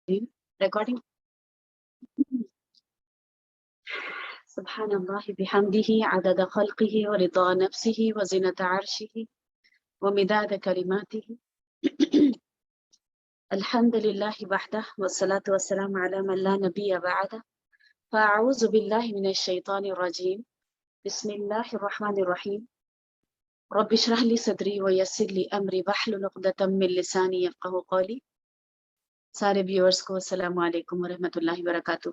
recording. سبحان الله بحمده عدد خلقه ورضا نفسه وزنة عرشه ومداد كلماته الحمد لله وحده والصلاة والسلام على من لا نبي بعده فأعوذ بالله من الشيطان الرجيم بسم الله الرحمن الرحيم رب اشرح لي صدري ويسر لي أمري واحلل عقدة من لساني يفقهوا قولي. سارے ویورز کو السلام علیکم ورحمۃ اللہ وبرکاتہ.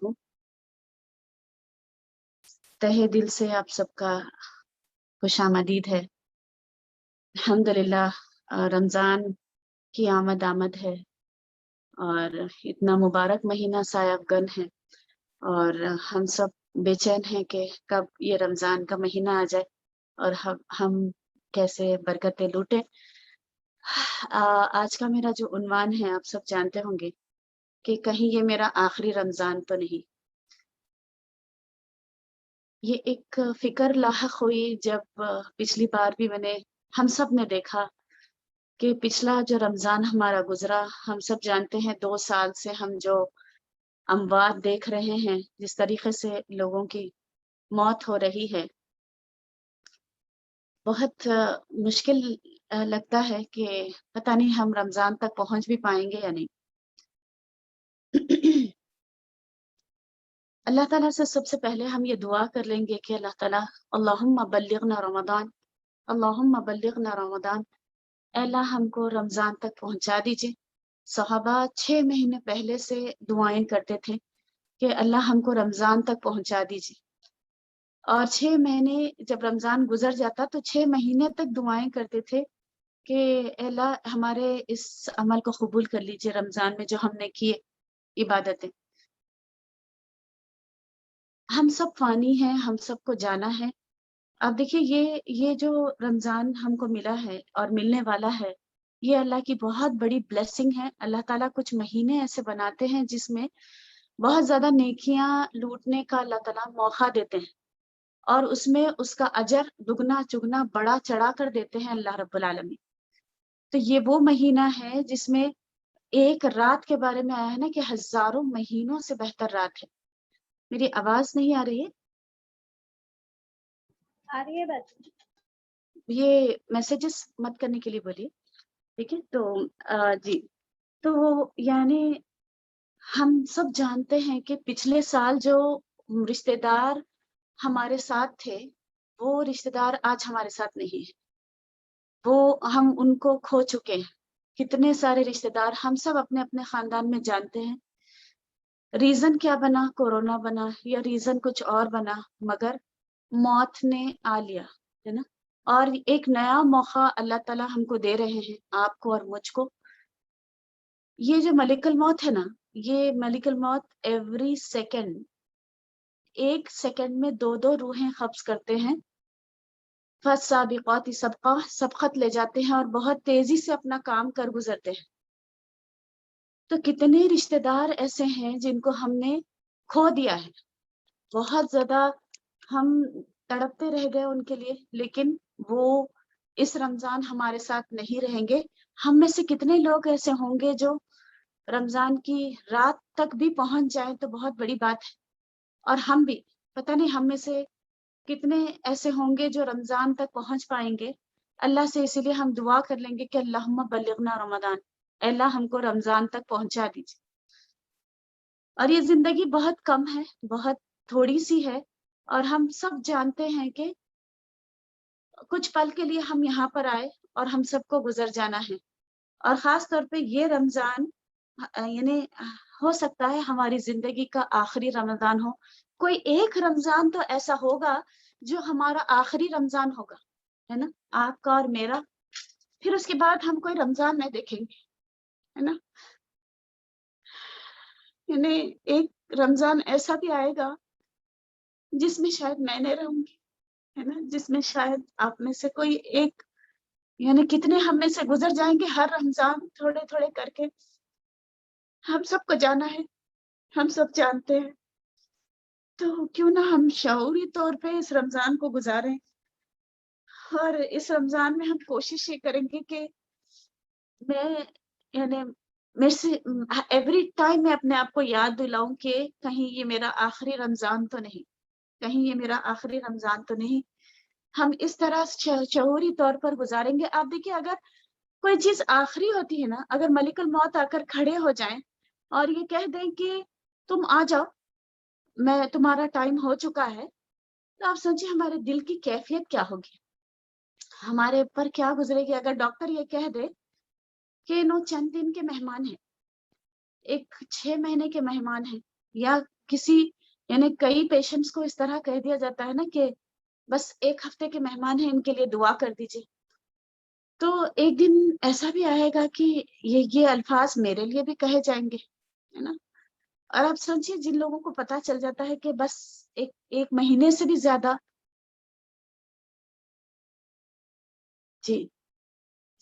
تہہ دل سے آپ سب کا خوش آمدید ہے. الحمدللہ رمضان کی آمد ہے اور اتنا مبارک مہینہ سایہ افغن ہے اور ہم سب بے چین ہیں کہ کب یہ رمضان کا مہینہ آ جائے اور ہم کیسے برکتیں لوٹیں. آج کا میرا جو عنوان ہے آپ سب جانتے ہوں گے کہ کہیں یہ میرا آخری رمضان تو نہیں. یہ ایک فکر لاحق ہوئی جب پچھلی بار بھی ہم سب نے دیکھا کہ پچھلا جو رمضان ہمارا گزرا، ہم سب جانتے ہیں 2 سال سے ہم جو اموات دیکھ رہے ہیں، جس طریقے سے لوگوں کی موت ہو رہی ہے، بہت مشکل لگتا ہے کہ پتہ نہیں ہم رمضان تک پہنچ بھی پائیں گے یا نہیں. اللہ تعالیٰ سے سب سے پہلے ہم یہ دعا کر لیں گے کہ اللہ تعالیٰ اللہم بلغنا رمضان، اللہم بلغنا رمضان، اے اللہ ہم کو رمضان تک پہنچا دیجئے. صحابہ 6 مہینے پہلے سے دعائیں کرتے تھے کہ اللہ ہم کو رمضان تک پہنچا دیجئے، اور 6 مہینے جب رمضان گزر جاتا تو 6 مہینے تک دعائیں کرتے تھے کہ اے اللہ ہمارے اس عمل کو قبول کر لیجئے، رمضان میں جو ہم نے کیے عبادتیں. ہم سب فانی ہیں، ہم سب کو جانا ہے. اب دیکھیے یہ جو رمضان ہم کو ملا ہے اور ملنے والا ہے، یہ اللہ کی بہت بڑی بلیسنگ ہے. اللہ تعالیٰ کچھ مہینے ایسے بناتے ہیں جس میں بہت زیادہ نیکیاں لوٹنے کا اللہ تعالیٰ موقع دیتے ہیں اور اس میں اس کا اجر دگنا چگنا بڑا چڑھا کر دیتے ہیں اللہ رب العالمین. تو یہ وہ مہینہ ہے جس میں ایک رات کے بارے میں آیا ہے نا کہ ہزاروں مہینوں سے بہتر رات ہے. میری آواز نہیں آ رہی ہے؟ آ رہی ہے بات؟ یہ میسیجز مت کرنے کے لیے بولیے، ٹھیک ہے؟ تو جی، تو یعنی ہم سب جانتے ہیں کہ پچھلے سال جو رشتہ دار ہمارے ساتھ تھے، وہ رشتہ دار آج ہمارے ساتھ نہیں ہے، وہ ہم ان کو کھو چکے ہیں. کتنے سارے رشتہ دار ہم سب اپنے اپنے خاندان میں جانتے ہیں. ریزن کیا بنا؟ کورونا بنا یا ریزن کچھ اور بنا، مگر موت نے آ لیا ہے نا. اور ایک نیا موقع اللہ تعالیٰ ہم کو دے رہے ہیں، آپ کو اور مجھ کو. یہ جو ملک الموت ہے نا، یہ ملک الموت ایوری سیکنڈ، ایک سیکنڈ میں 2 روحیں قبض کرتے ہیں. فالسابقات سبقہ، سبقت لے جاتے ہیں اور بہت تیزی سے اپنا کام کر گزرتے ہیں. تو کتنے رشتہ دار ایسے ہیں جن کو ہم نے کھو دیا ہے. بہت زیادہ ہم تڑپتے رہ گئے ان کے لیے، لیکن وہ اس رمضان ہمارے ساتھ نہیں رہیں گے. ہم میں سے کتنے لوگ ایسے ہوں گے جو رمضان کی رات تک بھی پہنچ جائیں تو بہت بڑی بات ہے. اور ہم بھی پتہ نہیں ہم میں سے کتنے ایسے ہوں گے جو رمضان تک پہنچ پائیں گے. اللہ سے اسی لیے ہم دعا کر لیں گے کہ اللہم بلغنا رمضان، اے اللہ ہم کو رمضان تک پہنچا دیجیے. اور یہ زندگی بہت کم ہے، بہت تھوڑی سی ہے، اور ہم سب جانتے ہیں کہ کچھ پل کے لیے ہم یہاں پر آئے اور ہم سب کو گزر جانا ہے. اور خاص طور پہ یہ رمضان یعنی ہو سکتا ہے ہماری زندگی کا آخری رمضان ہو. کوئی ایک رمضان تو ایسا ہوگا جو ہمارا آخری رمضان ہوگا، ہے نا، آپ کا اور میرا. پھر اس کے بعد ہم کوئی رمضان نہیں دیکھیں گے، ہے نا. یعنی ایک رمضان ایسا بھی آئے گا جس میں شاید میں نہیں رہوں گی، ہے نا، جس میں شاید آپ میں سے کوئی ایک، یعنی کتنے ہم میں سے گزر جائیں گے ہر رمضان تھوڑے تھوڑے کر کے. ہم سب کو جانا ہے، ہم سب جانتے ہیں. تو کیوں نہ ہم شعوری طور پہ اس رمضان کو گزاریں، اور اس رمضان میں ہم کوشش یہ کریں گے کہ میں یعنی میرے سے ایوری ٹائم میں اپنے آپ کو یاد دلاؤں کہ کہیں یہ میرا آخری رمضان تو نہیں، کہیں یہ میرا آخری رمضان تو نہیں. ہم اس طرح شعوری طور پر گزاریں گے. آپ دیکھیے اگر کوئی چیز آخری ہوتی ہے نا، اگر ملک الموت آ کر کھڑے ہو جائیں اور یہ کہہ دیں کہ تم آ جاؤ، میں تمہارا ٹائم ہو چکا ہے، تو آپ سوچیے ہمارے دل کی کیفیت کیا ہوگی، ہمارے اوپر کیا گزرے گی. اگر ڈاکٹر یہ کہہ دے کہ نو چند دن کے مہمان ہیں، ایک 6 مہینے کے مہمان ہیں، یا کسی یعنی کئی پیشنٹس کو اس طرح کہہ دیا جاتا ہے نا کہ بس 1 ہفتے کے مہمان ہیں، ان کے لیے دعا کر دیجیے. تو ایک دن ایسا بھی آئے گا کہ یہ الفاظ میرے لیے بھی کہے جائیں گے، ہے نا. اور آپ سمجھیے جن لوگوں کو پتا چل جاتا ہے کہ بس ایک مہینے سے بھی زیادہ، جی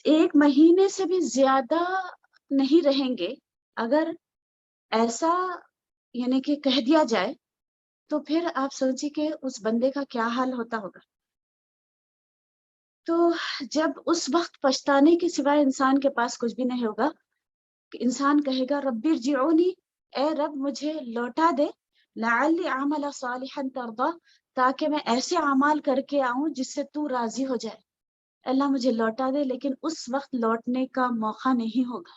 1 مہینے سے بھی زیادہ نہیں رہیں گے، اگر ایسا یعنی کہ کہہ دیا جائے تو پھر آپ سوچیے کہ اس بندے کا کیا حال ہوتا ہوگا. تو جب اس وقت پچھتانے کے سوائے انسان کے پاس کچھ بھی نہیں ہوگا، کہ انسان کہے گا رب ارجعونی، اے رب مجھے لوٹا دے، لعلی اعمل صالحا ترضى، تاکہ میں ایسے اعمال کر کے آؤں جس سے تو راضی ہو جائے. اللہ مجھے لوٹا دے، لیکن اس وقت لوٹنے کا موقع نہیں ہوگا.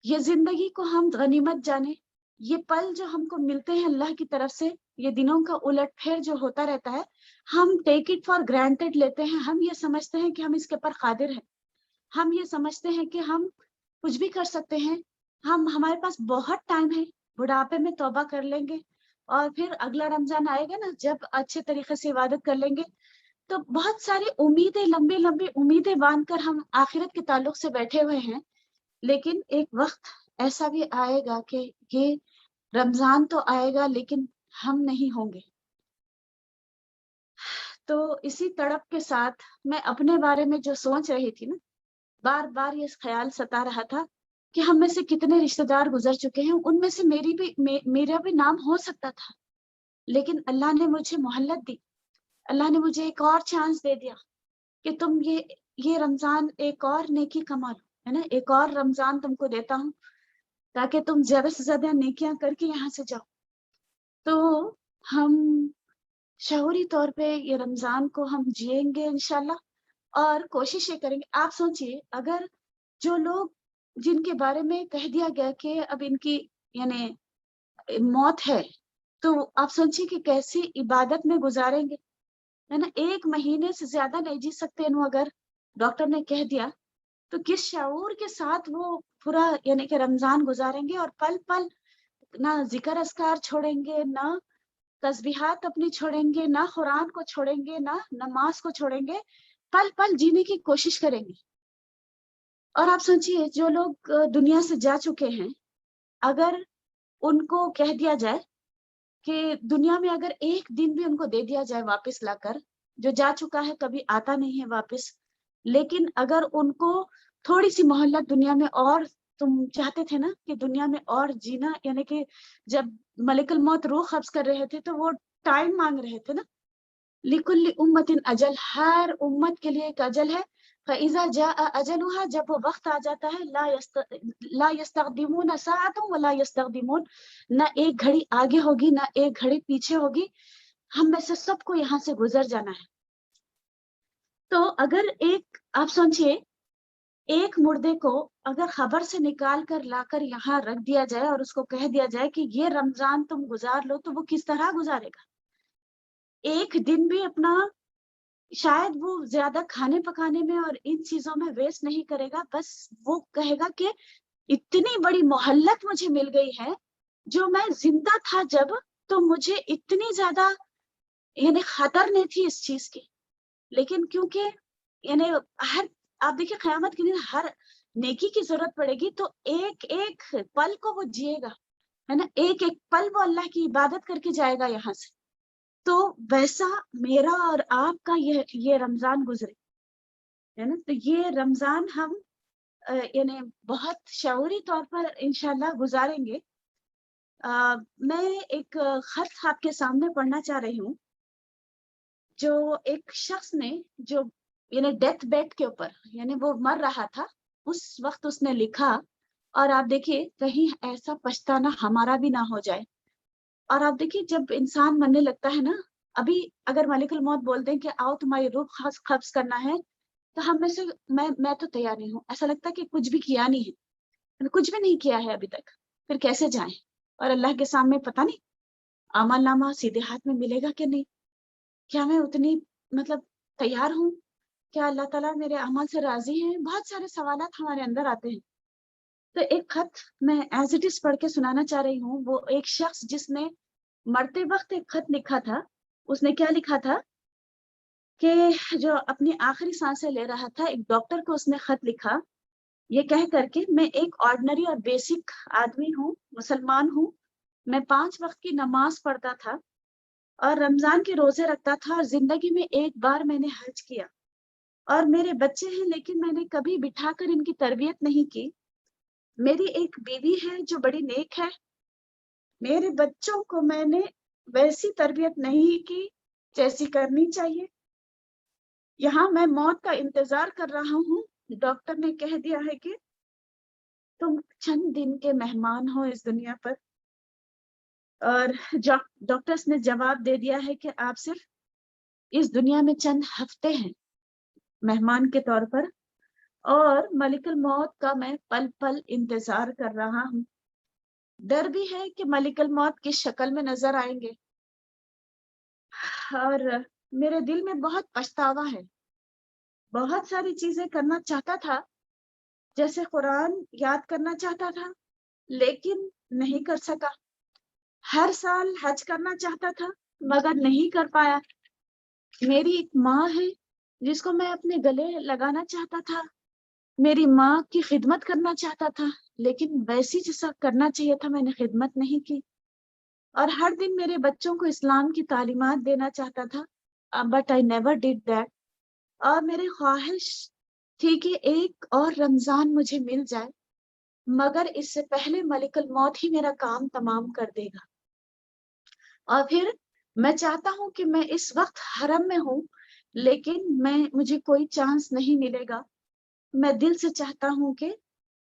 یہ زندگی کو ہم غنیمت جانے، یہ پل جو ہم کو ملتے ہیں اللہ کی طرف سے، یہ دنوں کا الٹ پھیر جو ہوتا رہتا ہے، ہم ٹیک اٹ فار گرانٹیڈ لیتے ہیں. ہم یہ سمجھتے ہیں کہ ہم اس کے اوپر قادر ہیں، ہم یہ سمجھتے ہیں کہ ہم کچھ بھی کر سکتے ہیں، ہمارے پاس بہت ٹائم ہے، بڑھاپے میں توبہ کر لیں گے اور پھر اگلا رمضان آئے گا نا، جب اچھے طریقے سے عبادت کر لیں گے. تو بہت ساری امیدیں، لمبی لمبی امیدیں باندھ کر ہم آخرت کے تعلق سے بیٹھے ہوئے ہیں. لیکن ایک وقت ایسا بھی آئے گا کہ یہ رمضان تو آئے گا لیکن ہم نہیں ہوں گے. تو اسی تڑپ کے ساتھ میں اپنے بارے میں جو سوچ رہی تھی نا، بار بار یہ خیال ستا رہا تھا کہ ہم میں سے کتنے رشتہ دار گزر چکے ہیں، ان میں سے میرا بھی نام ہو سکتا تھا، لیکن اللہ نے مجھے مہلت دی، اللہ نے مجھے ایک اور چانس دے دیا کہ تم یہ رمضان ایک اور نیکی کما لو، ہے نا. ایک اور رمضان تم کو دیتا ہوں تاکہ تم زیادہ سے زیادہ نیکیاں کر کے یہاں سے جاؤ. تو ہم شعوری طور پہ یہ رمضان کو ہم جئیں گے انشاءاللہ، اور کوشش یہ کریں گے. آپ سوچئے اگر جو لوگ جن کے بارے میں کہہ دیا گیا کہ اب ان کی یعنی موت ہے، تو آپ سوچئے کہ کیسی عبادت میں گزاریں گے، ہے نا. 1 مہینے سے زیادہ نہیں جی سکتے انہوں، اگر ڈاکٹر نے کہہ دیا تو کس شعور کے ساتھ وہ پورا یعنی کہ رمضان گزاریں گے، اور پل پل نہ ذکر اذکار چھوڑیں گے، نہ تسبیحات اپنی چھوڑیں گے، نہ قرآن کو چھوڑیں گے، نہ نماز کو چھوڑیں گے، پل پل جینے کی کوشش کریں گے. اور آپ سوچئے جو لوگ دنیا سے جا چکے ہیں، اگر ان کو کہہ دیا جائے کہ دنیا میں اگر 1 دن بھی ان کو دے دیا جائے واپس لا کر، جو جا چکا ہے کبھی آتا نہیں ہے واپس، لیکن اگر ان کو تھوڑی سی مہلت دنیا میں، اور تم چاہتے تھے نا کہ دنیا میں اور جینا، یعنی کہ جب ملک الموت روح قبض کر رہے تھے تو وہ ٹائم مانگ رہے تھے نا. لِكُلِّ أُمَّةٍ اجل، ہر امت کے لیے ایک اجل ہے. فَإِذَا جَاءَ أَجَلُهَا، جب وہ وقت آ جاتا ہے، لا يستقدمون ساعة ولا يستقدمون، نہ ایک گھڑی آگے ہوگی نہ ایک گھڑی پیچھے ہوگی. ہم میں سے سب کو یہاں سے گزر جانا ہے. تو اگر آپ سوچئے ایک مردے کو اگر خبر سے نکال کر لا کر یہاں رکھ دیا جائے اور اس کو کہہ دیا جائے کہ یہ رمضان تم گزار لو، تو وہ کس طرح گزارے گا؟ 1 دن بھی اپنا شاید وہ زیادہ کھانے پکانے میں اور ان چیزوں میں ویسٹ نہیں کرے گا، بس وہ کہے گا کہ اتنی بڑی مہلت مجھے مل گئی ہے، جو میں زندہ تھا جب، تو مجھے اتنی زیادہ یعنی خطر نہیں تھی اس چیز کی. لیکن کیونکہ یعنی آپ دیکھیں قیامت کے دن ہر نیکی کی ضرورت پڑے گی، تو ایک ایک پل کو وہ جیے گا، ہے نا. ایک ایک پل وہ اللہ کی عبادت کر کے جائے گا یہاں سے. تو ویسا میرا اور آپ کا یہ رمضان گزرے، ہے نا. تو یہ رمضان ہم یعنی بہت شعوری طور پر انشاءاللہ گزاریں گے. میں ایک خط آپ کے سامنے پڑھنا چاہ رہی ہوں، جو ایک شخص نے جو یعنی ڈیتھ بیڈ کے اوپر، یعنی وہ مر رہا تھا، اس وقت اس نے لکھا، اور آپ دیکھیے کہیں ایسا پچھتانا ہمارا بھی نہ ہو جائے. اور آپ دیکھیے جب انسان مرنے لگتا ہے نا، ابھی اگر ملک الموت بول دیں کہ آؤ تمہاری روح قبض کرنا ہے، تو ہم میں سے میں تو تیار نہیں ہوں. ایسا لگتا ہے کہ کچھ بھی کیا نہیں ہے، میں نے کچھ بھی نہیں کیا ہے ابھی تک، پھر کیسے جائیں؟ اور اللہ کے سامنے پتہ نہیں اعمال نامہ سیدھے ہاتھ میں ملے گا کہ نہیں. کیا میں اتنی مطلب تیار ہوں؟ کیا اللہ تعالیٰ میرے اعمال سے راضی ہیں؟ بہت سارے سوالات ہمارے اندر آتے ہیں. تو ایک خط میں ایز اٹ از پڑھ کے سنانا چاہ رہی ہوں. وہ ایک شخص جس نے مرتے وقت ایک خط لکھا تھا. اس نے کیا لکھا تھا کہ جو اپنی آخری سانسیں لے رہا تھا، ایک ڈاکٹر کو اس نے خط لکھا یہ کہہ کر کے میں ایک آرڈنری اور بیسک آدمی ہوں، مسلمان ہوں، میں 5 وقت کی نماز پڑھتا تھا اور رمضان کے روزے رکھتا تھا، اور زندگی میں ایک بار میں نے حج کیا، اور میرے بچے ہیں لیکن میں نے کبھی بٹھا کر ان کی تربیت نہیں کی. میری ایک بیوی ہے جو بڑی نیک ہے، میرے بچوں کو میں نے ویسی تربیت نہیں کی جیسی کرنی چاہیے. یہاں میں موت کا انتظار کر رہا ہوں. ڈاکٹر نے کہہ دیا ہے کہ تم چند دن کے مہمان ہو اس دنیا پر، اور ڈاکٹرز نے جواب دے دیا ہے کہ آپ صرف اس دنیا میں چند ہفتے ہیں مہمان کے طور پر، اور ملک الموت کا میں پل پل انتظار کر رہا ہوں. ڈر بھی ہے کہ ملک الموت کس شکل میں نظر آئیں گے، اور میرے دل میں بہت پچھتاوا ہے. بہت ساری چیزیں کرنا چاہتا تھا، جیسے قرآن یاد کرنا چاہتا تھا لیکن نہیں کر سکا. ہر سال حج کرنا چاہتا تھا مگر نہیں کر پایا. میری ایک ماں ہے جس کو میں اپنے گلے لگانا چاہتا تھا، میری ماں کی خدمت کرنا چاہتا تھا لیکن ویسی جیسا کرنا چاہیے تھا میں نے خدمت نہیں کی. اور ہر دن میرے بچوں کو اسلام کی تعلیمات دینا چاہتا تھا، but I never did that. اور میری خواہش تھی کہ ایک اور رمضان مجھے مل جائے، مگر اس سے پہلے ملک الموت ہی میرا کام تمام کر دے گا. اور پھر میں چاہتا ہوں کہ میں اس وقت حرم میں ہوں لیکن مجھے کوئی چانس نہیں ملے گا. میں دل سے چاہتا ہوں کہ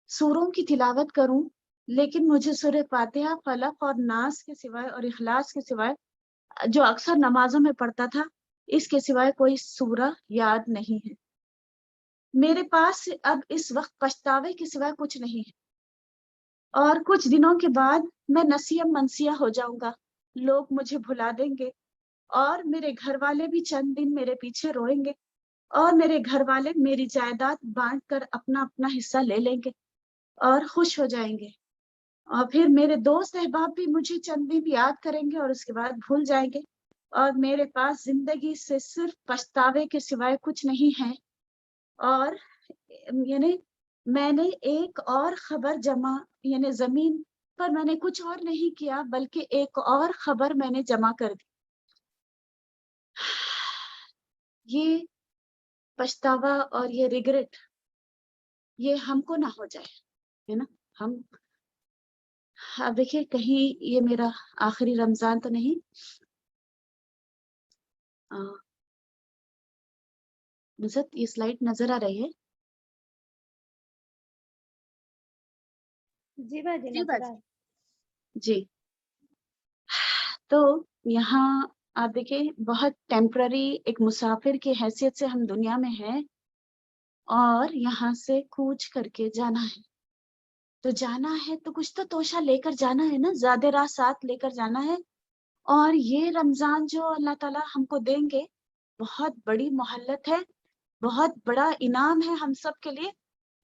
سوروں کی تلاوت کروں، لیکن مجھے سورہ فاتحہ، فلق اور ناس کے سوائے اور اخلاص کے سوائے جو اکثر نمازوں میں پڑھتا تھا، اس کے سوائے کوئی سورہ یاد نہیں ہے. میرے پاس اب اس وقت پچھتاوے کے سوائے کچھ نہیں ہے، اور کچھ دنوں کے بعد میں نسیم منسیہ ہو جاؤں گا. لوگ مجھے بھلا دیں گے اور میرے گھر والے بھی چند دن میرے پیچھے روئیں گے، اور میرے گھر والے میری جائیداد بانٹ کر اپنا اپنا حصہ لے لیں گے اور خوش ہو جائیں گے. اور پھر میرے دوست احباب بھی مجھے چند دن یاد کریں گے اور اس کے بعد بھول جائیں گے، اور میرے پاس زندگی سے صرف پچھتاوے کے سوائے کچھ نہیں ہے. اور یعنی میں نے ایک اور خبر یعنی زمین پر میں نے کچھ اور نہیں کیا بلکہ ایک اور خبر میں نے جمع کر دی. یہ پچھتاوا اور یہ ریگریٹ یہ ہم کو نہ ہو جائے، ہے نا. ہم اب دیکھیے کہیں یہ میرا آخری رمضان تو نہیں. نصرت یہ سلائڈ نظر آ رہی ہے؟ جی باجی نظر آ جی. تو یہاں آپ دیکھیں بہت ٹیمپرری ایک مسافر کی حیثیت سے ہم دنیا میں ہیں، اور یہاں سے کوچ کر کے جانا ہے. تو جانا ہے تو کچھ تو توشہ لے کر جانا ہے نا، زیادہ راہ ساتھ لے کر جانا ہے. اور یہ رمضان جو اللہ تعالیٰ ہم کو دیں گے بہت بڑی مہلت ہے، بہت بڑا انعام ہے ہم سب کے لیے.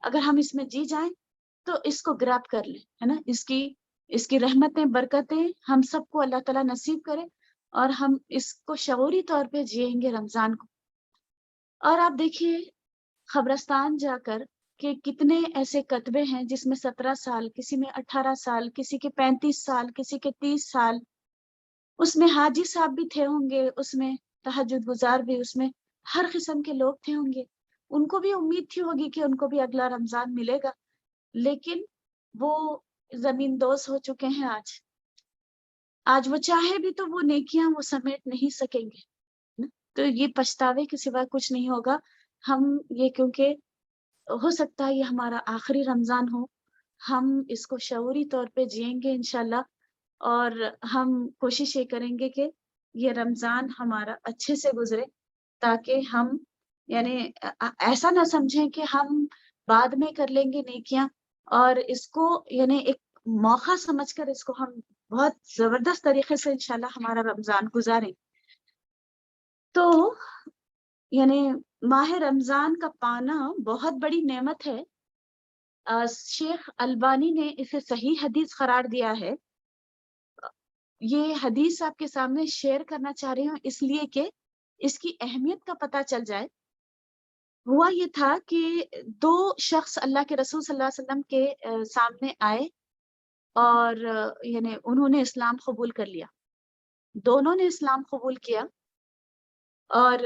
اگر ہم اس میں جی جائیں تو اس کو گراب کر لیں، ہے نا. اس کی رحمتیں برکتیں ہم سب کو اللہ تعالیٰ نصیب کرے، اور ہم اس کو شعوری طور پہ جئیں گے رمضان کو. اور آپ دیکھیے قبرستان جا کر کہ کتنے ایسے کتبے ہیں جس میں 17 سال، کسی میں 18 سال، کسی کے 35 سال، کسی کے 30 سال. اس میں حاجی صاحب بھی تھے ہوں گے، اس میں تہجد گزار بھی، اس میں ہر قسم کے لوگ تھے ہوں گے. ان کو بھی امید تھی ہوگی کہ ان کو بھی اگلا رمضان ملے گا، لیکن وہ زمین دوز ہو چکے ہیں. آج وہ چاہے بھی تو وہ نیکیاں وہ سمیٹ نہیں سکیں گے. تو یہ پچھتاوے کے سوا کچھ نہیں ہوگا. ہم یہ کیونکہ ہو سکتا ہے یہ ہمارا آخری رمضان ہو، ہم اس کو شعوری طور پہ جئیں گے انشاءاللہ، اور ہم کوشش یہ کریں گے کہ یہ رمضان ہمارا اچھے سے گزرے، تاکہ ہم یعنی ایسا نہ سمجھیں کہ ہم بعد میں کر لیں گے نیکیاں، اور اس کو یعنی ایک موقع سمجھ کر اس کو ہم بہت زبردست طریقے سے انشاءاللہ ہمارا رمضان گزاریں۔ تو یعنی ماہ رمضان کا پانا بہت بڑی نعمت ہے۔ شیخ البانی نے اسے صحیح حدیث قرار دیا ہے۔ یہ حدیث آپ کے سامنے شیئر کرنا چاہ رہی ہوں اس لیے کہ اس کی اہمیت کا پتہ چل جائے۔ ہوا یہ تھا کہ دو شخص اللہ کے رسول صلی اللہ علیہ وسلم کے سامنے آئے، اور یعنی انہوں نے اسلام قبول کر لیا، دونوں نے اسلام قبول کیا، اور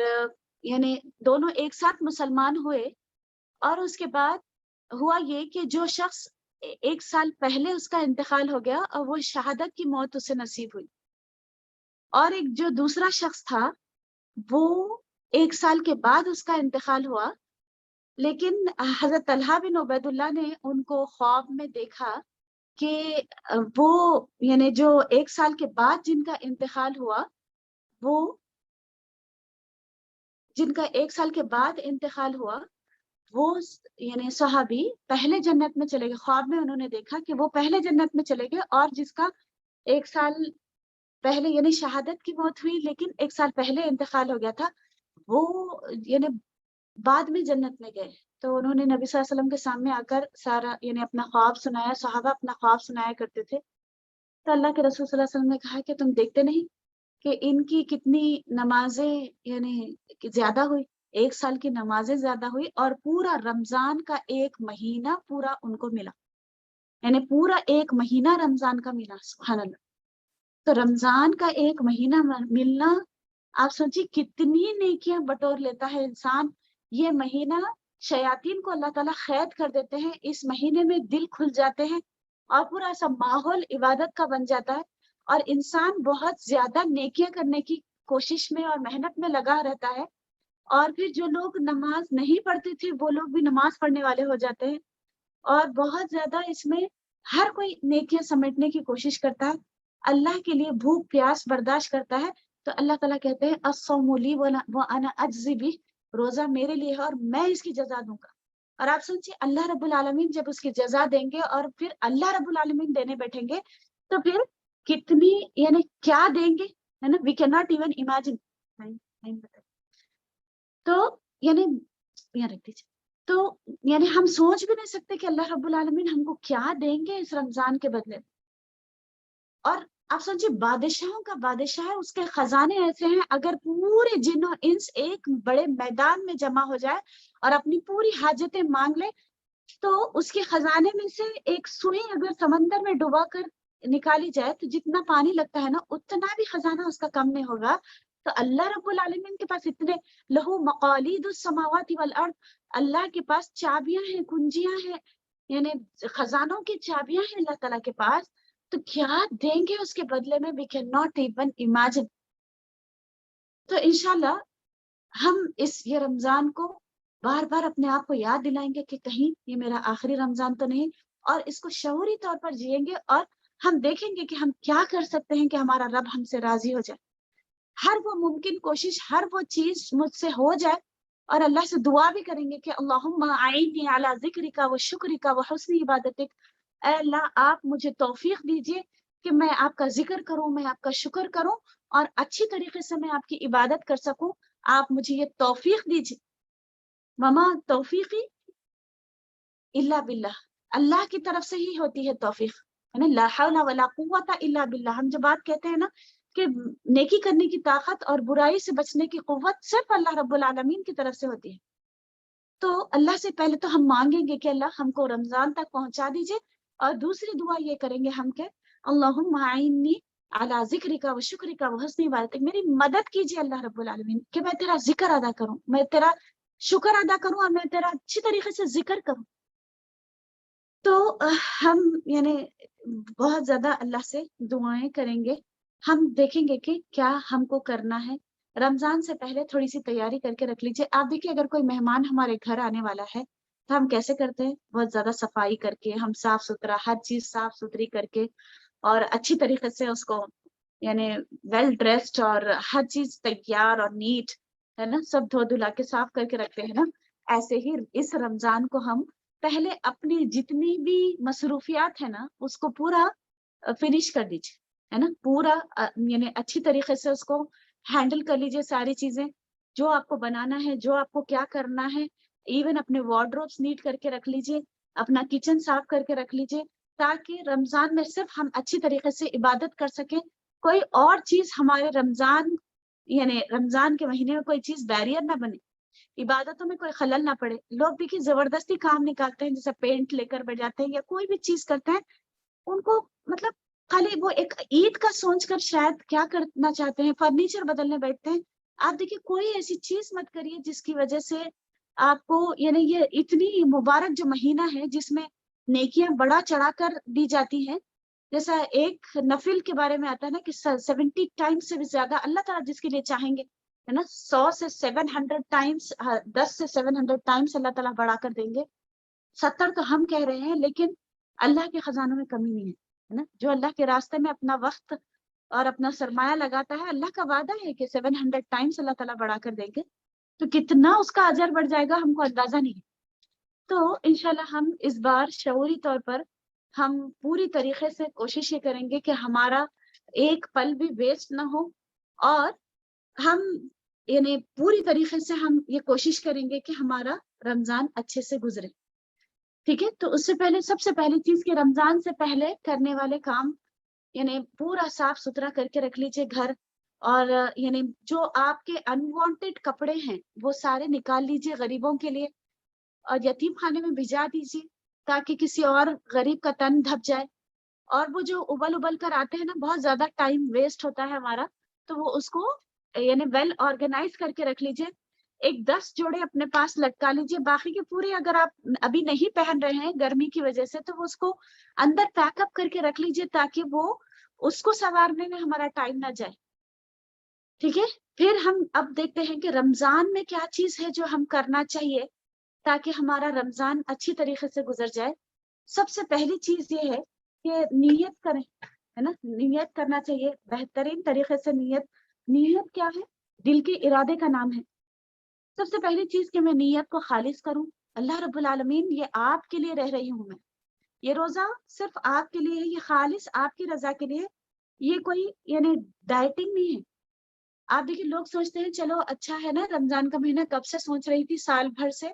یعنی دونوں ایک ساتھ مسلمان ہوئے۔ اور اس کے بعد ہوا یہ کہ جو شخص ایک سال پہلے اس کا انتقال ہو گیا اور وہ شہادت کی موت اسے نصیب ہوئی، اور ایک جو دوسرا شخص تھا وہ ایک سال کے بعد اس کا انتقال ہوا، لیکن حضرت طلحہ بن عبید اللہ نے ان کو خواب میں دیکھا کہ وہ یعنی جو ایک سال کے بعد جن کا انتقال ہوا، وہ جن کا ایک سال کے بعد انتقال ہوا وہ یعنی صحابی پہلے جنت میں چلے گئے۔ خواب میں انہوں نے دیکھا کہ وہ پہلے جنت میں چلے گئے، اور جس کا ایک سال پہلے یعنی شہادت کی موت ہوئی لیکن ایک سال پہلے انتقال ہو گیا تھا، وہ یعنی بعد میں جنت میں گئے۔ تو انہوں نے نبی صلی اللہ علیہ وسلم کے سامنے آ کر سارا یعنی اپنا خواب سنایا، صحابہ اپنا خواب سنایا کرتے تھے۔ تو اللہ کے رسول صلی اللہ علیہ وسلم نے کہا کہ تم دیکھتے نہیں کہ ان کی کتنی نمازیں یعنی زیادہ ہوئی، ایک سال کی نمازیں زیادہ ہوئی، اور پورا رمضان کا ایک مہینہ پورا ان کو ملا، یعنی پورا ایک مہینہ رمضان کا ملا۔ سبحان اللہ۔ تو رمضان کا ایک مہینہ ملنا، آپ سوچیے کتنی نیکیاں بٹور لیتا ہے انسان۔ یہ مہینہ شیاطین کو اللہ تعالیٰ قید کر دیتے ہیں، اس مہینے میں دل کھل جاتے ہیں اور پورا ایسا ماحول عبادت کا بن جاتا ہے، اور انسان بہت زیادہ نیکیاں کرنے کی کوشش میں اور محنت میں لگا رہتا ہے، اور پھر جو لوگ نماز نہیں پڑھتے تھے وہ لوگ بھی نماز پڑھنے والے ہو جاتے ہیں، اور بہت زیادہ اس میں ہر کوئی نیکیاں سمیٹنے کی کوشش کرتا ہے، اللہ کے لیے بھوک پیاس برداشت کرتا ہے۔ تو اللہ تعالیٰ کہتے ہیں الصوم لی وانا اجزی بہ، روزہ میرے لیے ہے اور میں اس کی جزا دوں گا۔ اور آپ سوچیے اللہ رب العالمین جب اس کی جزا دیں گے اور پھر اللہ رب العالمین دینے بیٹھیں گے تو پھر کتنی یعنی کیا دیں گے، ہے نا، we can not even imagine. تو یعنی یہاں رکھ دیجیے، تو یعنی ہم سوچ بھی نہیں سکتے کہ اللہ رب العالمین ہم کو کیا دیں گے اس رمضان کے بدلے۔ اور آپ سوچیے بادشاہوں کا بادشاہ ہے، اس کے خزانے ایسے ہیں، اگر پورے جن اور انس ایک بڑے میدان میں جمع ہو جائے اور اپنی پوری حاجتیں مانگ لے، تو اس کے خزانے میں سے ایک سوئی اگر سمندر میں ڈبا کر نکالی جائے تو جتنا پانی لگتا ہے نا اتنا بھی خزانہ اس کا کم نہیں ہوگا۔ تو اللہ رب العالمین کے پاس اتنے لہو مقالید السماوات والارض، اللہ کے پاس چابیاں ہیں، کنجیاں ہیں، یعنی خزانوں کی چابیاں ہیں اللہ تعالیٰ کے پاس، تو کیا دیں گے اس کے بدلے میں، we cannot even imagine۔ تو انشاءاللہ ہم یہ رمضان کو بار بار اپنے آپ کو یاد دلائیں گے کہ کہیں یہ میرا آخری رمضان تو نہیں، اور اس کو شعوری طور پر جئیں گے، اور ہم دیکھیں گے کہ ہم کیا کر سکتے ہیں کہ ہمارا رب ہم سے راضی ہو جائے۔ ہر وہ ممکن کوشش، ہر وہ چیز مجھ سے ہو جائے، اور اللہ سے دعا بھی کریں گے کہ اللہم اعنی علی ذکرک و شکرک و حسن عبادتک، اے اللہ آپ مجھے توفیق دیجیے کہ میں آپ کا ذکر کروں، میں آپ کا شکر کروں، اور اچھی طریقے سے میں آپ کی عبادت کر سکوں، آپ مجھے یہ توفیق دیجیے۔ مما توفیقی الا باللہ، اللہ کی طرف سے ہی ہوتی ہے توفیق، یعنی لا حول ولا قوت الا باللہ۔ ہم جو بات کہتے ہیں نا کہ نیکی کرنے کی طاقت اور برائی سے بچنے کی قوت صرف اللہ رب العالمین کی طرف سے ہوتی ہے۔ تو اللہ سے پہلے تو ہم مانگیں گے کہ اللہ ہم کو رمضان تک پہنچا دیجئے، اور دوسری دعا یہ کریں گے ہم کہ اللہم اعنی علی ذکرک و شکرک و حسن عبادتک، میری مدد کیجیے اللہ رب العالمین کہ میں تیرا ذکر ادا کروں، میں تیرا شکر ادا کروں، اور میں تیرا اچھی طریقے سے ذکر کروں۔ تو ہم یعنی بہت زیادہ اللہ سے دعائیں کریں گے، ہم دیکھیں گے کہ کیا ہم کو کرنا ہے۔ رمضان سے پہلے تھوڑی سی تیاری کر کے رکھ لیجیے۔ آپ دیکھیے اگر کوئی مہمان ہمارے گھر آنے والا ہے تو ہم کیسے کرتے ہیں؟ بہت زیادہ صفائی کر کے، ہم صاف ستھرا ہر چیز صاف ستھری کر کے اور اچھی طریقے سے اس کو یعنی ویل ڈریسڈ اور ہر چیز تیار اور نیٹ ہے نا، سب دھو دھلا کے صاف کر کے رکھتے ہیں نا. ایسے ہی اس رمضان کو ہم پہلے اپنی جتنی بھی مصروفیات ہے نا اس کو پورا فنش کر دیجیے ہے نا، پورا یعنی اچھی طریقے سے اس کو ہینڈل کر لیجیے. ساری چیزیں جو آپ کو بنانا ہے، جو آپ کو کیا کرنا ہے، ایون اپنے وارڈروبس نیٹ کر کے رکھ لیجیے، اپنا کچن صاف کر کے رکھ لیجیے، تاکہ رمضان میں صرف ہم اچھی طریقے سے عبادت کر سکیں. کوئی اور چیز ہمارے رمضان یعنی رمضان کے مہینے میں کوئی چیز بیریئر نہ بنے، عبادتوں میں کوئی خلل نہ پڑے. لوگ دیکھیے زبردستی کام نکالتے ہیں، جیسے پینٹ لے کر بیٹھ جاتے ہیں یا کوئی بھی چیز کرتے ہیں، ان کو مطلب خالی وہ ایک عید کا سوچ کر شاید کیا کرنا چاہتے ہیں، فرنیچر بدلنے بیٹھتے ہیں. آپ دیکھیے کوئی ایسی چیز مت کریے جس کی وجہ سے آپ کو یعنی یہ اتنی مبارک جو مہینہ ہے جس میں نیکیاں بڑا چڑھا کر دی جاتی ہیں، جیسا ایک نفل کے بارے میں آتا ہے نا کہ 70 ٹائمز سے بھی زیادہ اللہ تعالیٰ جس کے لیے چاہیں گے ہے نا، 100 سے 700 ٹائمز، 10 سے 700 ٹائمز اللہ تعالیٰ بڑھا کر دیں گے. 70 تو ہم کہہ رہے ہیں لیکن اللہ کے خزانوں میں کمی نہیں ہے نا. جو اللہ کے راستے میں اپنا وقت اور اپنا سرمایہ لگاتا ہے، اللہ کا وعدہ ہے کہ 700 ٹائمز اللہ تعالیٰ بڑھا کر دیں گے. تو کتنا اس کا اجر بڑھ جائے گا ہم کو اندازہ نہیں ہے. تو انشاءاللہ ہم اس بار شعوری طور پر ہم پوری طریقے سے کوشش یہ کریں گے کہ ہمارا ایک پل بھی ویسٹ نہ ہو، اور ہم یعنی پوری طریقے سے ہم یہ کوشش کریں گے کہ ہمارا رمضان اچھے سے گزرے. ٹھیک ہے، تو اس سے پہلے سب سے پہلی چیز کہ رمضان سے پہلے کرنے والے کام یعنی پورا صاف ستھرا کر کے رکھ لیجیے گھر، اور یعنی جو آپ کے انوانٹیڈ کپڑے ہیں وہ سارے نکال لیجیے غریبوں کے لیے، اور یتیم خانے میں بھیجا دیجیے تاکہ کسی اور غریب کا تن دھپ جائے. اور وہ جو ابل ابل کر آتے ہیں نا، بہت زیادہ ٹائم ویسٹ ہوتا ہے ہمارا، تو وہ اس کو یعنی ویل آرگنائز کر کے رکھ لیجیے. ایک 10 جوڑے اپنے پاس لٹکا لیجیے، باقی کے پورے اگر آپ ابھی نہیں پہن رہے ہیں گرمی کی وجہ سے تو وہ اس کو اندر پیک اپ کر کے رکھ لیجیے تاکہ وہ اس کو سنوارنے میں ہمارا ٹائم نہ جائے. ٹھیک ہے، پھر ہم اب دیکھتے ہیں کہ رمضان میں کیا چیز ہے جو ہم کرنا چاہیے تاکہ ہمارا رمضان اچھی طریقے سے گزر جائے. سب سے پہلی چیز یہ ہے کہ نیت کریں ہے نا، نیت کرنا چاہیے بہترین طریقے سے. نیت کیا ہے؟ دل کے ارادے کا نام ہے. سب سے پہلی چیز کہ میں نیت کو خالص کروں، اللہ رب العالمین یہ آپ کے لیے رہ رہی ہوں میں، یہ روزہ صرف آپ کے لیے ہے، یہ خالص آپ کی رضا کے لیے. یہ کوئی یعنی ڈائٹنگ نہیں ہے. آپ دیکھیے لوگ سوچتے ہیں چلو اچھا ہے نا رمضان کا مہینہ، کب سے سوچ رہی تھی سال بھر سے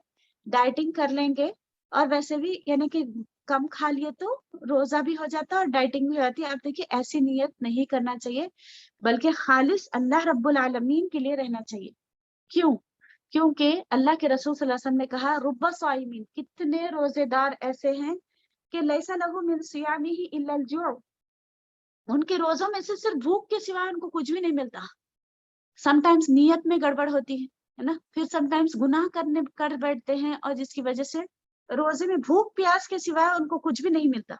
ڈائٹنگ کر لیں گے، اور ویسے بھی یعنی کہ کم کھا لیے تو روزہ بھی ہو جاتا ہے اور ڈائٹنگ بھی ہو جاتی ہے. آپ دیکھیے ایسی نیت نہیں کرنا چاہیے، بلکہ خالص اللہ رب العالمین کے لیے رہنا چاہیے. کیوں؟ کیونکہ اللہ کے رسول صلی اللہ علیہ وسلم نے کہا رب صائمین، کتنے روزے دار ایسے ہیں کہ لیسا لہو من صیامہ الا الجوع، ان کے روزوں میں سے صرف بھوک کے سوائے ان کو کچھ بھی نہیں ملتا. سم ٹائمز نیت میں گڑبڑ ہوتی ہے نا، پھر سم ٹائمز گناہ کر بیٹھتے ہیں اور جس کی وجہ سے روزے میں بھوک پیاس کے سوائے ان کو کچھ بھی نہیں ملتا.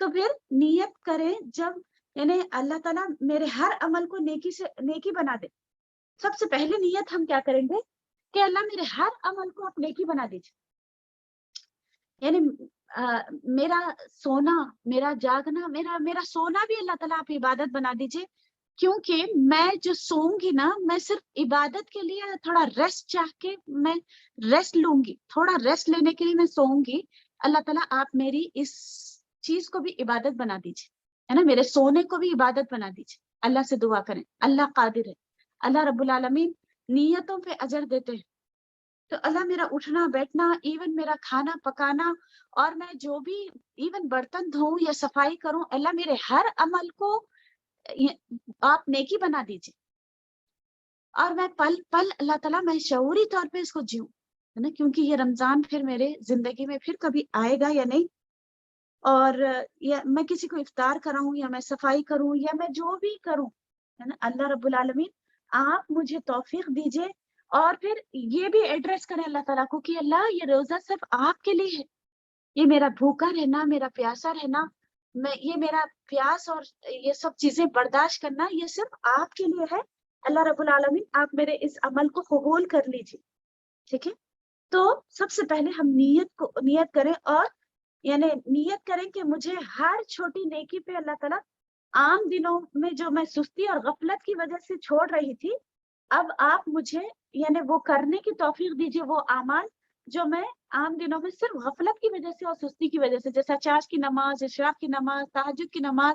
تو پھر نیت کریں جب یعنی اللہ تعالیٰ میرے ہر عمل کو نیکی بنا دے. سب سے پہلے نیت ہم کیا کریں گے کہ اللہ میرے ہر عمل کو آپ نیکی بنا دیجیے. یعنی میرا سونا، میرا جاگنا، میرا سونا بھی اللہ تعالیٰ آپ عبادت بنا دیجیے. کیونکہ میں جو سوؤں گی نا، میں صرف عبادت کے لیے تھوڑا ریسٹ چاہ کے میں ریسٹ لوں گی، تھوڑا ریسٹ لینے کے لیے میں سوؤں گی. اللہ تعالیٰ آپ میری اس چیز کو بھی عبادت بنا دیجیے ہے نا، میرے سونے کو بھی عبادت بنا دیجیے. اللہ سے دعا کریں، اللہ قادر ہے، اللہ رب العالمین نیتوں پہ اجر دیتے ہیں. تو اللہ میرا اٹھنا بیٹھنا، ایون میرا کھانا پکانا، اور میں جو بھی ایون برتن دھوؤں یا صفائی کروں، اللہ میرے ہر عمل کو آپ نیکی بنا دیجیے. اور میں پل پل اللہ تعالیٰ میں شعوری طور پہ اس کو جیوں ہے نا، کیونکہ یہ رمضان پھر میرے زندگی میں پھر کبھی آئے گا یا نہیں. اور یا میں کسی کو افطار کراؤں یا میں صفائی کروں یا میں جو بھی کروں ہے نا، اللہ رب العالمین آپ مجھے توفیق دیجیے. اور پھر یہ بھی ایڈریس کریں اللہ تعالیٰ کو کہ اللہ یہ روزہ صرف آپ کے لیے ہے، یہ میرا بھوکا رہنا، میرا پیاسا رہنا، یہ میرا پیاس اور یہ سب چیزیں برداشت کرنا، یہ صرف آپ کے لیے ہے. اللہ رب العالمین آپ میرے اس عمل کو قبول کر لیجیے. ٹھیک ہے، تو سب سے پہلے ہم نیت کریں، اور یعنی نیت کریں کہ مجھے ہر چھوٹی نیکی پہ اللہ تعالیٰ عام دنوں میں جو میں سستی اور غفلت کی وجہ سے چھوڑ رہی تھی، اب آپ مجھے یعنی وہ کرنے کی توفیق دیجیے، وہ اعمال جو میں عام دنوں میں صرف غفلت کی وجہ سے اور سستی کی وجہ سے، جیسا چاش کی نماز، اشراق کی نماز، تہجد کی نماز،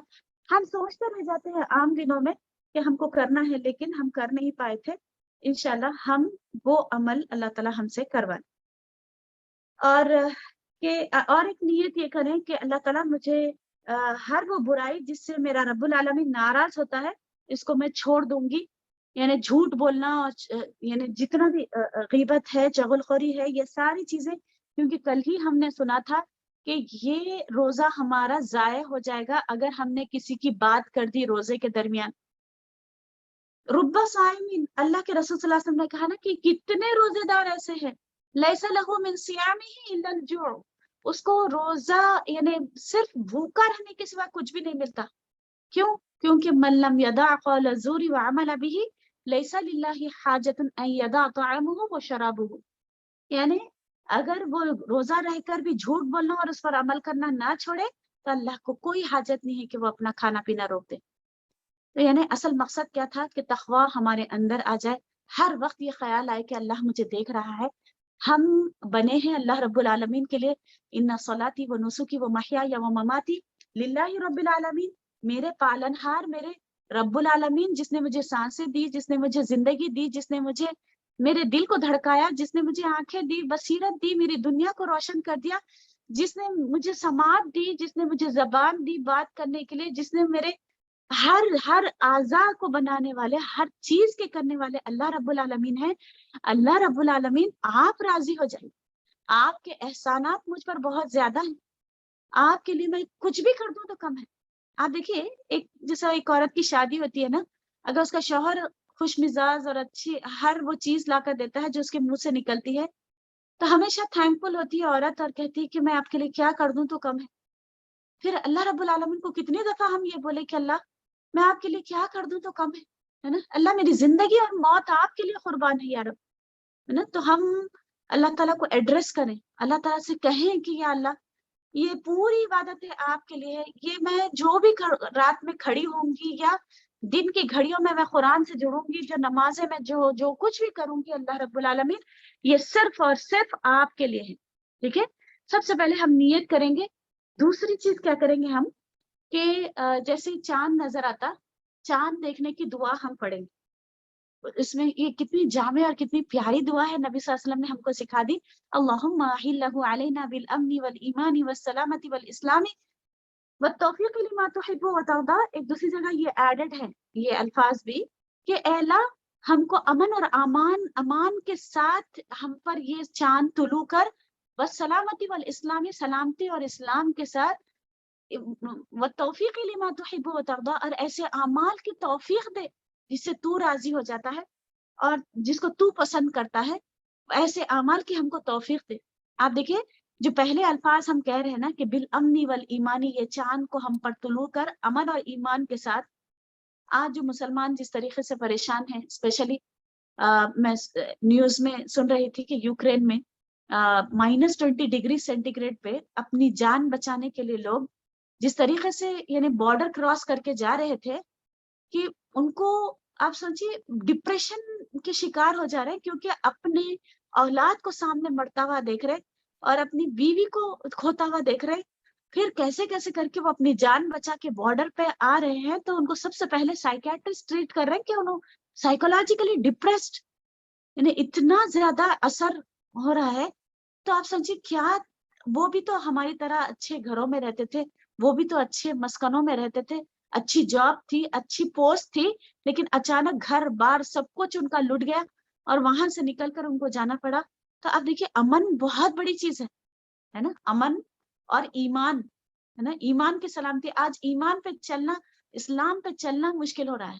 ہم سوچتے رہ جاتے ہیں عام دنوں میں کہ ہم کو کرنا ہے، لیکن ہم کر نہیں پائے تھے. انشاءاللہ ہم وہ عمل اللہ تعالیٰ ہم سے کروائیں. اور ایک نیت یہ کریں کہ اللہ تعالیٰ مجھے ہر وہ برائی جس سے میرا رب العالمین ناراض ہوتا ہے، اس کو میں چھوڑ دوں گی. یعنی جھوٹ بولنا اور یعنی جتنا بھی غیبت ہے، چغل خوری ہے، یہ ساری چیزیں، کیونکہ کل ہی ہم نے سنا تھا کہ یہ روزہ ہمارا ضائع ہو جائے گا اگر ہم نے کسی کی بات کر دی روزے کے درمیان. ربا صائمین، اللہ کے رسول صلی اللہ علیہ وسلم نے کہا نا کہ کتنے روزے دار ایسے ہیں، لیس لہ من صیامہ الا الجوع، اس کو روزہ یعنی صرف بھوکا رہنے کے سوا کچھ بھی نہیں ملتا. کیوں؟ کیونکہ من لم یدع قول الزور وعمل به لیس للہ حاجۃ ان یدع طعامہ وشرابہ. یعنی اگر وہ روزہ رہ کر بھی جھوٹ بولنا اور اس پر عمل کرنا نہ چھوڑے تو اللہ کو کوئی حاجت نہیں ہے کہ وہ اپنا کھانا پینا روک دے. تو یعنی اصل مقصد کیا تھا کہ تقوی ہمارے اندر آ جائے، ہر وقت یہ خیال آئے کہ اللہ مجھے دیکھ رہا ہے، ہم بنے ہیں اللہ رب العالمین کے لیے. ان صلاتی و نسکی و محیای و مماتی للہ رب العالمین، میرے پالن ہار میرے رب العالمین، جس نے مجھے سانسیں دی، جس نے مجھے زندگی دی، جس نے مجھے میرے دل کو دھڑکایا، جس نے مجھے آنکھیں دی، بصیرت دی، میری دنیا کو روشن کر دیا، جس نے مجھے سماعت دی، جس نے مجھے زبان دی بات کرنے کے لیے، جس نے میرے ہر اعضاء کو بنانے والے، ہر چیز کے کرنے والے اللہ رب العالمین ہے. اللہ رب العالمین آپ راضی ہو جائیں، آپ کے احسانات مجھ پر بہت زیادہ ہیں، آپ کے لیے میں کچھ بھی کر دوں تو کم ہے. آپ دیکھیے جیسا ایک عورت کی شادی ہوتی ہے نا، اگر اس کا شوہر خوش مزاج اور اچھی ہر وہ چیز لا کر دیتا ہے جو اس کے منہ سے نکلتی ہے، تو ہمیشہ تھینک فل ہوتی ہے عورت اور کہتی ہے کہ میں آپ کے لیے کیا کر دوں تو کم ہے. پھر اللہ رب العالمین کو کتنی دفعہ ہم یہ بولے کہ اللہ میں آپ کے لیے کیا کر دوں تو کم ہے نا، اللہ میری زندگی اور موت آپ کے لیے قربان ہے یا رب، ہے نا. تو ہم اللہ تعالیٰ کو ایڈریس کریں، اللہ تعالیٰ سے کہیں کہ یا اللہ یہ پوری عبادت ہے آپ کے لیے، یہ میں جو بھی رات میں کھڑی ہوں گی یا دن کی گھڑیوں میں قرآن سے جڑوں گی، جو نمازیں میں جو کچھ بھی کروں گی اللہ رب العالمین یہ صرف اور صرف آپ کے لیے ہے. ٹھیک ہے، سب سے پہلے ہم نیت کریں گے. دوسری چیز کیا کریں گے ہم کہ جیسے چاند نظر آتا، چاند دیکھنے کی دعا ہم پڑھیں گے. اس میں یہ کتنی جامع اور کتنی پیاری دعا ہے، نبی صلی اللہ علیہ وسلم نے ہم کو سکھا دی. اللہم احلہ علینا بالامن والایمان والسلامت والاسلام والتوفیق لما تحب وترضى. ایک دوسری جگہ یہ ایڈڈ ہے یہ الفاظ بھی کہ اے اللہ ہم کو امن اور امان کے ساتھ ہم پر یہ چاند طلوع کر، والسلامتی والاسلام، سلامتی اور اسلام کے ساتھ، والتوفیق لما تحب وترضى، اور ایسے اعمال کی توفیق دے جس سے تو راضی ہو جاتا ہے اور جس کو تو پسند کرتا ہے، ایسے اعمال کی ہم کو توفیق دے. آپ دیکھیے جو پہلے الفاظ ہم کہہ رہے ہیں نا کہ بالامنی والایمانی، یہ چاند کو ہم پر طلوع کر امن اور ایمان کے ساتھ. آج جو مسلمان جس طریقے سے پریشان ہیں، اسپیشلی میں نیوز میں سن رہی تھی کہ یوکرین میں -20 ڈگری سینٹی گریڈ پہ اپنی جان بچانے کے لیے لوگ جس طریقے سے یعنی بارڈر کراس کر کے جا رہے تھے کہ ان کو آپ سوچیے ڈپریشن کے شکار ہو جا رہے کیونکہ اپنے اولاد کو سامنے مرتا ہوا دیکھ رہے اور اپنی بیوی کو کھوتا ہوا دیکھ رہے، پھر کیسے کیسے کر کے وہ اپنی جان بچا کے بارڈر پہ آ رہے ہیں. تو ان کو سب سے پہلے سائیکیٹرسٹ ٹریٹ کر رہے ہیں کہ انہوں سائیکولوجیکلی ڈپریسڈ، یعنی اتنا زیادہ اثر ہو رہا ہے. تو آپ سمجھیے کیا وہ بھی تو ہماری طرح اچھے گھروں میں رہتے تھے، وہ بھی تو اچھے مسکنوں میں رہتے تھے، اچھی جاب تھی، اچھی پوسٹ تھی، لیکن اچانک گھر بار سب کچھ ان کا لٹ گیا اور وہاں سے نکل کر ان کو جانا پڑا. تو آپ دیکھیے امن بہت بڑی چیز ہے نا، امن اور ایمان ہے نا، ایمان کی سلامتی. آج ایمان پہ چلنا، اسلام پہ چلنا مشکل ہو رہا ہے.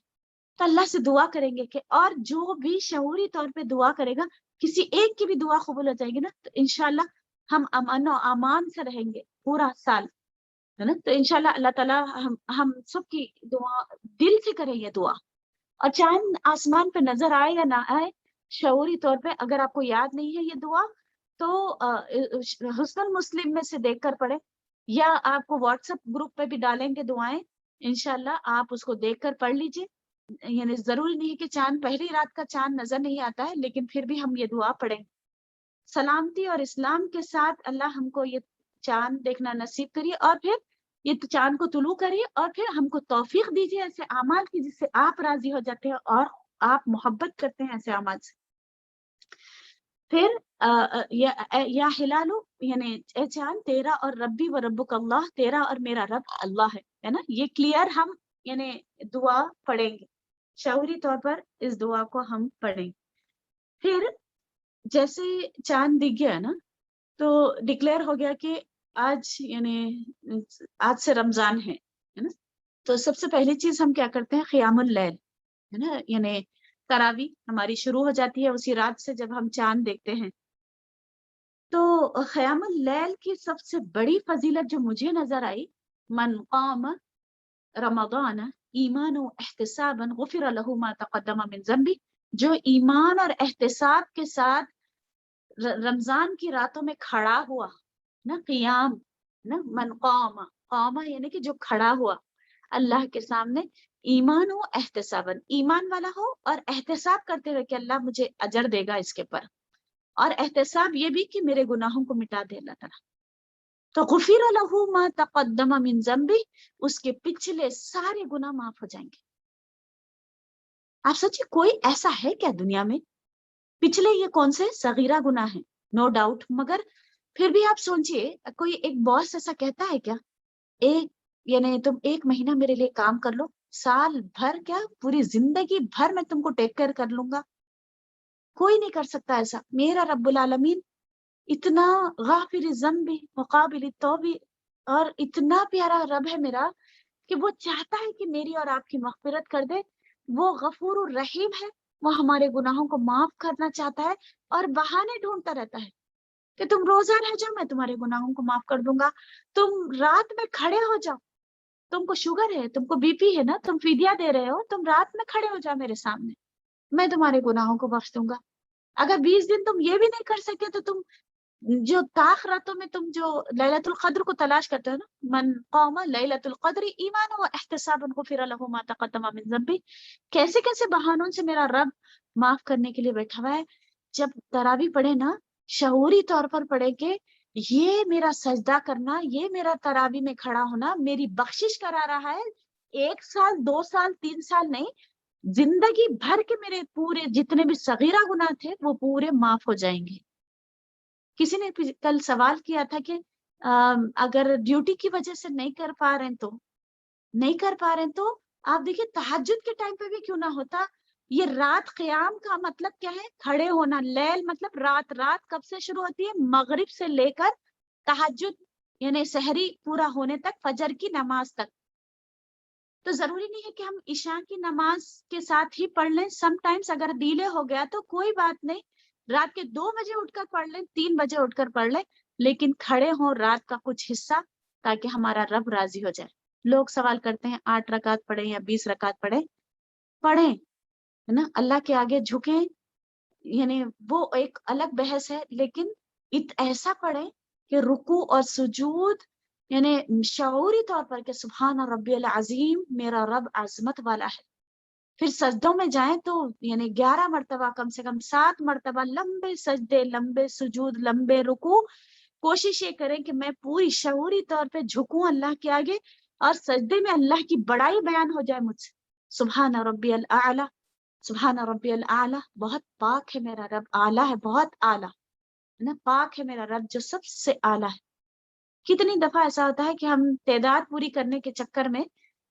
تو اللہ سے دعا کریں گے کہ اور جو بھی شعوری طور پہ دعا کرے گا، کسی ایک کی بھی دعا قبول ہو جائے گی نا، تو انشاءاللہ ہم امن و امان سے رہیں گے پورا سال ہے نا. تو انشاءاللہ اللہ تعالیٰ ہم سب کی دعا دل سے کریں یہ دعا. اور چاند آسمان پہ نظر آئے یا نہ آئے، شعوری طور پہ اگر آپ کو یاد نہیں ہے یہ دعا تو حسن مسلم میں سے دیکھ کر پڑھیں، یا آپ کو واٹس ایپ گروپ پہ بھی ڈالیں گے دعائیں، انشاءاللہ آپ اس کو دیکھ کر پڑھ لیجئے. یعنی ضروری نہیں کہ چاند پہلی رات کا چاند نظر نہیں آتا ہے، لیکن پھر بھی ہم یہ دعا پڑھیں. سلامتی اور اسلام کے ساتھ اللہ ہم کو یہ چاند دیکھنا نصیب کریے، اور پھر یہ چاند کو طلوع کریے، اور پھر ہم کو توفیق دیجیے ایسے اعمال کی جس سے آپ راضی ہو جاتے ہیں اور آپ محبت کرتے ہیں ایسے اعمال سے. پھر یا ہلالو، یعنی اے چاند تیرا اور ربی و ربک اللہ، تیرا اور میرا رب اللہ ہے نا. یہ کلیئر ہم یعنی دعا پڑھیں گے، شعوری طور پر اس دعا کو ہم پڑھیں. پھر جیسے چاند دکھ گیا نا تو ڈکلیئر ہو گیا کہ آج یعنی آج سے رمضان ہے نا. تو سب سے پہلی چیز ہم کیا کرتے ہیں، قیام اللیل ہے نا، یعنی تراویح ہماری شروع ہو جاتی ہے اسی رات سے جب ہم چاند دیکھتے ہیں. تو قیام اللیل کی سب سے بڑی فضیلت جو مجھے نظر آئی، من قام رمضان ایمان و احتسابا غفر له ما تقدم من ذنبی، جو ایمان اور احتساب کے ساتھ رمضان کی راتوں میں کھڑا ہوا نا، قیام نا، من قام، قام یعنی کہ جو کھڑا ہوا اللہ کے سامنے، ایمان و احتساباً، ایمان والا ہو اور احتساب کرتے ہوئے کہ اللہ مجھے اجر دے گا اس کے پر، اور احتساب یہ بھی کہ میرے گناہوں کو مٹا دے اللہ تعالیٰ. تو غفر له ما تقدم من ذنبی، اس کے پچھلے سارے گناہ معاف ہو جائیں گے. آپ سوچیے کوئی ایسا ہے کیا دنیا میں، پچھلے یہ کون سے صغیرہ گناہ ہیں نو ڈاؤٹ، مگر پھر بھی آپ سوچئے کوئی ایک باس ایسا کہتا ہے کیا، ایک یعنی تم 1 مہینہ میرے لیے کام کر لو، سال بھر کیا پوری زندگی بھر میں تم کو ٹیک کیئر کر لوں گا. کوئی نہیں کر سکتا ایسا. میرا رب العالمین اتنا غافر الذنب وقابل التوب، اور اتنا پیارا رب ہے میرا کہ وہ چاہتا ہے کہ میری اور آپ کی مغفرت کر دے. وہ غفور الرحیم ہے، وہ ہمارے گناہوں کو معاف کرنا چاہتا ہے اور بہانے ڈھونڈتا رہتا ہے کہ تم روزہ رہ جاؤ میں تمہارے گناہوں کو معاف کر دوں گا، تم رات میں کھڑے ہو جاؤ، تم کو شوگر ہے، تم کو بی پی ہے نا، تم فدیہ دے رہے ہو، تم رات میں کھڑے ہو جاؤ میرے سامنے، میں تمہارے گناہوں کو بخش دوں گا. اگر 20 دن تم یہ بھی نہیں کر سکتے تو تم جو طاق راتوں میں تم جو لیلۃ القدر کو تلاش کرتے ہو نا، من قام لیلۃ القدر ایمانا و احتسابا غفر له ما تقدم من ذنبی، کیسے کیسے بہانوں سے میرا رب معاف کرنے کے لیے بیٹھا ہوا ہے. جب تراویح پڑھے نا، شعوری طور پر پڑھے کہ یہ میرا سجدہ کرنا، یہ میرا تراویح میں کھڑا ہونا میری بخشش کرا رہا ہے. 1 سال 2 سال 3 سال نہیں، زندگی بھر کے میرے پورے جتنے بھی صغیرہ گناہ تھے وہ پورے معاف ہو جائیں گے. کسی نے کل سوال کیا تھا کہ اگر ڈیوٹی کی وجہ سے نہیں کر پا رہے ہیں تو آپ دیکھیے تہجد کے ٹائم پہ بھی کیوں نہ ہوتا. یہ رات قیام کا مطلب کیا ہے، کھڑے ہونا. لیل مطلب رات، رات کب سے شروع ہوتی ہے، مغرب سے لے کر تہجد یعنی سحری پورا ہونے تک، فجر کی نماز تک. تو ضروری نہیں ہے کہ ہم عشاء کی نماز کے ساتھ ہی پڑھ لیں. سم ٹائمز اگر ڈیلے ہو گیا تو کوئی بات نہیں، رات کے 2 بجے اٹھ کر پڑھ لیں، 3 بجے اٹھ کر پڑھ لیں، لیکن کھڑے ہوں رات کا کچھ حصہ تاکہ ہمارا رب راضی ہو جائے. لوگ سوال کرتے ہیں 8 رکعت پڑھیں یا 20 رکعت پڑھیں ہے نا، اللہ کے آگے جھکیں، یعنی وہ ایک الگ بحث ہے، لیکن ایسا پڑھیں کہ رکوع اور سجود یعنی شعوری طور پر کہ سبحان ربی العظیم، میرا رب عظمت والا ہے. پھر سجدوں میں جائیں تو یعنی 11 مرتبہ، کم سے کم 7 مرتبہ لمبے سجدے، لمبے سجود، لمبے رکوع. کوشش یہ کریں کہ میں پوری شعوری طور پہ جھکوں اللہ کے آگے، اور سجدے میں اللہ کی بڑائی بیان ہو جائے مجھ سے. سبحان ربی الاعلی، سبحان ربی الاعلی، بہت پاک ہے میرا رب، اعلیٰ ہے، بہت اعلیٰ ہے نا، پاک ہے میرا رب جو سب سے اعلیٰ ہے. کتنی دفعہ ایسا ہوتا ہے کہ ہم تعداد پوری کرنے کے چکر میں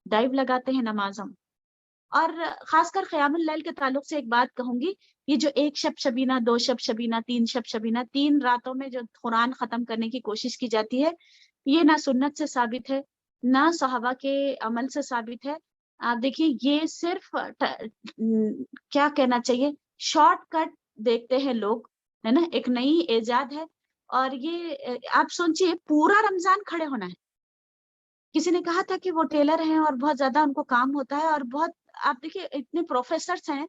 ڈائیو لگاتے ہیں نمازوں. اور خاص کر قیام اللیل کے تعلق سے ایک بات کہوں گی، یہ جو 1 شب شبینہ، 2 شب شبینہ، 3 شب شبینہ، 3 راتوں میں جو قرآن ختم کرنے کی کوشش کی جاتی ہے، یہ نہ سنت سے ثابت ہے، نہ صحابہ کے عمل سے ثابت ہے. آپ دیکھیے یہ صرف کیا کہنا چاہیے، شارٹ کٹ دیکھتے ہیں لوگ ہے نا، ایک نئی ایجاد ہے. اور یہ آپ سوچیے پورا رمضان کھڑے ہونا ہے. کسی نے کہا تھا کہ وہ ٹیلر ہیں اور بہت زیادہ ان کو کام ہوتا ہے، اور بہت آپ دیکھیے اتنے پروفیسرز ہیں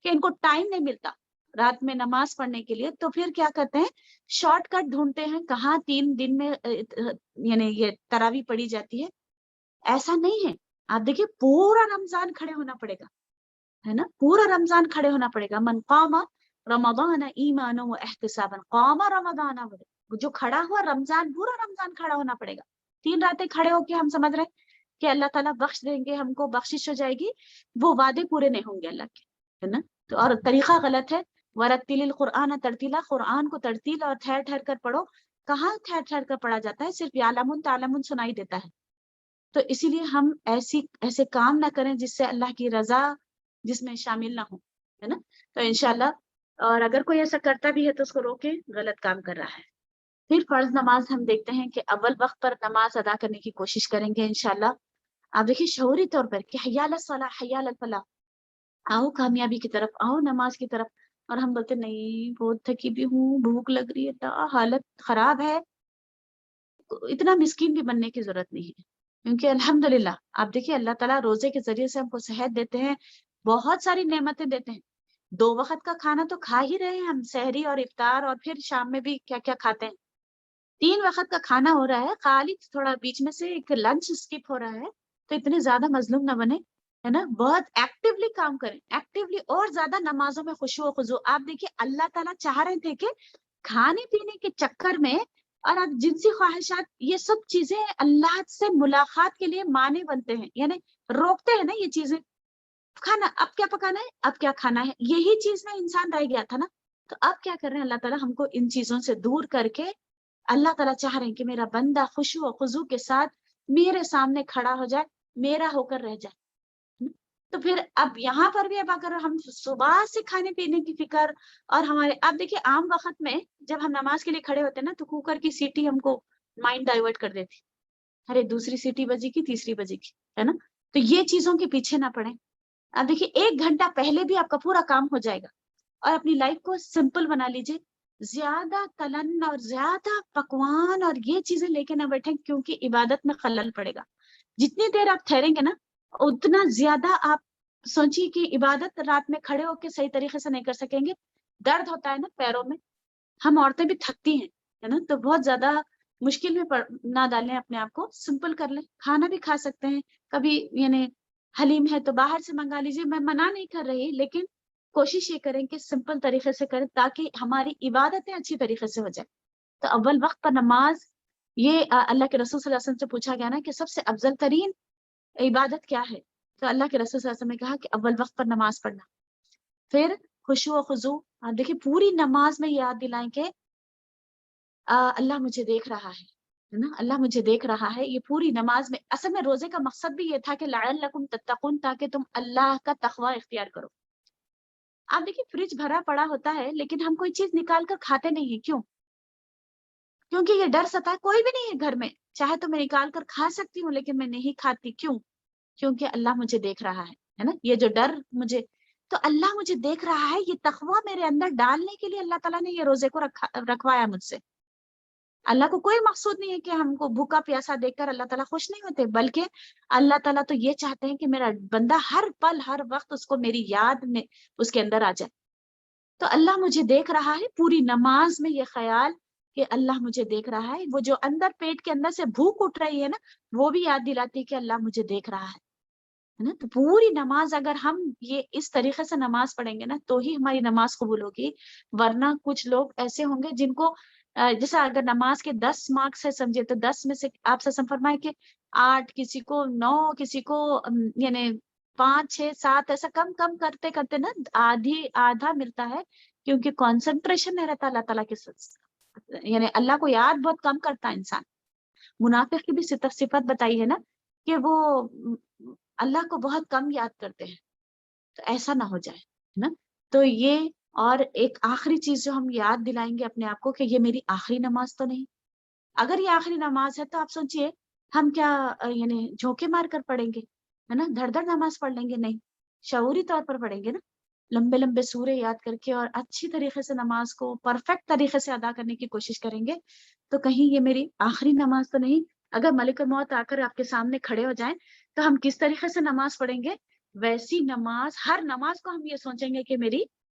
کہ ان کو ٹائم نہیں ملتا. رات میں نماز پڑھنے کے لیے، تو پھر کیا کرتے ہیں، شارٹ کٹ ڈھونڈتے ہیں کہاں 3 دن میں یعنی یہ تراویح پڑھی جاتی ہے. ایسا نہیں ہے. آپ دیکھیے پورا رمضان کھڑے ہونا پڑے گا، ہے نا، پورا رمضان کھڑے ہونا پڑے گا. من قام رمضان ایمانا و احتسابا قام رمضان، جو کھڑا ہوا رمضان، پورا رمضان کھڑا ہونا پڑے گا. 3 راتیں کھڑے ہو کے ہم سمجھ رہے ہیں کہ اللہ تعالیٰ بخش دیں گے، ہم کو بخشش ہو جائے گی، وہ وعدے پورے نہیں ہوں گے اللہ کے، ہے نا. تو اور طریقہ غلط ہے. ورتل القرآن ترتیلا، قرآن کو ترتیل اور ٹھہر ٹھہر کر پڑھو. کہاں ٹھہر ٹھہر کر پڑھا جاتا ہے، صرف یعلمون تعلمون سنائی دیتا ہے. تو اسی لیے ہم ایسے کام نہ کریں جس سے اللہ کی رضا جس میں شامل نہ ہو، ہے نا. تو انشاءاللہ، اور اگر کوئی ایسا کرتا بھی ہے تو اس کو روکیں، غلط کام کر رہا ہے. پھر فرض نماز ہم دیکھتے ہیں کہ اول وقت پر نماز ادا کرنے کی کوشش کریں گے انشاءاللہ. آپ دیکھیے شعوری طور پر کہ حی علی الصلاح حی علی الفلاح، آؤ کامیابی کی طرف، آؤ نماز کی طرف. اور ہم بولتے نہیں، بہت تھکی بھی ہوں، بھوک لگ رہی ہے، حالت خراب ہے. اتنا مسکین بھی بننے کی ضرورت نہیں ہے، کیونکہ الحمدللہ آپ دیکھیے اللہ تعالیٰ روزے کے ذریعے سے ہم کو صحت دیتے ہیں، بہت ساری نعمتیں دیتے ہیں. 2 وقت کا کھانا تو کھا ہی رہے ہیں ہم، سحری اور افطار، اور پھر شام میں بھی کیا کیا کھاتے ہیں. 3 وقت کا کھانا ہو رہا ہے، خالی تھوڑا بیچ میں سے ایک لنچ اسکپ ہو رہا ہے. تو اتنے زیادہ مظلوم نہ بنے، ہے نا. بہت ایکٹیولی کام کریں، ایکٹیولی، اور زیادہ نمازوں میں خشوع و خضوع. آپ دیکھیے اللہ تعالیٰ چاہ رہے تھے کہ کھانے پینے کے چکر میں اور آپ جنسی خواہشات، یہ سب چیزیں اللہ سے ملاقات کے لیے معنی بنتے ہیں، یعنی روکتے ہیں نا یہ چیزیں. کھانا اب کیا پکانا ہے، اب کیا کھانا ہے، یہی چیز میں انسان رہ گیا تھا نا. تو اب کیا کر رہے ہیں اللہ تعالیٰ ہم کو ان چیزوں سے دور کر کے، اللہ تعالیٰ چاہ رہے ہیں کہ میرا بندہ خشوع و خضوع کے ساتھ میرے سامنے کھڑا ہو جائے، میرا ہو کر رہ جائے. تو پھر اب یہاں پر بھی اب اگر ہم صبح سے کھانے پینے کی فکر، اور ہمارے آپ دیکھیے عام وقت میں جب ہم نماز کے لیے کھڑے ہوتے ہیں نا، تو کوکر کی سیٹی ہم کو مائنڈ ڈائیورٹ کر دیتی، ارے دوسری سیٹی بجے کی، تیسری بجے کی، ہے نا. تو یہ چیزوں کے پیچھے نہ پڑیں. اب دیکھیے 1 گھنٹہ پہلے بھی آپ کا پورا کام ہو جائے گا، اور اپنی لائف کو سمپل بنا لیجیے. زیادہ تلن اور زیادہ پکوان اور یہ چیزیں لے کے نہ بیٹھیں، کیونکہ عبادت میں خلل پڑے گا. جتنی دیر آپ ٹھہریں گے نا، اتنا زیادہ آپ سوچیے کہ عبادت رات میں کھڑے ہو کے صحیح طریقے سے نہیں کر سکیں گے. درد ہوتا ہے نا پیروں میں، ہم عورتیں بھی تھکتی ہیں، ہے نا. تو بہت زیادہ مشکل میں نہ ڈالیں اپنے آپ کو، سمپل کر لیں. کھانا بھی کھا سکتے ہیں کبھی، یعنی حلیم ہے تو باہر سے منگا لیجیے، میں منع نہیں کر رہی، لیکن کوشش یہ کریں کہ سمپل طریقے سے کریں تاکہ ہماری عبادتیں اچھی طریقے سے ہو جائے. تو اول وقت پر نماز، یہ اللہ کے رسول صلی اللہ علیہ وسلم سے پوچھا گیا نا کہ سب سے افضل ترین عبادت کیا ہے، تو اللہ کے رسول صلی اللہ علیہ وسلم نے کہا کہ اول وقت پر نماز پڑھنا. پھر خشوع و خضوع، آپ دیکھیے پوری نماز میں یاد دلائیں کہ اللہ مجھے دیکھ رہا ہے نا، اللہ مجھے دیکھ رہا ہے. یہ پوری نماز میں اصل میں روزے کا مقصد بھی یہ تھا کہ لعلکم تتقون، تاکہ تم اللہ کا تقوی اختیار کرو. آپ دیکھیے فریج بھرا پڑا ہوتا ہے لیکن ہم کوئی چیز نکال کر کھاتے نہیں ہیں، کیوں؟ کیونکہ یہ ڈر ستا ہے. کوئی بھی نہیں ہے گھر میں، چاہے تو میں نکال کر کھا سکتی ہوں لیکن میں نہیں کھاتی، کیوں؟ کیونکہ اللہ مجھے دیکھ رہا ہے نا. یہ جو ڈر مجھے، تو اللہ مجھے دیکھ رہا ہے، یہ تقوی میرے اندر ڈالنے کے لیے اللہ تعالیٰ نے یہ روزے کو رکھوایا مجھ سے. اللہ کو کوئی مقصود نہیں ہے کہ ہم کو بھوکا پیاسا دیکھ کر اللہ تعالیٰ خوش نہیں ہوتے، بلکہ اللہ تعالیٰ تو یہ چاہتے ہیں کہ میرا بندہ ہر پل ہر وقت اس کو میری یاد میں اس کے اندر آ جائے. تو اللہ مجھے دیکھ رہا ہے، پوری نماز میں یہ خیال کہ اللہ مجھے دیکھ رہا ہے. وہ جو اندر پیٹ کے اندر سے بھوک اٹھ رہی ہے نا، وہ بھی یاد دلاتی ہے کہ اللہ مجھے دیکھ رہا ہے نا. تو پوری نماز اگر ہم یہ اس طریقے سے نماز پڑھیں گے نا تو ہی ہماری نماز قبول ہوگی. ورنہ کچھ لوگ ایسے ہوں گے جن کو جیسے اگر نماز کے 10 مارکس ہے سمجھے، تو 10 میں سے آپ سے فرمائے کہ 8، کسی کو 9، کسی کو یعنی 5، 6، 7، ایسا کم کم کرتے کرتے نا آدھا ملتا ہے، کیونکہ کانسنٹریشن نہیں رہتا اللہ تعالیٰ کے ساتھ، یعنی اللہ کو یاد بہت کم کرتا ہے انسان. منافق کی بھی صفت بتائی ہے نا کہ وہ اللہ کو بہت کم یاد کرتے ہیں. تو ایسا نہ ہو جائے، ہے نا. تو یہ، اور ایک آخری چیز جو ہم یاد دلائیں گے اپنے آپ کو کہ یہ میری آخری نماز تو نہیں. اگر یہ آخری نماز ہے تو آپ سوچئے ہم کیا یعنی جھونکے مار کر پڑھیں گے، ہے نا، دھڑ دھڑ نماز پڑھ لیں گے؟ نہیں، شعوری طور پر پڑھیں گے نا، لمبے لمبے سورے یاد کر کے، اور اچھی طریقے سے نماز کو پرفیکٹ طریقے سے ادا کرنے کی کوشش کریں گے. تو کہیں یہ میری آخری نماز تو نہیں. اگر ملک الموت آ کر آپ کے سامنے کھڑے ہو جائیں تو ہم کس طریقے سے نماز پڑھیں گے؟ ویسی نماز، ہر نماز کو ہم یہ سوچیں گے کہ میری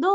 2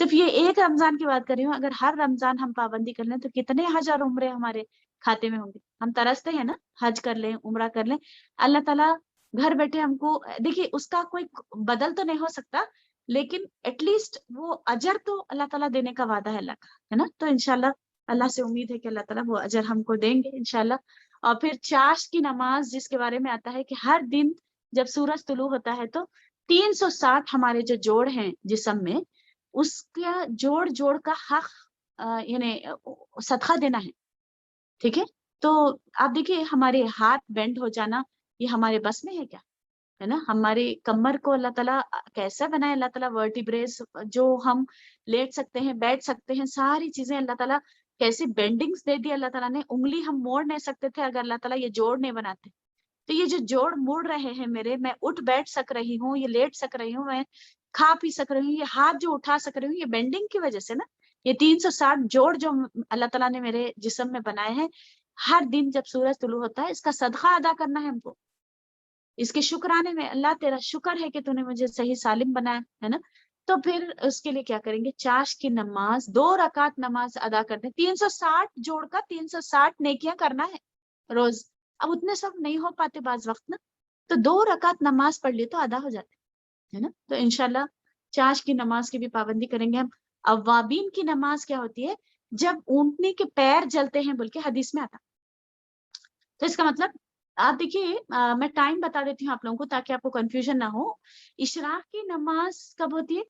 صرف یہ ایک رمضان کی بات کر رہی ہوں، اگر ہر رمضان ہم پابندی کر لیں تو کتنے ہزار عمرے ہمارے کھاتے میں ہوں گے. ہم ترستے ہیں نا حج کر لیں، عمرہ کر لیں. اللہ تعالیٰ گھر بیٹھے ہم کو، دیکھیے اس کا کوئی بدل تو نہیں ہو سکتا، لیکن ایٹ لیسٹ وہ اجر تو اللہ تعالیٰ دینے کا وعدہ ہے اللہ کا، ہے نا. تو انشاءاللہ اللہ سے امید ہے کہ اللہ تعالیٰ وہ اجر ہم کو دیں گے انشاءاللہ. اور پھر چاش کی نماز جس کے بارے میں آتا ہے کہ ہر دن جب سورج طلوع ہوتا ہے تو 360 ہمارے جو جوڑ ہیں جسم میں، اس کا جوڑ جوڑ کا حق یعنی صدقہ دینا ہے. ٹھیک ہے، تو آپ دیکھیے ہمارے ہاتھ بینڈ ہو جانا یہ ہمارے بس میں ہے کیا، ہے نا. ہماری کمر کو اللہ تعالیٰ کیسا بنائے، اللہ تعالیٰ ورٹیبریز جو ہم لیٹ سکتے ہیں، بیٹھ سکتے ہیں، ساری چیزیں اللہ تعالیٰ کیسے بینڈنگز دے دی اللہ تعالیٰ نے. انگلی ہم موڑ نہیں سکتے تھے اگر اللہ تعالیٰ یہ جوڑ نہیں بناتے. تو یہ جو جوڑ مڑ رہے ہیں میرے، میں اٹھ بیٹھ سک رہی ہوں، یہ لیٹ سک رہی ہوں، میں کھا پی سک رہی ہوں، یہ ہاتھ جو اٹھا سک رہی ہوں، یہ بینڈنگ کی وجہ سے نا. یہ 360 جوڑ جو اللہ تعالیٰ نے میرے جسم میں بنائے ہیں، ہر دن جب سورج طلوع ہوتا ہے اس کا صدقہ ادا کرنا ہے ہم کو. اس کے شکرانے میں اللہ تیرا شکر ہے کہ تو نے مجھے صحیح سالم بنایا ہے نا. تو پھر اس کے لیے کیا کریں گے، چاش کی نماز 2 رکعت نماز ادا کرتے ہیں. 360 جوڑ کا 360 نیکیاں کرنا ہے روز. اب اتنے سب نہیں ہو پاتے بعض وقت نا، تو 2 رکعت نماز پڑھ لیے تو ادا ہو جاتے ہے نا. تو انشاءاللہ چاش کی نماز کی بھی پابندی کریں گے ہم. اوابین کی نماز کیا ہوتی ہے، جب اونٹنے کے پیر جلتے ہیں بول کے حدیث میں آتا. تو اس کا مطلب آپ دیکھیے میں ٹائم بتا دیتی ہوں آپ لوگوں کو تاکہ آپ کو کنفیوژن نہ ہو. اشراق کی نماز کب ہوتی ہے،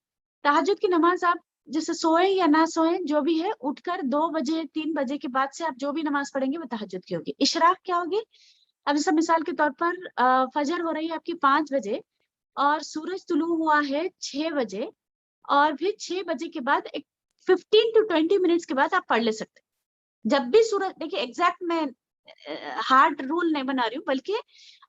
تہجد کی نماز آپ جیسے سوئیں یا نہ سوئیں جو بھی ہے، اٹھ کر 2 بجے 3 بجے کے بعد سے آپ جو بھی نماز پڑھیں گے وہ تہجد کی ہوگی. اشراق کیا ہوگی، اب جیسے مثال کے طور پر فجر ہو رہی ہے آپ کی 5 بجے اور سورج طلوع ہوا ہے 6 بجے، اور پھر 6 بجے کے بعد ایک 15 to 20 منٹس کے بعد آپ پڑھ لے سکتے. جب بھی سورج، دیکھیے ایگزیکٹ میں ہارڈ رول نہیں بنا رہی ہوں، بلکہ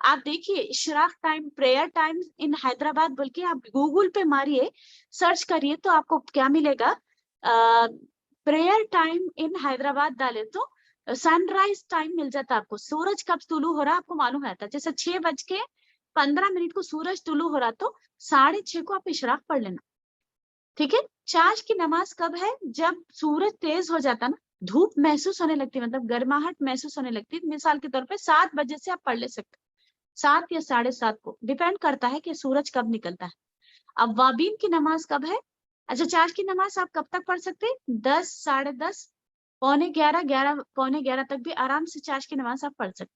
آپ دیکھیے اشراق ٹائم، پریئر ٹائم ان حیدرآباد، بلکہ آپ گوگل پہ ماریے، سرچ کریے تو آپ کو کیا ملے گا، پریئر ٹائم ان حیدرآباد ڈالے تو سن رائز ٹائم مل جاتا آپ کو. سورج کب طلوع ہو رہا آپ کو معلوم رہتا، جیسے 6:15 کو سورج طلوع ہو رہا تو 6:30 کو آپ اشراق پڑھ لینا. ٹھیک ہے. چاش کی نماز کب ہے، جب سورج تیز ہو جاتا نا، دھوپ محسوس ہونے لگتی، مطلب گرماہٹ محسوس ہونے لگتی. مثال کے طور پہ 7 بجے سے آپ پڑھ لے سکتے، 7 یا 7:30 کو، ڈیپینڈ کرتا ہے کہ سورج کب نکلتا ہے. اب وابین کی نماز کب ہے، اچھا چاش کی نماز آپ کب تک پڑھ سکتے، 10، 10:30، 11:15، 11:45 تک بھی آرام سے چاش کی نماز آپ پڑھ سکتے.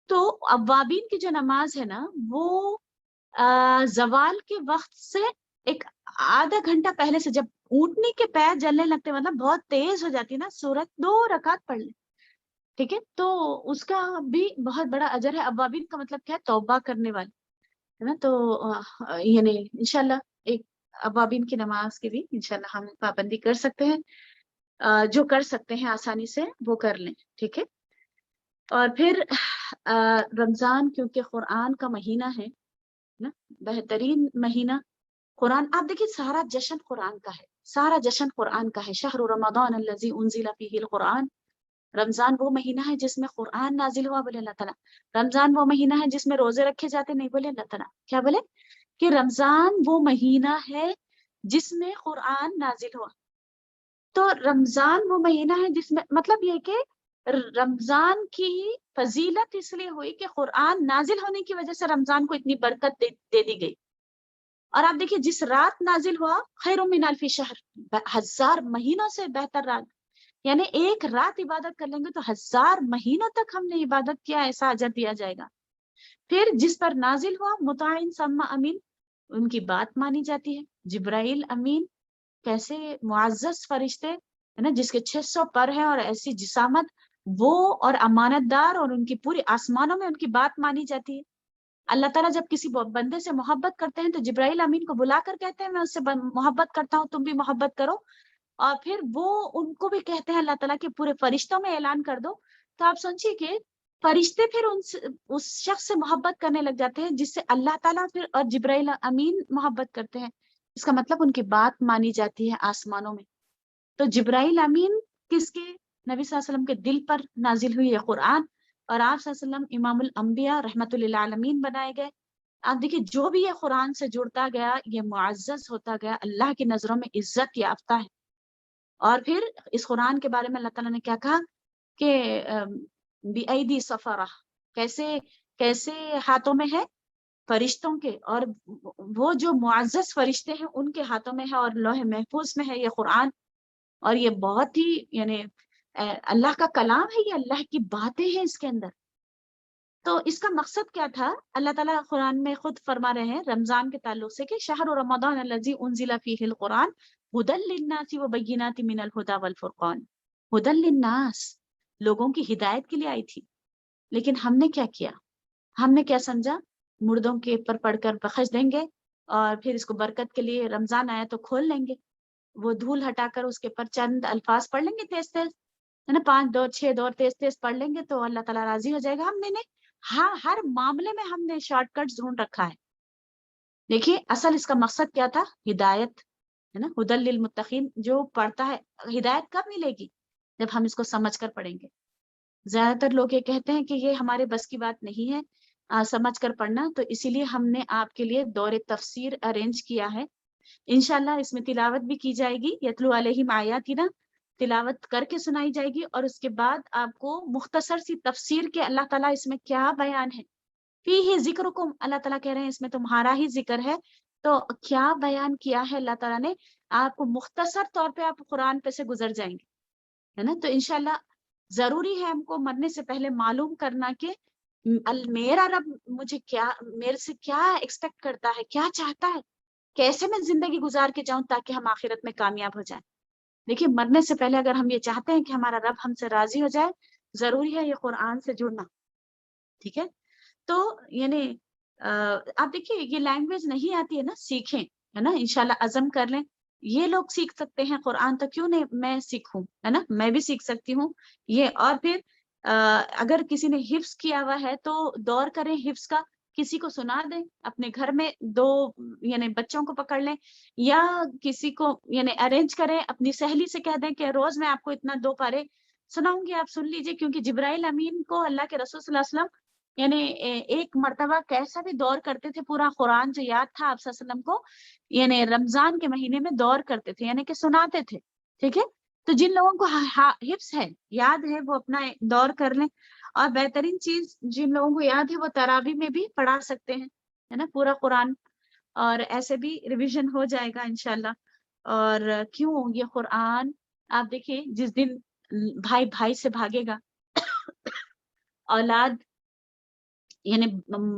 تو اب وابین کی جو نماز ہے نا وہ زوال کے وقت سے ایک آدھا گھنٹہ پہلے سے، جب اونٹنے کے پیر جلنے لگتے، مطلب بہت تیز ہو جاتی نا سورج، 2 رکعت پڑھ لیں. ٹھیک ہے، تو اس کا بھی بہت بڑا اجر ہے. اوابین کا مطلب کیا ہے، توبہ کرنے والے ہے نا. تو یعنی انشاءاللہ ایک اوابین کی نماز کی بھی انشاءاللہ ہم پابندی کر سکتے ہیں. جو کر سکتے ہیں آسانی سے وہ کر لیں. ٹھیک ہے. اور پھر رمضان کیونکہ قرآن کا مہینہ ہے نا، بہترین مہینہ قرآن. آپ دیکھیے سارا جشن قرآن کا ہے، سارا جشن قرآن کا ہے. شہر رمضان الذی انزل فیہ القرآن، رمضان وہ مہینہ ہے جس میں قرآن نازل ہوا، بولے اللہ تعالیٰ. رمضان وہ مہینہ ہے جس میں روزے رکھے جاتے، نہیں بولے اللہ تعالیٰ. کیا بولے کہ رمضان وہ مہینہ ہے جس میں قرآن نازل ہوا. تو رمضان وہ مہینہ ہے جس میں، مطلب یہ کہ رمضان کی فضیلت اس لیے ہوئی کہ قرآن نازل ہونے کی وجہ سے رمضان کو اتنی برکت دے دی گئی. اور آپ دیکھیے جس رات نازل ہوا، خیر من الف شہر، 1000 مہینوں سے بہتر رات. یعنی ایک رات عبادت کر لیں گے تو 1000 مہینوں تک ہم نے عبادت کیا، ایسا اجر دیا جائے گا. پھر جس پر نازل ہوا، مطاعن ثم امین، ان کی بات مانی جاتی ہے. جبرائیل امین، کیسے معزز فرشتے ہے نا، جس کے 600 پر ہیں اور ایسی جسامت، وہ اور امانت دار، اور ان کی پوری آسمانوں میں ان کی بات مانی جاتی ہے. اللہ تعالیٰ جب کسی بندے سے محبت کرتے ہیں تو جبرائیل امین کو بلا کر کہتے ہیں میں اس سے محبت کرتا ہوں، تم بھی محبت کرو. اور پھر وہ ان کو بھی کہتے ہیں اللہ تعالیٰ کے پورے فرشتوں میں اعلان کر دو. تو آپ سوچیے کہ فرشتے پھر اس شخص سے محبت کرنے لگ جاتے ہیں جس سے اللہ تعالیٰ پھر اور جبرائیل امین محبت کرتے ہیں. اس کا مطلب ان کی بات مانی جاتی ہے آسمانوں میں. تو جبرائیل امین کس کے، نبی صلی اللہ علیہ وسلم کے دل پر نازل ہوئی ہے قرآن، اور آپ صلی اللہ علیہ وسلم امام الانبیاء رحمت للعالمین بنائے گئے. آپ دیکھیے جو بھی یہ قرآن سے جڑتا گیا یہ معزز ہوتا گیا، اللہ کی نظروں میں عزت یافتہ ہے۔ اور پھر اس قرآن کے بارے میں اللہ تعالیٰ نے کیا کہا کہ بِأَيْدِي سَفَرَةٍ، کیسے ہاتھوں میں ہے؟ فرشتوں کے، اور وہ جو معزز فرشتے ہیں ان کے ہاتھوں میں ہے، اور لوح محفوظ میں ہے یہ قرآن۔ اور یہ بہت ہی یعنی اللہ کا کلام ہے، یہ اللہ کی باتیں ہیں اس کے اندر۔ تو اس کا مقصد کیا تھا؟ اللہ تعالیٰ قرآن میں خود فرما رہے ہیں رمضان کے تعلق سے کہ شہر رمضان الذی انزل فیہ القرآن ھدی للناس وبینات من الھدی والفرقان۔ ھدی للناس، لوگوں کی ہدایت کے لیے آئی تھی، لیکن ہم نے کیا کیا؟ ہم نے کیا سمجھا؟ مردوں کے پر پڑھ کر بخش دیں گے، اور پھر اس کو برکت کے لیے رمضان آیا تو کھول لیں گے، وہ دھول ہٹا کر اس کے پر چند الفاظ پڑھ لیں گے تیز تیز، ہے نا، 5 دور 6 دور تیز تیز پڑھ لیں گے تو اللہ تعالیٰ راضی ہو جائے گا۔ ہم نے ہاں ہر معاملے میں ہم نے شارٹ کٹ ڈھونڈ رکھا ہے۔ دیکھیے اصل اس کا مقصد کیا تھا؟ ہدایت، ہے نا، ھدی للمتقین۔ جو پڑھتا ہے ہدایت کب ملے گی؟ جب ہم اس کو سمجھ کر پڑھیں گے۔ زیادہ تر لوگ یہ کہتے ہیں کہ یہ ہمارے بس کی بات نہیں ہے سمجھ کر پڑھنا، تو اسی لیے ہم نے آپ کے لیے دور تفسیر ارینج کیا ہے۔ انشاءاللہ اس میں تلاوت بھی کی جائے گی، یتلو علیہم آیاتنا، تلاوت کر کے سنائی جائے گی، اور اس کے بعد آپ کو مختصر سی تفسیر کے اللہ تعالیٰ اس میں کیا بیان ہے۔ فیہ ذکرکم، اللہ تعالیٰ کہہ رہے ہیں اس میں تمہارا ہی ذکر ہے، تو کیا بیان کیا ہے اللہ تعالیٰ نے، آپ کو مختصر طور پہ آپ قرآن پہ سے گزر جائیں گے، ہے نا۔ تو انشاءاللہ ضروری ہے ہم کو مرنے سے پہلے معلوم کرنا کہ میرا رب مجھے کیا، میرے سے کیا ایکسپیکٹ کرتا ہے، کیا چاہتا ہے، کیسے میں زندگی گزار کے جاؤں تاکہ ہم آخرت میں کامیاب ہو جائیں۔ دیکھیے مرنے سے پہلے اگر ہم یہ چاہتے ہیں کہ ہمارا رب ہم سے راضی ہو جائے، ضروری ہے یہ قرآن سے جڑنا، ٹھیک ہے۔ تو یعنی آپ دیکھیے یہ لینگویج نہیں آتی ہے نا، سیکھیں، ہے نا، انشاءاللہ عزم کر لیں۔ یہ لوگ سیکھ سکتے ہیں قرآن، تو کیوں نہیں میں سیکھوں، ہے نا، میں بھی سیکھ سکتی ہوں یہ۔ اور پھر اگر کسی نے حفظ کیا ہوا ہے تو دور کریں حفظ کا، کسی کو سنا دیں، اپنے گھر میں 2 یعنی بچوں کو پکڑ لیں، یا کسی کو یعنی ارینج کریں، اپنی سہیلی سے کہہ دیں کہ روز میں آپ کو اتنا 2 پارے سناؤں گی، آپ سن لیجئے، کیونکہ جبرائیل امین کو اللہ کے رسول صلی اللہ علیہ وسلم یعنی ایک مرتبہ کیسا بھی دور کرتے تھے، پورا قرآن جو یاد تھا آپ صلی اللہ علیہ وسلم کو، یعنی رمضان کے مہینے میں دور کرتے تھے، یعنی کہ سناتے تھے، ٹھیک ہے۔ تو جن لوگوں کو حفظ ہے، یاد ہے، وہ اپنا دور کر لیں۔ اور بہترین چیز جن لوگوں کو یاد ہے وہ تراویح میں بھی پڑھا سکتے ہیں، ہے نا، پورا قرآن، اور ایسے بھی ریویژن ہو جائے گا انشاءاللہ۔ اور کیوں یہ قرآن، آپ دیکھیے جس دن بھائی بھائی سے بھاگے گا، اولاد یعنی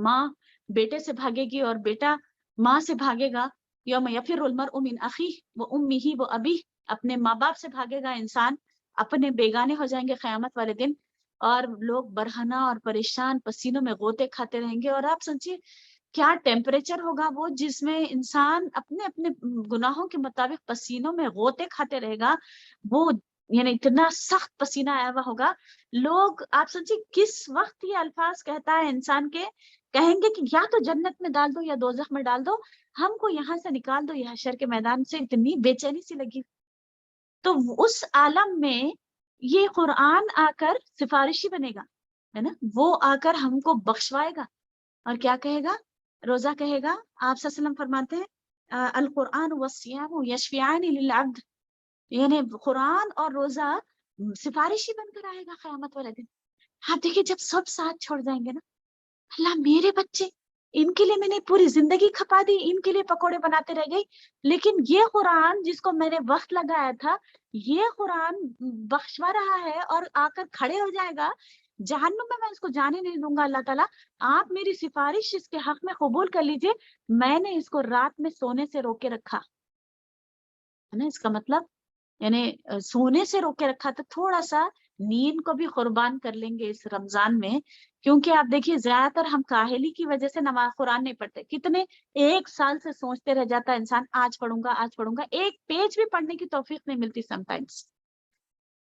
ماں بیٹے سے بھاگے گی اور بیٹا ماں سے بھاگے گا، یوم یفر المرء من اخیہ وامہ وابیہ، اپنے ماں باپ سے بھاگے گا انسان، اپنے بیگانے ہو جائیں گے قیامت والے دن، اور لوگ برہنہ اور پریشان پسینوں میں غوطے کھاتے رہیں گے۔ اور آپ سوچیے کیا ٹیمپریچر ہوگا وہ، جس میں انسان اپنے اپنے گناہوں کے مطابق پسینوں میں غوطے کھاتے رہے گا، وہ یعنی اتنا سخت پسینہ آیا ہوا ہوگا۔ لوگ آپ سوچیے کس وقت یہ الفاظ کہتا ہے انسان کے، کہیں گے کہ یا تو جنت میں ڈال دو یا دوزخ میں ڈال دو، ہم کو یہاں سے نکال دو، یہ حشر کے میدان سے، اتنی بے چینی سی لگی۔ تو اس عالم میں یہ قرآن آ کر سفارشی بنے گا، ہے نا، وہ آ کر ہم کو بخشوائے گا، اور کیا کہے گا؟ روزہ کہے گا، آپ صلی اللہ علیہ وسلم فرماتے ہیں القرآن والصیام یشفعان للعبد، یعنی قرآن اور روزہ سفارشی بن کر آئے گا قیامت والے دن۔ آپ دیکھیے جب سب ساتھ چھوڑ جائیں گے نا، اللہ میرے بچے، ان کے لیے میں نے پوری زندگی کھپا دی، ان کے لیے پکوڑے بناتے رہ گئی، لیکن یہ قرآن جس کو میں نے وقت لگایا تھا، یہ قرآن بخشوا رہا ہے اور آ کر کھڑے ہو جائے گا جہنم میں اس کو جانے نہیں دوں گا۔ اللہ تعالیٰ آپ میری سفارش اس کے حق میں قبول کر لیجئے، میں نے اس کو رات میں سونے سے روکے رکھا، ہے نا، اس کا مطلب یعنی سونے سے روکے رکھا، تو تھوڑا سا نیند کو بھی قربان کر لیں گے اس رمضان میں، کیونکہ آپ دیکھیے زیادہ تر ہم کاہلی کی وجہ سے نماز قرآن نہیں پڑھتے، کتنے 1 سال سے سوچتے رہ جاتا ہے انسان آج پڑھوں گا آج پڑھوں گا، ایک پیج بھی پڑھنے کی توفیق نہیں ملتی سم ٹائمس،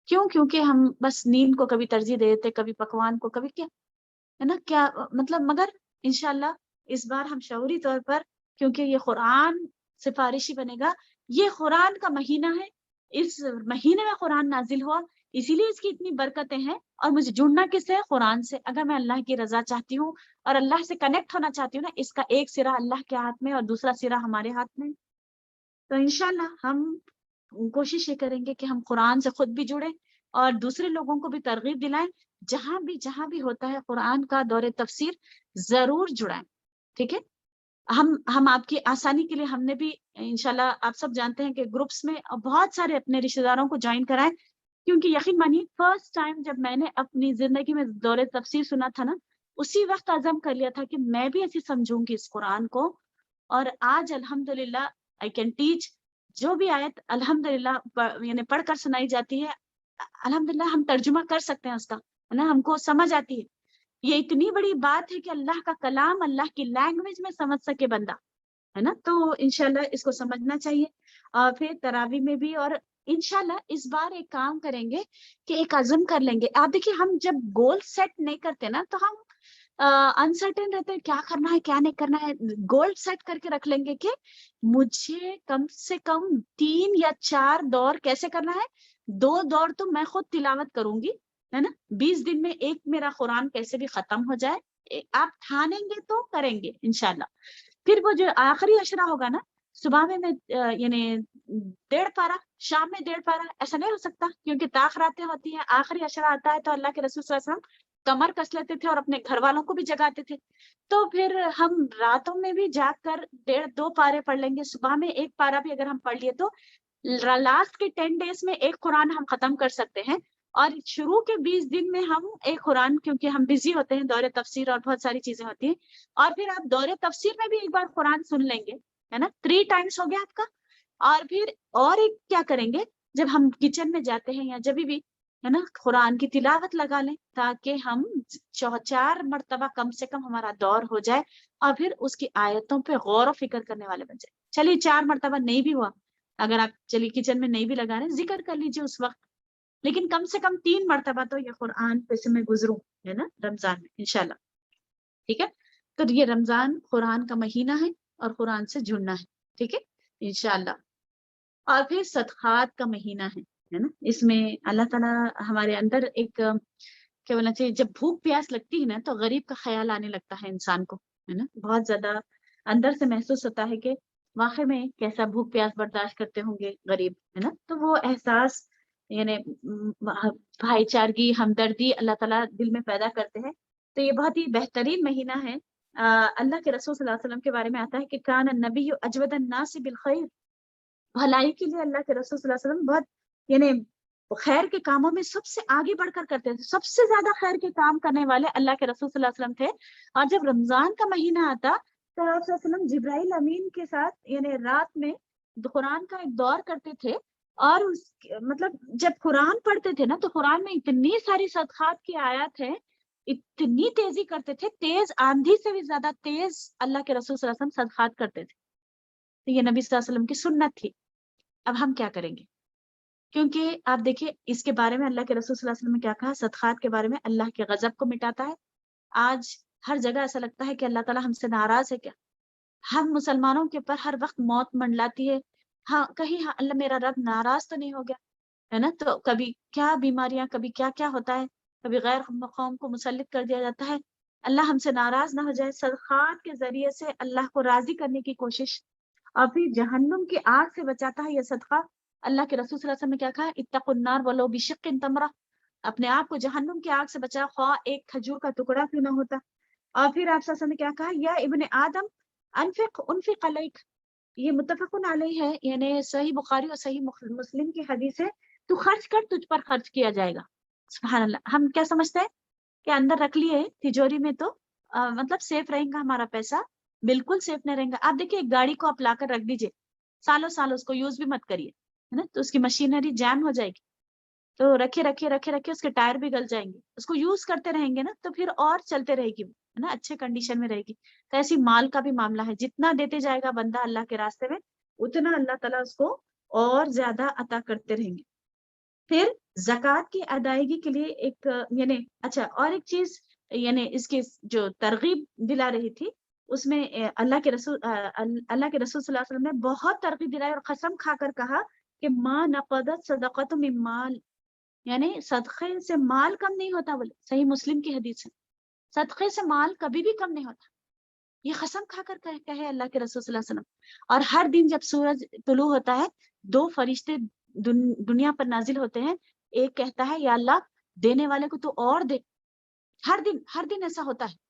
کیوں؟ کیونکہ ہم بس نیند کو کبھی ترجیح دے دیتے، کبھی پکوان کو، کبھی کیا، ہے نا، کیا مطلب۔ مگر انشاءاللہ اس بار ہم شعوری طور پر، کیونکہ یہ قرآن سفارشی بنے گا، یہ قرآن کا مہینہ ہے، اس مہینے میں قرآن نازل ہوا، اسی لیے اس کی اتنی برکتیں ہیں. اور مجھے جڑنا کس سے ہے؟ قرآن سے. اگر میں اللہ کی رضا چاہتی ہوں اور اللہ سے کنیکٹ ہونا چاہتی ہوں نا، اس کا ایک سرا اللہ کے ہاتھ میں اور دوسرا سرا ہمارے ہاتھ میں. تو انشاءاللہ ہم کوشش یہ کریں گے کہ ہم قرآن سے خود بھی جڑیں اور دوسرے لوگوں کو بھی ترغیب دلائیں. جہاں بھی ہوتا ہے قرآن کا دور تفسیر ضرور جڑائیں. ٹھیک ہے. ہم آپ کی آسانی کے لیے ہم نے بھی انشاءاللہ، آپ سب جانتے ہیں کہ گروپس میں بہت سارے اپنے رشتہ داروں کو جوائن کرائیں، کیونکہ یقین مانیے فرسٹ ٹائم جب میں نے اپنی زندگی میں دور تفسیر سنا تھا نا، اسی وقت عزم کر لیا تھا کہ میں بھی ایسے سمجھوں گی اس قرآن کو. اور آج الحمدللہ I can teach. جو بھی آیت الحمدللہ یعنی پڑھ کر سنائی جاتی ہے، الحمدللہ ہم ترجمہ کر سکتے ہیں اس کا، ہے نا، ہم کو سمجھ آتی ہے. یہ اتنی بڑی بات ہے کہ اللہ کا کلام اللہ کی لینگویج میں سمجھ سکے بندہ، ہے نا. تو انشاءاللہ اس کو سمجھنا چاہیے. اور پھر تراویح میں بھی، اور انشاءاللہ اس بار ایک کام کریں گے کہ ایک عزم کر لیں گے. آپ دیکھیے ہم جب گول سیٹ نہیں کرتے نا تو ہم انسرٹن رہتے ہیں، کیا کرنا ہے کیا نہیں کرنا ہے. گول سیٹ کر کے رکھ لیں گے کہ مجھے کم سے کم 3 یا 4 دور کیسے کرنا ہے. 2 دور تو میں خود تلاوت کروں گی، ہے نا. 20 دن میں ایک میرا قرآن کیسے بھی ختم ہو جائے، آپ ٹھانیں گے تو کریں گے انشاءاللہ. پھر وہ جو آخری اشرا ہوگا نا، صبح میں یعنی 1.5 پارہ، شام میں 1.5 پارہ، ایسا نہیں ہو سکتا کیونکہ تاخراتیں ہوتی ہیں. آخری اشرا آتا ہے تو اللہ کے رسول صلی اللہ علیہ وسلم کمر کس لیتے تھے اور اپنے گھر والوں کو بھی جگاتے تھے. تو پھر ہم راتوں میں بھی جاگ کر 1.5-2 پارے پڑھ لیں گے. صبح میں 1 پارہ بھی اگر ہم پڑھ لیے تو لاسٹ کے 10 ڈیز میں ایک قرآن ہم ختم کر سکتے ہیں. اور شروع کے 20 دن میں ہم ایک قرآن، کیونکہ ہم بزی ہوتے ہیں، دور تفسیر اور بہت ساری چیزیں ہوتی ہیں. اور پھر آپ دور تفسیر میں بھی ایک بار قرآن سن لیں گے، ہے نا. 3 ٹائمز ہو گیا آپ کا. اور پھر اور ایک کیا کریں گے، جب ہم کچن میں جاتے ہیں یا جب بھی، ہے نا، قرآن کی تلاوت لگا لیں تاکہ ہم 4 مرتبہ کم سے کم ہمارا دور ہو جائے اور پھر اس کی آیتوں پہ غور و فکر کرنے والے بن جائے. چلیے 4 مرتبہ نہیں بھی ہوا، اگر آپ چلیے کچن میں نہیں بھی لگا رہے، ذکر کر لیجیے اس وقت، لیکن کم سے کم 3 مرتبہ تو یہ قرآن پہ سے میں گزروں، ہے نا، رمضان میں انشاءاللہ. ٹھیک ہے. تو یہ رمضان قرآن کا مہینہ ہے اور قرآن سے جڑنا ہے. ٹھیک ہے انشاءاللہ. اور پھر صدقات کا مہینہ ہے نا. اس میں اللہ تعالیٰ ہمارے اندر ایک کیا بولنا چاہیے، جب بھوک پیاس لگتی ہے نا تو غریب کا خیال آنے لگتا ہے انسان کو، ہے نا. بہت زیادہ اندر سے محسوس ہوتا ہے کہ واقع میں کیسا بھوک پیاس برداشت کرتے ہوں گے غریب، ہے نا. تو وہ احساس یعنی بھائی چارگی، ہمدردی اللہ تعالیٰ دل میں پیدا کرتے ہیں. تو یہ بہت ہی بہترین مہینہ ہے. اللہ کے رسول صلی اللہ علیہ وسلم کے بارے میں آتا ہے کہ کان النبی اجود الناس بالخیر. بھلائی کے لیے اللہ کے رسول صلی اللہ علیہ وسلم بہت یعنی خیر کے کاموں میں سب سے آگے بڑھ کر کرتے تھے. سب سے زیادہ خیر کے کام کرنے والے اللہ کے رسول صلی اللہ علیہ وسلم تھے. اور جب رمضان کا مہینہ آتا تو آپ صلی اللہ علیہ وسلم جبرائیل امین کے ساتھ یعنی رات میں قرآن کا ایک دور کرتے تھے. اور مطلب جب قرآن پڑھتے تھے نا تو قرآن میں اتنی ساری صدقات کی آیات ہیں، اتنی تیزی کرتے تھے، تیز آندھی سے بھی زیادہ تیز اللہ کے رسول صلی اللہ علیہ وسلم صدقات کرتے تھے. تو یہ نبی صلی اللہ علیہ وسلم کی سنت تھی. اب ہم کیا کریں گے؟ کیونکہ آپ دیکھیں اس کے بارے میں اللہ کے رسول صلی اللہ علیہ وسلم نے کیا کہا، صدقات کے بارے میں، اللہ کے غضب کو مٹاتا ہے. آج ہر جگہ ایسا لگتا ہے کہ اللہ تعالیٰ ہم سے ناراض ہے کیا. ہم مسلمانوں کے اوپر ہر وقت موت منڈلاتی ہے. ہاں کہیں ہاں اللہ میرا رب ناراض تو نہیں ہو گیا، ہے نا. تو کبھی کیا بیماریاں، کبھی کیا کیا ہوتا ہے، کبھی غیر قوم کو مسلط کر دیا جاتا ہے. اللہ ہم سے ناراض نہ ہو جائے. صدقات کے ذریعے سے اللہ کو راضی کرنے کی کوشش. اور پھر جہنم کی آگ سے بچاتا ہے یہ صدقہ. اللہ کے رسول صلی اللہ علیہ وسلم نے کیا کہا، اتقوا النار ولو بشق تمرہ. اپنے آپ کو جہنم کی آگ سے بچا، خواہ ایک کھجور کا ٹکڑا کیوں نہ ہوتا. اور پھر آپ صلی اللہ علیہ وسلم نے کیا کہا، یا ابن آدم انفق علیک. یہ متفقن علیہ ہے، یعنی صحیح بخاری اور صحیح مسلم کی حدیث ہے. تو خرچ کر، تجھ پر خرچ کیا جائے گا. سبحان اللہ. ہم کیا سمجھتے ہیں کہ اندر رکھ لیے تجوری میں تو مطلب سیف رہیں گا ہمارا پیسہ. بالکل سیف نہیں رہیں گا. آپ دیکھیے ایک گاڑی کو آپ لا کر رکھ دیجئے، سالوں سالوں اس کو یوز بھی مت کریے، ہے نا، تو اس کی مشینری جام ہو جائے گی. تو رکھے رکھے رکھے رکھے اس کے ٹائر بھی گل جائیں گے. اس کو یوز کرتے رہیں گے نا تو پھر اور چلتے رہے گی، ہے نا، اچھے کنڈیشن میں رہے گی. تو ایسی مال کا بھی معاملہ ہے، جتنا دیتے جائے گا بندہ اللہ کے راستے میں اتنا اللہ تعالیٰ اس کو اور زیادہ عطا کرتے رہیں گے. پھر زکوٰۃ کی ادائیگی کے لیے ایک یعنی اچھا اور ایک چیز یعنی اس کی جو ترغیب دلا رہی تھی، اس میں اللہ کے رسول صلی اللہ علیہ وسلم نے بہت ترغیب دلائی اور قسم کھا کر کہا کہ ما نقضت صدقۃ من مال یعنی صدقے سے مال کم نہیں ہوتا، بولے صحیح مسلم کی حدیث ہے، صدقے سے مال کبھی بھی کم نہیں ہوتا، یہ قسم کھا کر کہے اللہ کے رسول صلی اللہ علیہ وسلم۔ اور ہر دن جب سورج طلوع ہوتا ہے 2 فرشتے دنیا پر نازل ہوتے ہیں، ایک کہتا ہے یا اللہ دینے والے کو تو اور دے، ہر دن ایسا ہوتا ہے،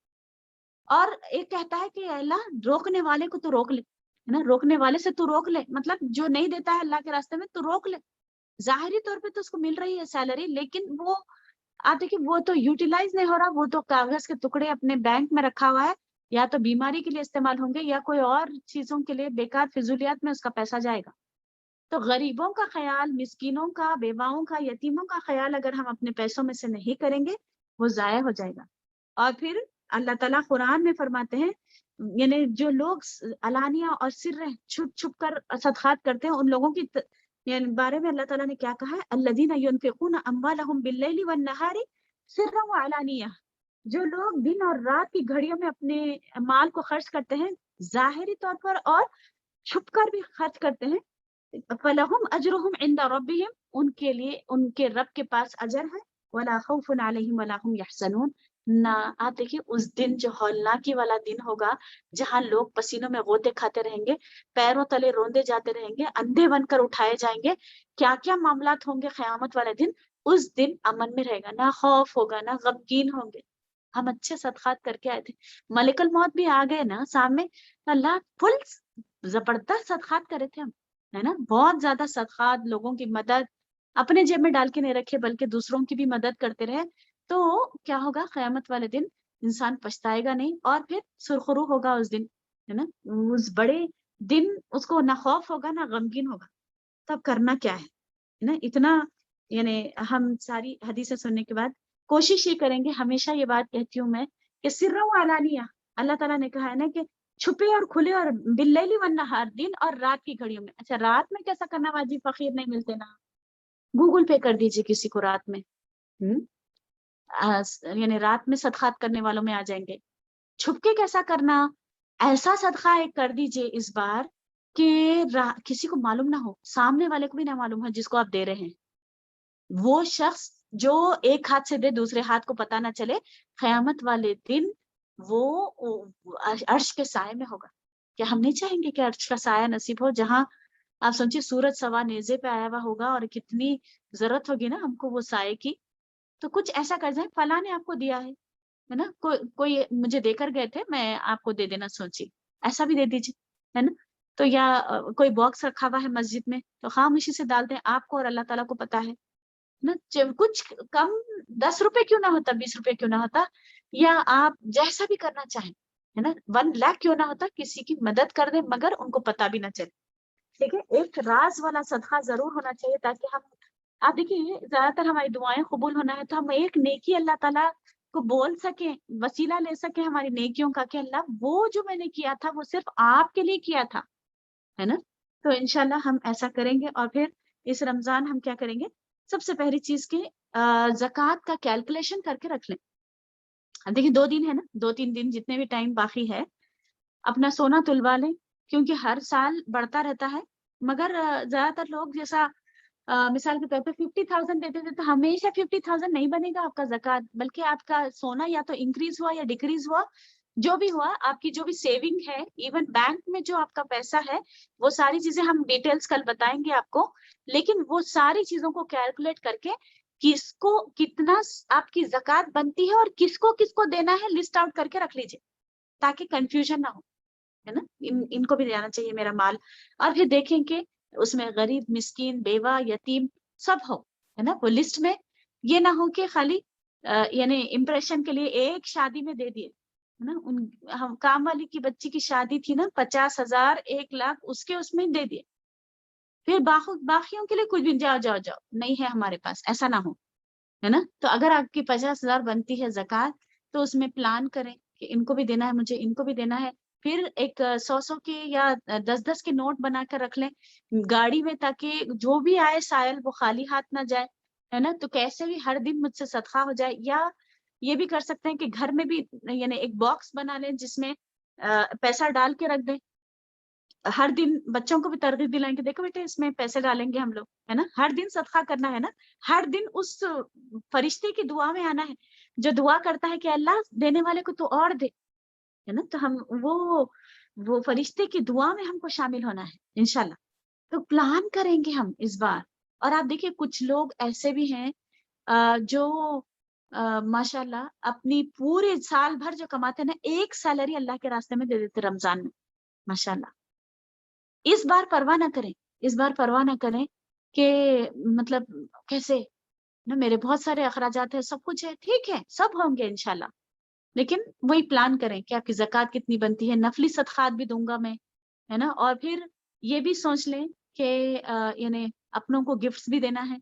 اور ایک کہتا ہے کہ اللہ روکنے والے کو تو روک لے، ہے نا، روکنے والے سے تو روک لے، مطلب جو نہیں دیتا ہے اللہ کے راستے میں تو روک لے، ظاہری طور پہ تو اس کو مل رہی ہے سیلری، لیکن وہ آپ دیکھیں وہ تو یوٹیلائز نہیں ہو رہا، وہ تو کاغذ کے ٹکڑے اپنے بینک میں رکھا ہوا ہے، یا تو بیماری کے لیے استعمال ہوں گے یا کوئی اور چیزوں کے لیے بیکار فضولیات میں اس کا پیسہ جائے گا۔ تو غریبوں کا خیال، مسکینوں کا، بیواؤں کا، یتیموں کا خیال اگر ہم اپنے پیسوں میں سے نہیں کریں گے وہ ضائع ہو جائے گا۔ اور پھر اللہ تعالیٰ قرآن میں فرماتے ہیں، یعنی جو لوگ علانیہ اور سر چھپ چھپ کر صدقات کرتے ہیں ان لوگوں کی یعنی بارے میں اللہ تعالیٰ نے کیا کہا ہے، الذین ينفقون اموالهم باللیل والنہار سرا وعلانیہ، جو لوگ دن اور رات کی گھڑیوں میں اپنے مال کو خرچ کرتے ہیں ظاہری طور پر اور چھپ کر بھی خرچ کرتے ہیں، فلہم اجرہم عند ربہم، ان کے لیے ان کے رب کے پاس اجر ہے، ولا خوف علیہم ولا هم یحزنون، نہ آپ دیکھیے اس دن جو ہولناکی والا دن ہوگا جہاں لوگ پسینوں میں غوطے کھاتے رہیں گے، پیروں تلے روندے جاتے رہیں گے، اندھے بن کر اٹھائے جائیں گے، کیا کیا معاملات ہوں گے قیامت والے دن، اس دن امن میں رہے گا، نہ خوف ہوگا نہ غمگین ہوں گے۔ ہم اچھے صدقات کر کے آئے تھے، ملک الموت بھی آ گئے نا سامنے، اللہ فل زبردست صدقات کرے تھے ہم، ہے نا، بہت زیادہ صدقات، لوگوں کی مدد، اپنے جیب میں ڈال کے نہیں رکھے بلکہ دوسروں کی بھی مدد کرتے رہے، تو کیا ہوگا قیامت والے دن انسان پچھتائے گا نہیں، اور پھر سرخرو ہوگا اس دن، ہے نا، اس بڑے دن اس کو نہ خوف ہوگا نہ غمگین ہوگا۔ تب کرنا کیا ہے نا، اتنا یعنی ہم ساری حدیثیں سننے کے بعد کوشش یہ کریں گے، ہمیشہ یہ بات کہتی ہوں میں کہ سر و علانیہ، اللہ تعالیٰ نے کہا ہے نا کہ چھپے اور کھلے اور باللیل والنہار، دن اور رات کی گھڑیوں میں۔ اچھا رات میں کیسا کرنا واجب، فقیر نہیں ملتے نا، گوگل پے کر دیجئے کسی کو رات میں، یعنی رات میں صدقات کرنے والوں میں آ جائیں گے۔ چھپ کے کیسا کرنا، ایسا صدقہ ایک کر دیجئے اس بار کہ کسی کو معلوم نہ ہو، سامنے والے کو بھی نہ معلوم ہو جس کو آپ دے رہے ہیں، وہ شخص جو ایک ہاتھ سے دے دوسرے ہاتھ کو پتہ نہ چلے، قیامت والے دن وہ عرش کے سائے میں ہوگا۔ کیا ہم نہیں چاہیں گے کہ عرش کا سایہ نصیب ہو، جہاں آپ سمجھے سورج سوا نیزے پہ آیا ہوا ہوگا، اور کتنی ضرورت ہوگی نا ہم کو وہ سائے کی، تو کچھ ایسا کر جائیں، فلاں نے آپ کو دیا ہے نا، کوئی مجھے دے کر گئے تھے، میں آپ کو دے دینا سوچی، ایسا بھی دے دیجیے، ہے نا، تو یا کوئی باکس رکھا ہوا ہے مسجد میں تو خاموشی سے ڈال دیں، آپ کو اور اللہ تعالیٰ کو پتا ہے نا، کچھ کم 10 روپے کیوں نہ ہوتا، 20 روپے کیوں نہ ہوتا، یا آپ جیسا بھی کرنا چاہیں، ہے نا، 1 لاکھ کیوں نہ ہوتا، کسی کی مدد کر دیں مگر ان کو پتا بھی نہ چلے، ٹھیک ہے، ایک راز والا صدقہ ضرور ہونا چاہیے، تاکہ ہم آپ دیکھیے زیادہ تر ہماری دعائیں قبول ہونا ہے تو ہم ایک نیکی اللہ تعالیٰ کو بول سکیں، وسیلہ لے سکیں ہماری نیکیوں کا کہ اللہ وہ جو میں نے کیا تھا وہ صرف آپ کے لیے کیا تھا، ہے نا، تو انشاءاللہ ہم ایسا کریں گے۔ اور پھر اس رمضان ہم کیا کریں گے، سب سے پہلی چیز کہ زکوٰۃ کا کیلکولیشن کر کے رکھ لیں۔ دیکھیں 2 دن ہے نا، 2-3 دن جتنے بھی ٹائم باقی ہے، اپنا سونا تلوا لیں، کیونکہ ہر سال بڑھتا رہتا ہے، مگر زیادہ تر لوگ جیسا مثال کے طور پہ 50,000 دیتے تھے، تو ہمیشہ 50,000 نہیں بنے گا آپ کا زکوٰۃ، بلکہ آپ کا سونا یا تو انکریز ہوا یا ڈیکریز ہوا، جو بھی ہوا، آپ کی جو بھی سیونگ ہے، ایون بینک میں جو آپ کا پیسہ ہے، وہ ساری چیزیں ہم ڈیٹیلز کل بتائیں گے آپ کو، لیکن وہ ساری چیزوں کو کیلکولیٹ کر کے کس کو کتنا آپ کی زکوٰۃ بنتی ہے اور کس کو دینا ہے، لسٹ آؤٹ کر کے رکھ لیجیے تاکہ کنفیوژن نہ ہو، ہے نا، ان کو بھی دینا چاہیے میرا مال۔ اور پھر دیکھیں کہ اس میں غریب، مسکین، بیوہ، یتیم سب ہو، ہے نا، وہ لسٹ میں یہ نہ ہو کہ خالی یعنی امپریشن کے لیے ایک شادی میں دے دیے، ہے نا، ہم کام والی کی بچی کی شادی تھی نا، 50,000 1 لاکھ اس میں دے دیے، پھر باقیوں کے لیے کچھ بھی جاؤ نہیں ہے ہمارے پاس، ایسا نہ ہو، ہے نا، تو اگر آپ کی 50,000 بنتی ہے زکوٰۃ تو اس میں پلان کریں کہ ان کو بھی دینا ہے، مجھے ان کو بھی دینا ہے، پھر ایک 100 کے یا 10 کے نوٹ بنا کر رکھ لیں گاڑی میں، تاکہ جو بھی آئے سائل وہ خالی ہاتھ نہ جائے، ہے نا، تو کیسے بھی ہر دن مجھ سے صدقہ ہو جائے۔ یا یہ بھی کر سکتے ہیں کہ گھر میں بھی یعنی ایک باکس بنا لیں جس میں پیسہ ڈال کے رکھ دیں، ہر دن بچوں کو بھی ترغیب دلائیں گے، دیکھو بیٹے اس میں پیسے ڈالیں گے ہم لوگ، ہے نا، ہر دن صدقہ کرنا ہے نا، ہر دن اس فرشتے کی دعا میں آنا ہے جو دعا کرتا ہے کہ اللہ دینے والے کو تو اور دے، ہے نا، تو ہم وہ فرشتے کی دعا میں ہم کو شامل ہونا ہے انشاءاللہ. تو پلان کریں گے ہم اس بار. اور آپ دیکھیے کچھ لوگ ایسے بھی ہیں جو ماشاء اللہ اپنی پورے سال بھر جو کماتے ہیں نا، ایک سیلری اللہ کے راستے میں دے دیتے رمضان میں، ماشاء اللہ. اس بار پرواہ نہ کریں، اس بار پرواہ نہ کریں کہ مطلب کیسے نا، میرے بہت سارے اخراجات ہیں، سب کچھ ہے، ٹھیک ہے، سب ہوں گے انشاءاللہ، لیکن وہی پلان کریں کہ آپ کی زکوٰۃ کتنی بنتی ہے، نفلی صدقات بھی دوں گا میں، ہے نا، اور پھر یہ بھی سوچ لیں کہ یعنی اپنوں کو گفٹس بھی دینا ہے،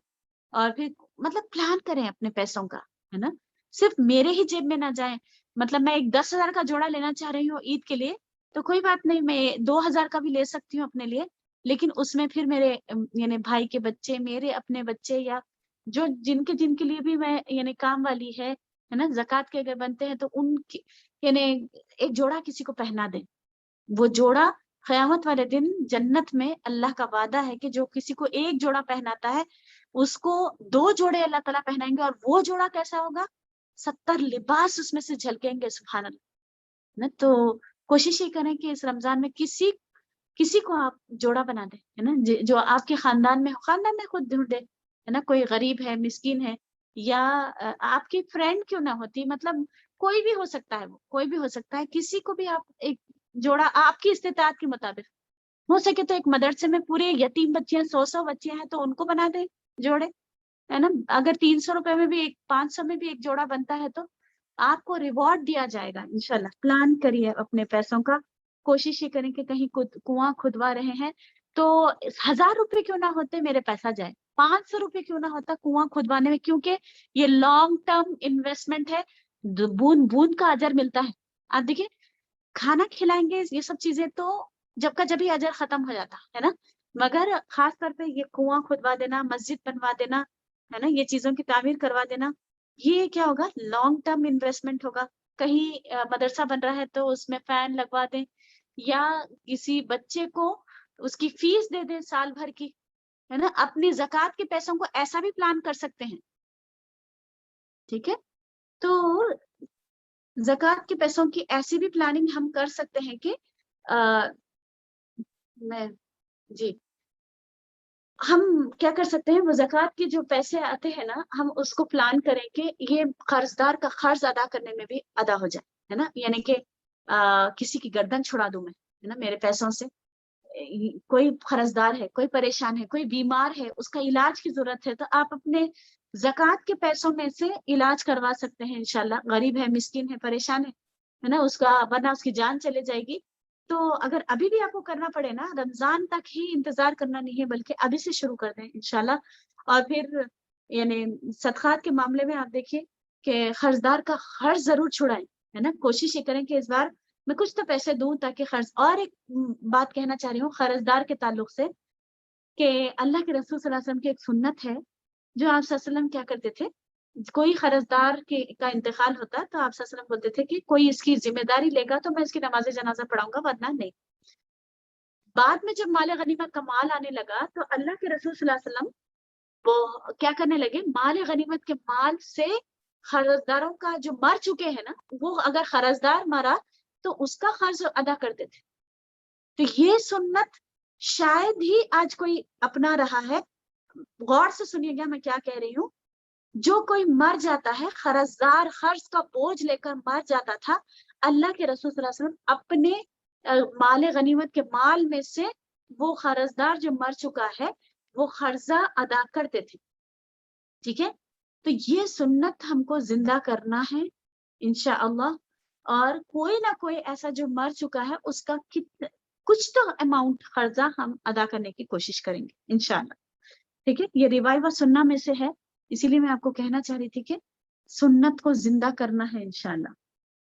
اور پھر مطلب پلان کریں اپنے پیسوں کا، ہے نا، صرف میرے ہی جیب میں نہ جائیں. مطلب میں ایک 10,000 کا جوڑا لینا چاہ رہی ہوں عید کے لیے، تو کوئی بات نہیں، میں 2,000 کا بھی لے سکتی ہوں اپنے لیے، لیکن اس میں پھر میرے یعنی بھائی کے بچے، میرے اپنے بچے، یا جو جن کے لیے بھی میں یعنی کام والی ہے نا، زکوٰۃ کے اگر بنتے ہیں تو ان کی یعنی ایک جوڑا کسی کو پہنا دیں. وہ جوڑا قیامت والے دن جنت میں اللہ کا وعدہ ہے کہ جو کسی کو ایک جوڑا پہناتا ہے اس کو 2 جوڑے اللہ تعالیٰ پہنائیں گے. اور وہ جوڑا کیسا ہوگا؟ 70 لباس اس میں سے جھلکیں گے، سبحان اللہ. تو کوشش یہ کریں کہ اس رمضان میں کسی کو آپ جوڑا بنا دیں، ہے نا، جو آپ کے خاندان میں خود ڈھونڈ دے، ہے نا، کوئی غریب ہے، مسکین ہے، یا آپ کی فرینڈ کیوں نہ ہوتی، مطلب کوئی بھی ہو سکتا ہے، وہ کوئی بھی ہو سکتا ہے، کسی کو بھی آپ ایک جوڑا آپ کی استطاعت کے مطابق، ہو سکے تو ایک مدرسے میں پورے یتیم بچیاں 100 بچیاں ہیں تو ان کو بنا دیں جوڑے، ہے نا. اگر 300 روپے میں بھی 500 میں بھی ایک جوڑا بنتا ہے تو آپ کو ریوارڈ دیا جائے گا انشاءاللہ. پلان کریے اپنے پیسوں کا، کوشش یہ کریں کہ کہیں کنواں کھدوا رہے ہیں تو 1,000 روپے کیوں نہ ہوتے میرے پیسہ جائے، 500 روپے کیوں نہ ہوتا کنواں کھدوانے میں، کیونکہ یہ لانگ ٹرم انویسٹمنٹ ہے، بوند بوند کا اجر ملتا ہے. آپ دیکھیے کھانا کھلائیں گے، یہ سب چیزیں تو جب کا جبھی اجر ختم ہو جاتا ہے نا، مگر خاص طور پہ یہ کنواں کھدوا دینا، مسجد بنوا دینا، ہے نا، یہ چیزوں کی تعمیر کروا دینا، یہ کیا ہوگا؟ لانگ ٹرم انویسٹمنٹ ہوگا. کہیں مدرسہ بن رہا ہے تو اس میں فین لگوا دیں، یا کسی بچے کو اس کی فیس دے دیں سال بھر کی، ہے نا. اپنی زکوٰۃ کے پیسوں کو ایسا بھی پلان کر سکتے ہیں، ٹھیک ہے. تو زکوٰۃ کے پیسوں کی ایسی بھی پلاننگ ہم کر سکتے ہیں کہ میں جی ہم کیا کر سکتے ہیں، وہ زکوٰۃ کے جو پیسے آتے ہیں نا، ہم اس کو پلان کریں کہ یہ قرضدار کا قرض ادا کرنے میں بھی ادا ہو جائے، ہے نا. یعنی کہ کسی کی گردن چھڑا دوں میں، ہے نا، میرے پیسوں سے. کوئی قرضدار ہے، کوئی پریشان ہے، کوئی بیمار ہے، اس کا علاج کی ضرورت ہے، تو آپ اپنے زکوٰۃ کے پیسوں میں سے علاج کروا سکتے ہیں انشاءاللہ. غریب ہے، مسکین ہے، پریشان ہے نا، اس کا ورنہ اس کی جان چلے جائے گی. تو اگر ابھی بھی آپ کو کرنا پڑے نا، رمضان تک ہی انتظار کرنا نہیں ہے، بلکہ ابھی سے شروع کر دیں انشاءاللہ. اور پھر یعنی صدقات کے معاملے میں آپ دیکھیے کہ قرضدار کا قرض ضرور چھڑائیں، ہے نا. کوشش یہ کریں کہ اس بار میں کچھ تو پیسے دوں تاکہ قرض. اور ایک بات کہنا چاہ رہی ہوں قرضدار کے تعلق سے، کہ اللہ کے رسول صلی اللہ علیہ وسلم کی ایک سنت ہے، جو آپ صلی اللہ علیہ وسلم کیا کرتے تھے، کوئی قرضدار کا انتقال ہوتا تو آپ صلی اللہ علیہ وسلم بولتے تھے کہ کوئی اس کی ذمہ داری لے گا تو میں اس کی نماز جنازہ پڑھاؤں گا، ورنہ نہیں. بعد میں جب مال غنیمت کا مال آنے لگا تو اللہ کے رسول صلی اللہ علیہ وسلم وہ کیا کرنے لگے، مال غنیمت کے مال سے قرضداروں کا جو مر چکے ہیں نا، وہ اگر قرضدار مرا تو اس کا قرض ادا کرتے تھے. تو یہ سنت شاید ہی آج کوئی اپنا رہا ہے. غور سے سنیے گا میں کیا کہہ رہی ہوں. جو کوئی مر جاتا ہے، قرضدار قرض کا بوجھ لے کر مر جاتا تھا، اللہ کے رسول صلی اللہ علیہ وسلم اپنے مال غنیمت کے مال میں سے وہ قرضدار جو مر چکا ہے وہ قرضہ ادا کرتے تھے، ٹھیک ہے. تو یہ سنت ہم کو زندہ کرنا ہے انشاءاللہ. اور کوئی نہ کوئی ایسا جو مر چکا ہے اس کا کچھ تو اماؤنٹ قرضہ ہم ادا کرنے کی کوشش کریں گے انشاءاللہ، ٹھیک ہے. یہ روایت سننا میں سے ہے، اسی لیے میں آپ کو کہنا چاہ رہی تھی کہ سنت کو زندہ کرنا ہے انشاءاللہ.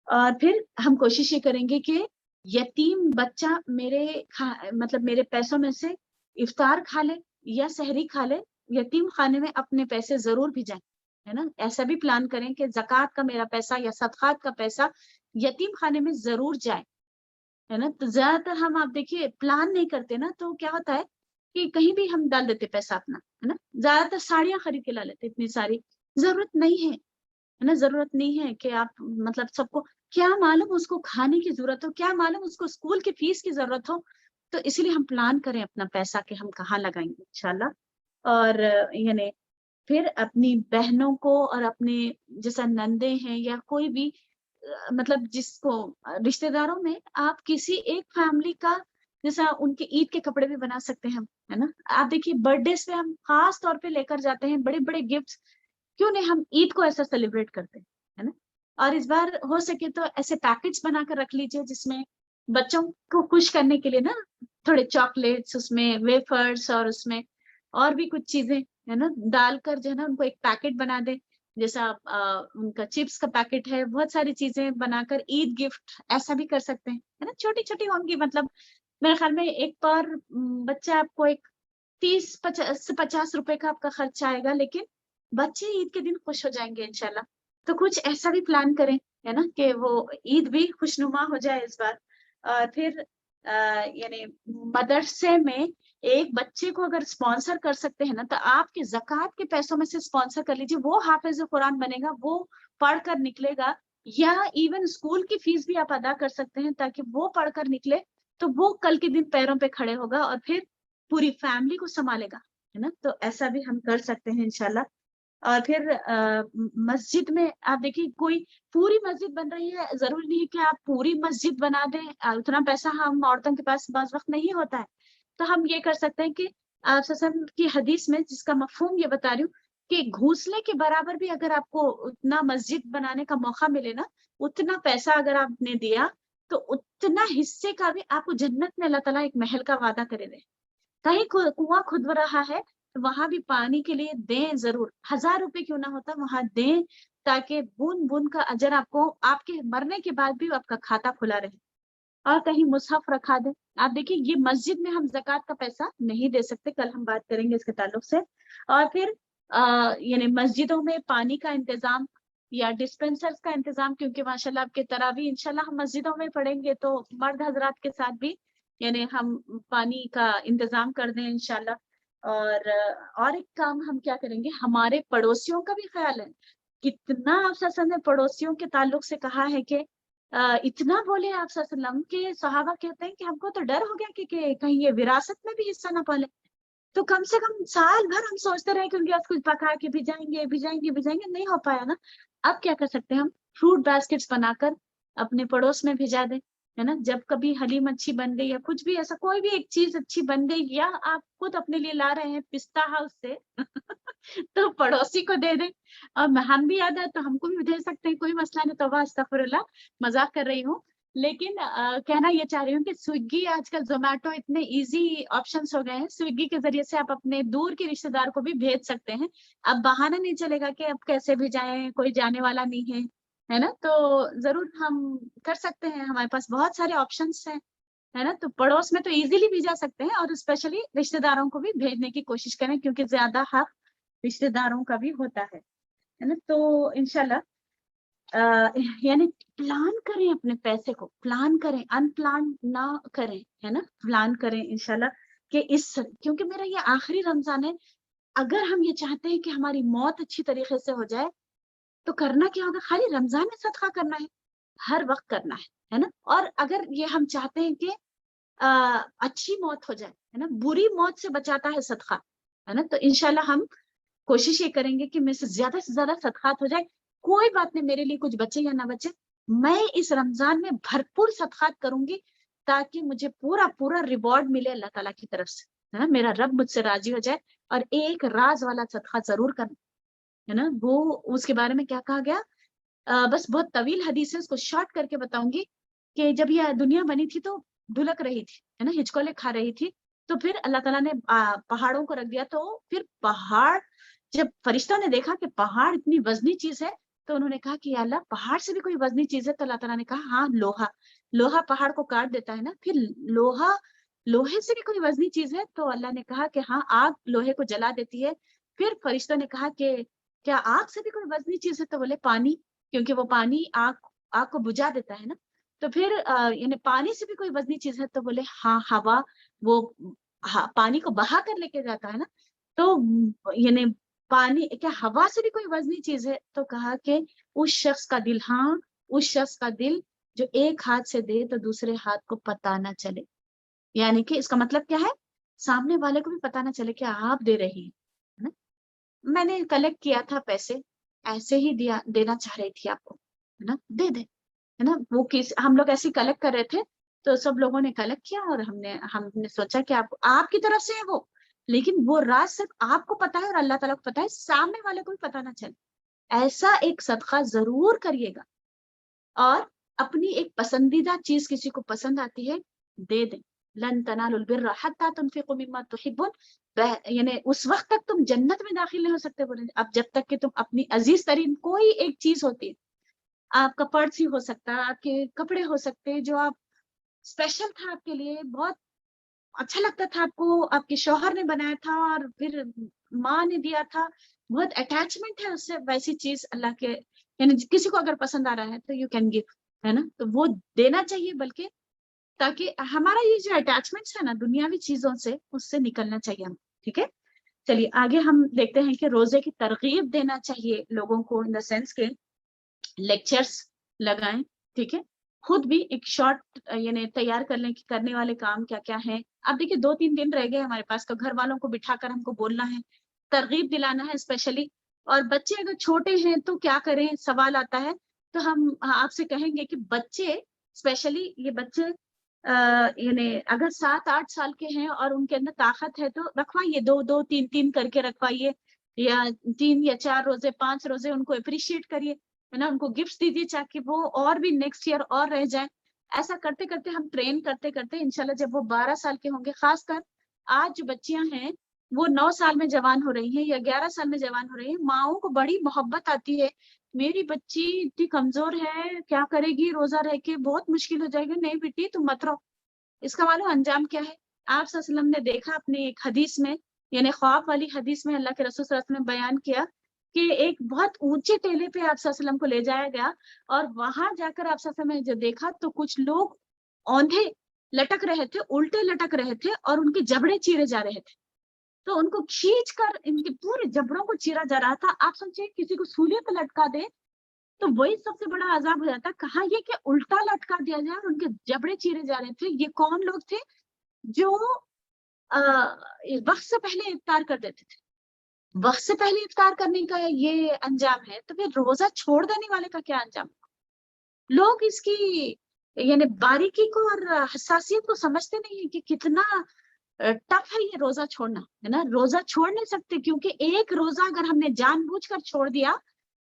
اور پھر ہم کوشش یہ کریں گے کہ یتیم بچہ مطلب میرے پیسوں میں سے افطار کھا لے یا سحری کھا لے، یتیم خانے میں اپنے پیسے ضرور بھیجائیں، ہے نا. ایسا بھی پلان کریں کہ زکوٰۃ کا میرا پیسہ یا صدقات کا پیسہ یتیم خانے میں ضرور جائے. ہے نا. تو زیادہ تر ہم آپ دیکھیے پلان نہیں کرتے نا, تو کیا ہوتا ہے کہ کہیں بھی ہم ڈال دیتے پیسہ اپنا, ہے نا. زیادہ تر ساڑیاں خرید کے لا لیتے, اتنی ساری ضرورت نہیں ہے نا, ضرورت نہیں ہے کہ آپ مطلب سب کو کیا معلوم اس کو کھانے کی ضرورت ہو, کیا معلوم اس کو اسکول کی فیس کی ضرورت ہو. تو اسی لیے ہم پلان کریں اپنا پیسہ کہ ہم کہاں لگائیں گے انشاءاللہ. اور یعنی پھر اپنی بہنوں کو اور اپنے جیسا نندے ہیں یا کوئی بھی مطلب جس کو رشتہ داروں میں آپ کسی ایک فیملی کا جیسا ان کے عید کے کپڑے بھی بنا سکتے ہیں ہم, ہے نا. آپ دیکھیے برتھ ڈے پہ ہم خاص طور پہ لے کر جاتے ہیں بڑے بڑے گفٹس, کیوں نہیں ہم عید کو ایسا سیلیبریٹ کرتے ہیں, ہے نا. اور اس بار ہو سکے تو ایسے پیکٹس بنا کر رکھ لیجئے جس میں بچوں کو خوش کرنے کے لیے نا تھوڑے چاکلیٹس, اس میں ویفرز اور اس میں اور بھی کچھ چیزیں ہے نا ڈال کر جو ہے نا ان کو ایک پیکٹ بنا دیں, جیسا ان کا چپس کا پیکٹ ہے, بہت ساری چیزیں بنا کر عید گفٹ ایسا بھی کر سکتے ہیں, ہے نا. چھوٹی چھوٹی ہوں گی, مطلب میرے خیال میں ایک پر بچہ آپ کو ایک 30-50 روپے کا آپ کا خرچ آئے گا, لیکن بچے عید کے دن خوش ہو جائیں گے انشاءاللہ. تو کچھ ایسا بھی پلان کریں, ہے نا, کہ وہ عید بھی خوشنما ہو جائے اس بار. اور پھر یعنی مدرسے میں ایک بچے کو اگر اسپانسر کر سکتے ہیں نا, تو آپ کے زکوٰۃ کے پیسوں میں سے اسپانسر کر لیجیے, وہ حافظ قرآن بنے گا, وہ پڑھ کر نکلے گا. یا ایون اسکول کی فیس بھی آپ ادا کر سکتے ہیں تاکہ وہ پڑھ کر نکلے, تو وہ کل کے دن پیروں پہ کھڑے ہوگا اور پھر پوری فیملی کو سنبھالے گا, ہے نا. تو ایسا بھی ہم کر سکتے ہیں انشاءاللہ. اور پھر مسجد میں آپ دیکھیے کوئی پوری مسجد بن رہی ہے, ضروری نہیں ہے کہ آپ پوری مسجد بنا دیں, اتنا پیسہ ہم عورتوں کے پاس بعض وقت نہیں ہوتا ہے. تو ہم یہ کر سکتے ہیں کہ آپ صلی اللہ علیہ وسلم کی حدیث میں جس کا مفہوم یہ بتا رہی ہوں کہ گھونسلے کے برابر بھی اگر آپ کو اتنا مسجد بنانے کا موقع ملے نا, اتنا پیسہ اگر آپ نے دیا تو اتنا حصے کا بھی آپ کو جنت میں اللہ تعالیٰ ایک محل کا وعدہ کرے دے. کہیں کنواں کھود رہا ہے تو وہاں بھی پانی کے لیے دیں ضرور, 1000 روپے کیوں نہ ہوتا وہاں دیں, تاکہ بون بون کا اجر آپ کو آپ کے مرنے کے بعد بھی آپ کا کھاتا کھلا رہے. اور کہیں مصحف رکھا دیں. آپ دیکھیے یہ مسجد میں ہم زکوٰۃ کا پیسہ نہیں دے سکتے, کل ہم بات کریں گے اس کے تعلق سے. اور پھر یعنی مسجدوں میں پانی کا انتظام یا ڈسپینسرز کا انتظام, کیونکہ ماشاءاللہ آپ کے تراویح انشاءاللہ ہم مسجدوں میں پڑھیں گے تو مرد حضرات کے ساتھ بھی یعنی ہم پانی کا انتظام کر دیں انشاءاللہ. اور ایک کام ہم کیا کریں گے, ہمارے پڑوسیوں کا بھی خیال ہے. کتنا آپ صلی اللہ علیہ وسلم نے پڑوسیوں کے تعلق سے کہا ہے کہ اتنا بولے آپ صلی اللہ علیہ وسلم کہ صحابہ کہتے ہیں کہ ہم کو تو ڈر ہو گیا کہ کہیں یہ وراثت میں بھی حصہ نہ پالے. تو کم سے کم سال بھر ہم سوچتے رہے کہ ان کے پاس کچھ پکا کے بھیجائیں گے, نہیں ہو پایا نا. اب کیا کر سکتے ہیں ہم, فروٹ باسکٹس بنا کر اپنے پڑوس میں بھیجا دیں, ہے نا. جب کبھی حلیم اچھی بن گئی یا کچھ بھی ایسا کوئی بھی ایک چیز اچھی بن گئی, یا آپ خود اپنے لیے لا رہے ہیں پستہ ہاؤس سے تو پڑوسی کو دے دیں. اور ہم بھی یاد ہے تو ہم کو بھی دے سکتے ہیں, کوئی مسئلہ نہیں. توبہ استغفر اللہ, مذاق کر رہی ہوں. لیکن کہنا یہ چاہ رہی ہوں کہ سویگی آج کل زومیٹو اتنے ایزی آپشنس ہو گئے ہیں, سویگی کے ذریعے سے آپ اپنے دور کے رشتے دار کو بھی بھیج سکتے ہیں. اب بہانہ نہیں چلے گا کہ اب کیسے بھی جائیں, کوئی جانے والا نہیں ہے نا. تو ضرور ہم کر سکتے ہیں, ہمارے پاس بہت سارے آپشنس ہیں, ہے نا. تو پڑوس میں تو ایزیلی بھی جا سکتے ہیں, اور اسپیشلی رشتے داروں کو بھی بھیجنے کی کوشش کریں, کیونکہ زیادہ حق رشتے داروں کا بھی ہوتا ہے نا. تو انشاءاللہ یعنی پلان کریں اپنے پیسے کو, پلان کریں, ان پلان نہ کریں, ہے نا. پلان کریں انشاءاللہ کہ کیونکہ میرا یہ آخری رمضان ہے. اگر ہم یہ چاہتے ہیں کہ ہماری موت اچھی طریقے سے ہو جائے تو کرنا کیا ہوگا, خالی رمضان میں صدقہ کرنا ہے, ہر وقت کرنا ہے نا. اور اگر یہ ہم چاہتے ہیں کہ اچھی موت ہو جائے, ہے نا, بری موت سے بچاتا ہے صدقہ, ہے نا. تو انشاءاللہ ہم کوشش یہ کریں گے کہ میں سے زیادہ صدقات ہو جائے. کوئی بات نہیں میرے لیے کچھ بچے یا نہ بچے, میں اس رمضان میں بھرپور صدقات کروں گی تاکہ مجھے پورا ریوارڈ ملے اللہ تعالیٰ کی طرف سے, ہے نا. میرا رب مجھ سے راضی ہو جائے. اور ایک راز والا صدقہ ضرور کرنا, ہے نا. وہ اس کے بارے میں کیا کہا گیا, بس بہت طویل حدیث ہے, اس کو شارٹ کر کے بتاؤں گی. کہ جب یہ دنیا بنی تھی تو ڈھلک رہی تھی, ہے نا, ہچکولے کھا رہی تھی. تو پھر اللہ تعالیٰ نے پہاڑوں کو رکھ دیا. تو پھر پہاڑ, جب فرشتوں نے دیکھا کہ پہاڑ اتنی وزنی چیز ہے, تو انہوں نے کہا کہ یا اللہ پہاڑ سے بھی کوئی وزنی چیز ہے. تو اللہ تعالیٰ نے کہا ہاں, لوہا پہاڑ کو کاٹ دیتا ہے نا. پھر لوہے سے بھی کوئی وزنی چیز ہے. تو اللہ نے کہا کہ ہاں, آگ لوہے کو جلا دیتی ہے. پھر فرشتوں نے کہا کہ کیا آگ سے بھی کوئی وزنی چیز ہے, تو بولے پانی, کیونکہ وہ پانی آگ کو بجھا دیتا ہے نا. تو پھر یعنی پانی سے بھی کوئی وزنی چیز ہے؟ تو بولے ہاں ہوا، وہ پانی کو بہا کر لے کے جاتا ہے نا، تو یعنی پانی کیا ہوا سے بھی کوئی وزنی چیز ہے؟ تو کہا کہ اس شخص کا دل، ہاں اس شخص کا دل جو ایک ہاتھ سے دے تو دوسرے ہاتھ کو پتہ نہ چلے. یعنی کہ اس کا مطلب کیا ہے؟ سامنے والے کو بھی پتہ نہ چلے کہ آپ دے رہی ہے نا. میں نے کلیکٹ کیا تھا پیسے، ایسے ہی دینا چاہ رہی تھی آپ کو، ہے نا، دے دے، ہے نا. وہ ہم لوگ ایسے کلیکٹ کر رہے تھے تو سب لوگوں نے کلیکٹ کیا، اور ہم نے سوچا کہ آپ کی طرف سے ہے وہ، لیکن وہ راز صرف آپ کو پتا ہے اور اللہ تعالیٰ کو پتا ہے، سامنے والے کو بھی پتا نہ چلے. ایسا ایک صدقہ ضرور کریے گا، اور اپنی ایک پسندیدہ چیز کسی کو پسند آتی ہے دے دیں. لن تنالوا البر حتى تنفقوا مما تحبون، یعنی اس وقت تک تم جنت میں داخل نہیں ہو سکتے بولے، اب جب تک کہ تم اپنی عزیز ترین کوئی ایک چیز ہوتی ہے، آپ کا پرس ہی ہو سکتا ہے، آپ کے کپڑے ہو سکتے جو آپ اسپیشل تھا آپ کے لیے، بہت اچھا لگتا تھا آپ کو، آپ کے شوہر نے بنایا تھا اور پھر ماں نے دیا تھا، بہت اٹیچمنٹ ہے اس سے، ویسی چیز اللہ کے یعنی کسی کو اگر پسند آ رہا ہے تو یو کین گیو، ہے نا. تو وہ دینا چاہیے، بلکہ تاکہ ہمارا یہ جو اٹیچمنٹس ہے نا دنیاوی چیزوں سے، اس سے نکلنا چاہیے ہم. ٹھیک ہے، چلیے آگے ہم دیکھتے ہیں کہ روزے کی ترغیب دینا چاہیے لوگوں کو، ان دا سینس کے لیکچرز لگائیں. ٹھیک ہے، خود بھی ایک شارٹ یعنی تیار کرنے والے کام کیا کیا ہیں. اب دیکھیے 2-3 دن رہ گئے ہمارے پاس، تو گھر والوں کو بٹھا کر ہم کو بولنا ہے، ترغیب دلانا ہے اسپیشلی. اور بچے اگر چھوٹے ہیں تو کیا کریں، سوال آتا ہے. تو ہم آپ سے کہیں گے کہ بچے اسپیشلی یہ بچے یعنی اگر 7-8 سال کے ہیں اور ان کے اندر طاقت ہے تو رکھوائیے، 2-2 3-3 کر کے رکھوائیے، یا 3 یا 4 روزے 5 روزے ان کو اپریشیٹ کریے، ہے نا. ان کو گفٹ دیجیے تاکہ وہ اور بھی نیکسٹ ایئر اور رہ جائیں. ایسا کرتے کرتے ہم ٹرین کرتے کرتے انشاءاللہ جب وہ 12 سال کے ہوں گے، خاص کر آج جو بچیاں ہیں وہ 9 سال میں جوان ہو رہی ہیں یا 11 سال میں جوان ہو رہی ہیں، ماؤں کو بڑی محبت آتی ہے، میری بچی اتنی کمزور ہے کیا کرے گی روزہ رہ کے، بہت مشکل ہو جائے گی. نہیں بیٹی تم مت رہو. اس کا معلوم انجام کیا ہے؟ آپ صلی اللہ علیہ وسلم نے دیکھا اپنی ایک حدیث میں، یعنی خواب والی حدیث میں اللہ کے رسول صلی اللہ علیہ وسلم نے بیان کیا کہ ایک بہت اونچے ٹیلے پہ آپ صلی اللہ علیہ وسلم کو لے جایا گیا، اور وہاں جا کر آپ صلی اللہ علیہ وسلم نے جو دیکھا تو کچھ لوگ اوندھے لٹک رہے تھے، الٹے لٹک رہے تھے، اور ان کے جبڑے چیرے جا رہے تھے. تو ان کو کھینچ کر ان کے پورے جبڑوں کو چیرا جا رہا تھا. آپ سوچیں کسی کو سولی پہ لٹکا دے تو وہی سب سے بڑا عذاب ہو جاتا. کہاں یہ کہ الٹا لٹکا دیا جائے اور ان کے جبڑے چیرے جا رہے تھے. یہ کون لوگ تھے؟ جو وقت سے پہلے افطار کر دیتے تھے. وقت سے پہلے افطار کرنے کا یہ انجام ہے، تو پھر روزہ چھوڑ دینے والے کا کیا انجام؟ لوگ اس کی یعنی باریکی کو اور حساسیت کو سمجھتے نہیں ہیں کہ کتنا ٹف ہے یہ روزہ چھوڑنا، ہے نا. روزہ چھوڑ نہیں سکتے، کیونکہ ایک روزہ اگر ہم نے جان بوجھ کر چھوڑ دیا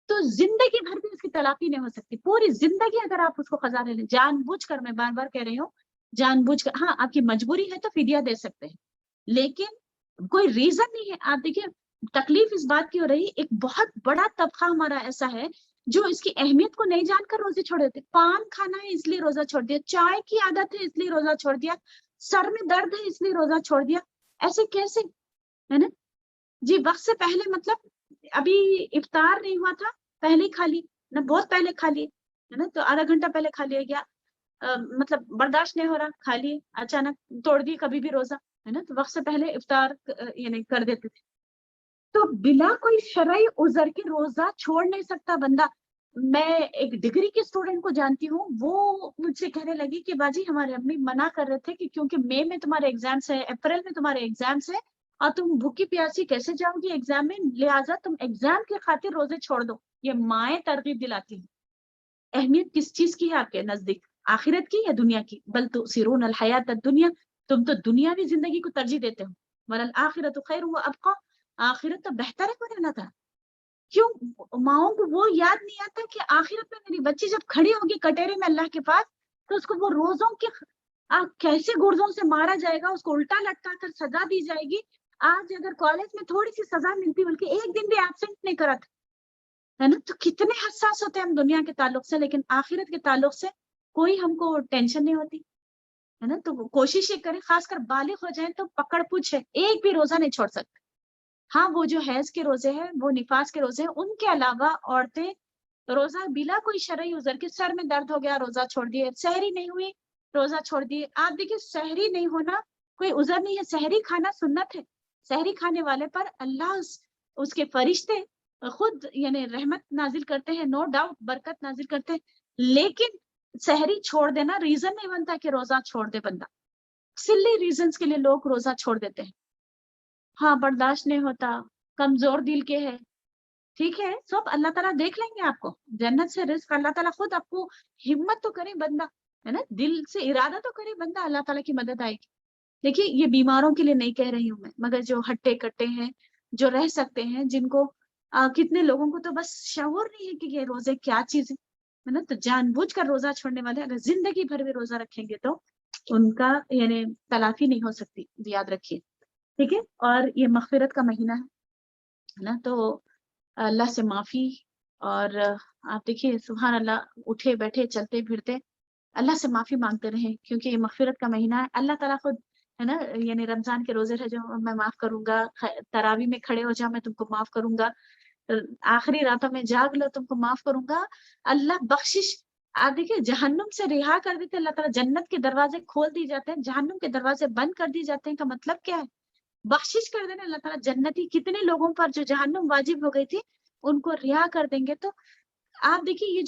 تو زندگی بھر بھی اس کی تلافی نہیں ہو سکتی. پوری زندگی اگر آپ اس کو قضا لے لیں جان بوجھ کر، میں بار بار کہہ رہی ہوں جان بوجھ کر، ہاں آپ کی مجبوری ہے تو فدیہ دے سکتے ہیں، لیکن کوئی ریزن نہیں ہے. آپ دیکھیے تکلیف اس بات کی ہو رہی، ایک بہت بڑا طبقہ ہمارا ایسا ہے جو اس کی اہمیت کو نہیں جان کر روزے چھوڑ دیتے. پان کھانا ہے اس لیے روزہ چھوڑ دیا، چائے کی عادت ہے اس لیے روزہ چھوڑ دیا، سر میں درد ہے اس لیے روزہ چھوڑ دیا. ایسے کیسے، ہے نا جی. وقت سے پہلے مطلب ابھی افطار نہیں ہوا تھا پہلے ہی کھا لی نہ، بہت پہلے کھا لیے، ہے نا. تو آدھا گھنٹہ پہلے کھا لیا گیا، مطلب برداشت نہیں ہو رہا، کھا لیے، اچانک توڑ دی کبھی بھی روزہ، ہے نا. تو وقت سے پہلے افطار یعنی کر دیتے تھے. تو بلا کوئی شرعی عذر کے روزہ چھوڑ نہیں سکتا بندہ. میں ایک ڈگری کے اسٹوڈنٹ کو جانتی ہوں، وہ مجھ سے کہنے لگی کہ باجی ہمارے امی منع کر رہے تھے کہ کیونکہ مئی میں تمہارے ایگزامس ہے، اپریل میں تمہارے ایگزامس ہے، اور تم بھوکی پیاسی کیسے جاؤ گی ایگزام میں، لہٰذا تم ایگزام کی خاطر روزے چھوڑ دو. یہ مائیں ترغیب دلاتی ہیں. اہمیت کس چیز کی ہے آپ کے نزدیک، آخرت کی یا دنیا کی؟ بل تؤثرون الحیات الدنیا، تم تو دنیاوی زندگی کو ترجیح دیتے ہو. وللآخرۃ خیر وابقیٰ، آخرت تو بہتر ہے کوئی رہنا تھا. کیوں ماؤں کو وہ یاد نہیں آتا کہ آخرت میں میری بچی جب کھڑی ہوگی کٹہرے میں اللہ کے پاس، تو اس کو وہ روزوں کے کیسے گردوں سے مارا جائے گا، اس کو الٹا لٹکا کر سزا دی جائے گی. آج اگر کالج میں تھوڑی سی سزا ملتی، بلکہ ایک دن بھی ایبسنٹ نہیں کرا تھا، ہے نا. تو کتنے حساس ہوتے ہیں ہم دنیا کے تعلق سے، لیکن آخرت کے تعلق سے کوئی ہم کو ٹینشن نہیں ہوتی، ہے نا. تو کوشش یہ کریں، خاص کر بالغ ہو جائیں تو پکڑ پوچھ ہے، ایک بھی روزہ نہیں چھوڑ سکتے. ہاں وہ جو حیض کے روزے ہیں، وہ نفاس کے روزے ہیں، ان کے علاوہ عورتیں روزہ بلا کوئی شرعی عذر کے سر میں درد ہو گیا روزہ چھوڑ دیے, سحری نہیں ہوئی روزہ چھوڑ دیے. آپ دیکھیے سحری نہیں ہونا کوئی عذر نہیں ہے, سحری کھانا سنت ہے. سحری کھانے والے پر اللہ اس کے فرشتے خود یعنی رحمت نازل کرتے ہیں, نو ڈاؤٹ برکت نازل کرتے ہیں. لیکن سحری چھوڑ دینا ریزن نہیں بنتا کہ روزہ چھوڑ دے بندہ. سلی ریزنز کے لیے لوگ روزہ چھوڑ دیتے ہیں. ہاں برداشت نہیں ہوتا, کمزور دل کے ہے, ٹھیک ہے, سب اللہ تعالیٰ دیکھ لیں گے آپ کو, جنت سے رزق اللہ تعالیٰ خود آپ کو ہمت تو کرے بندہ, ہے نا, دل سے ارادہ تو کرے بندہ, اللہ تعالیٰ کی مدد آئے گی. دیکھیے یہ بیماروں کے لیے نہیں کہہ رہی ہوں میں, مگر جو ہٹے کٹے ہیں, جو رہ سکتے ہیں, جن کو کتنے لوگوں کو تو بس شعور نہیں ہے کہ یہ روزے کیا چیز ہے نا, تو جان بوجھ کر روزہ چھوڑنے والے اگر زندگی بھر بھی روزہ رکھیں گے تو ان کا یعنی تلافی نہیں ہو سکتی, یاد رکھیے, ٹھیک ہے. اور یہ مغفرت کا مہینہ ہے نا, تو اللہ سے معافی, اور آپ دیکھیے سبحان اللہ, اٹھے بیٹھے چلتے پھرتے اللہ سے معافی مانگتے رہیں, کیونکہ یہ مغفرت کا مہینہ ہے. اللہ تعالیٰ خود ہے نا, یعنی رمضان کے روزے رہ جاؤ میں معاف کروں گا, تراوی میں کھڑے ہو جاؤ میں تم کو معاف کروں گا, آخری راتوں میں جاگ لو تم کو معاف کروں گا. اللہ بخشش, آپ دیکھیے جہنم سے رہا کر دیتے اللہ تعالیٰ, جنت کے دروازے کھول دی جاتے ہیں, جہنم کے دروازے بند کر دی جاتے ہیں. کا مطلب کیا ہے؟ بخشش کر دینا اللہ تعالیٰ. جنتی کتنے لوگوں پر جو جہنم واجب ہو گئی تھی ان کو رہا کر دیں گے. تو آپ دیکھیے یہ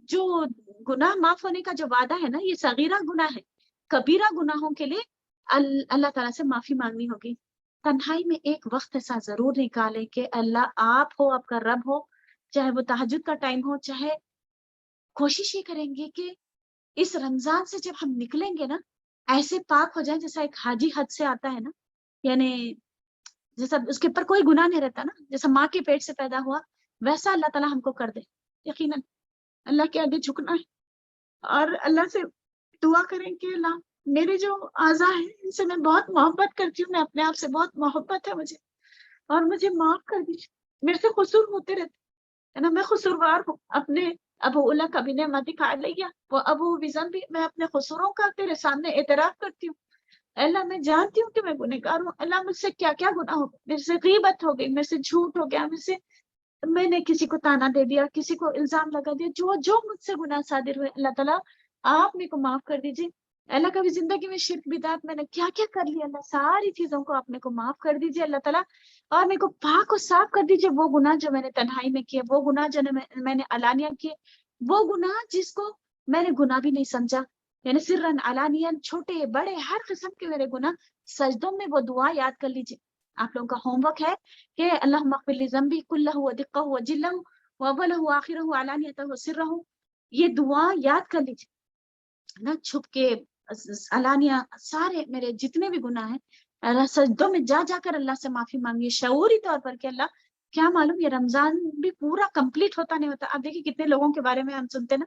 جو گناہ معاف ہونے کا جو وعدہ ہے نا, یہ صغیرہ گناہ ہے. کبیرہ گناہوں کے لیے اللہ تعالیٰ سے معافی مانگنی ہوگی. تنہائی میں ایک وقت ایسا ضرور نکالے کہ اللہ آپ ہو, آپ کا رب ہو, چاہے وہ تہجد کا ٹائم ہو, چاہے کوشش یہ کریں گے کہ اس رمضان سے جب ہم نکلیں گے نا ایسے پاک ہو جائیں جیسا ایک حاجی حج سے آتا ہے نا, یعنی جیسا اس کے اوپر کوئی گناہ نہیں رہتا نا, جیسا ماں کے پیٹ سے پیدا ہوا ویسا اللہ تعالیٰ ہم کو کر دے. یقیناً اللہ کے آگے جھکنا ہے اور اللہ سے دعا کریں کہ اللہ میرے جو اعضاء ہیں ان سے میں بہت محبت کرتی ہوں, میں اپنے آپ سے بہت محبت ہے مجھے, اور مجھے معاف کر دیجیے. میرے سے قصور ہوتے رہتے ہے نا, میں قصوروار ہوں. اپنے ابو اللہ کبھی نعمت کھا لیا وہ ابو وزن بھی, میں اپنے قصوروں کا تیرے سامنے اعتراف کرتی ہوں. اللہ میں جانتی ہوں کہ میں گنہگار ہوں. اللہ مجھ سے کیا کیا گناہ ہو گئے, میرے سے غیبت ہو گئی, میرے سے جھوٹ ہو گیا, میں نے کسی کو تانا دے دیا, کسی کو الزام لگا دیا, جو مجھ سے گناہ صادر ہوئے اللہ تعالیٰ آپ میرے کو معاف کر دیجیے. اللہ کبھی زندگی میں شرک بدعت میں نے کیا کیا کر لیا, اللہ ساری چیزوں کو آپ میرے کو معاف کر دیجیے اللہ تعالیٰ, اور میرے کو پاک و صاف کر دیجیے. وہ گناہ جو میں نے تنہائی میں کیے, وہ گناہ جو میں نے علانیہ کیے, وہ گناہ جس کو میں نے گناہ بھی نہیں سمجھا, یعنی سرن علانین چھوٹے بڑے ہر قسم کے میرے گناہ. سجدوں میں وہ دعا یاد کر لیجیے. آپ لوگوں کا ہوم ورک ہے کہ اللہم اغفر لی ذنبی کلہ و دقہ و جلہ و اولہ و آخرہ و علانیتہ و سرہ, یہ دعا یاد کر لیجیے نا, چھپ کے علانیہ سارے میرے جتنے بھی گناہ ہیں سجدوں میں جا جا کر اللہ سے معافی مانگیے شعوری طور پر کہ اللہ کیا معلوم یہ رمضان بھی پورا کمپلیٹ ہوتا نہیں ہوتا. آپ دیکھیے کتنے لوگوں کے بارے میں ہم سنتے نا,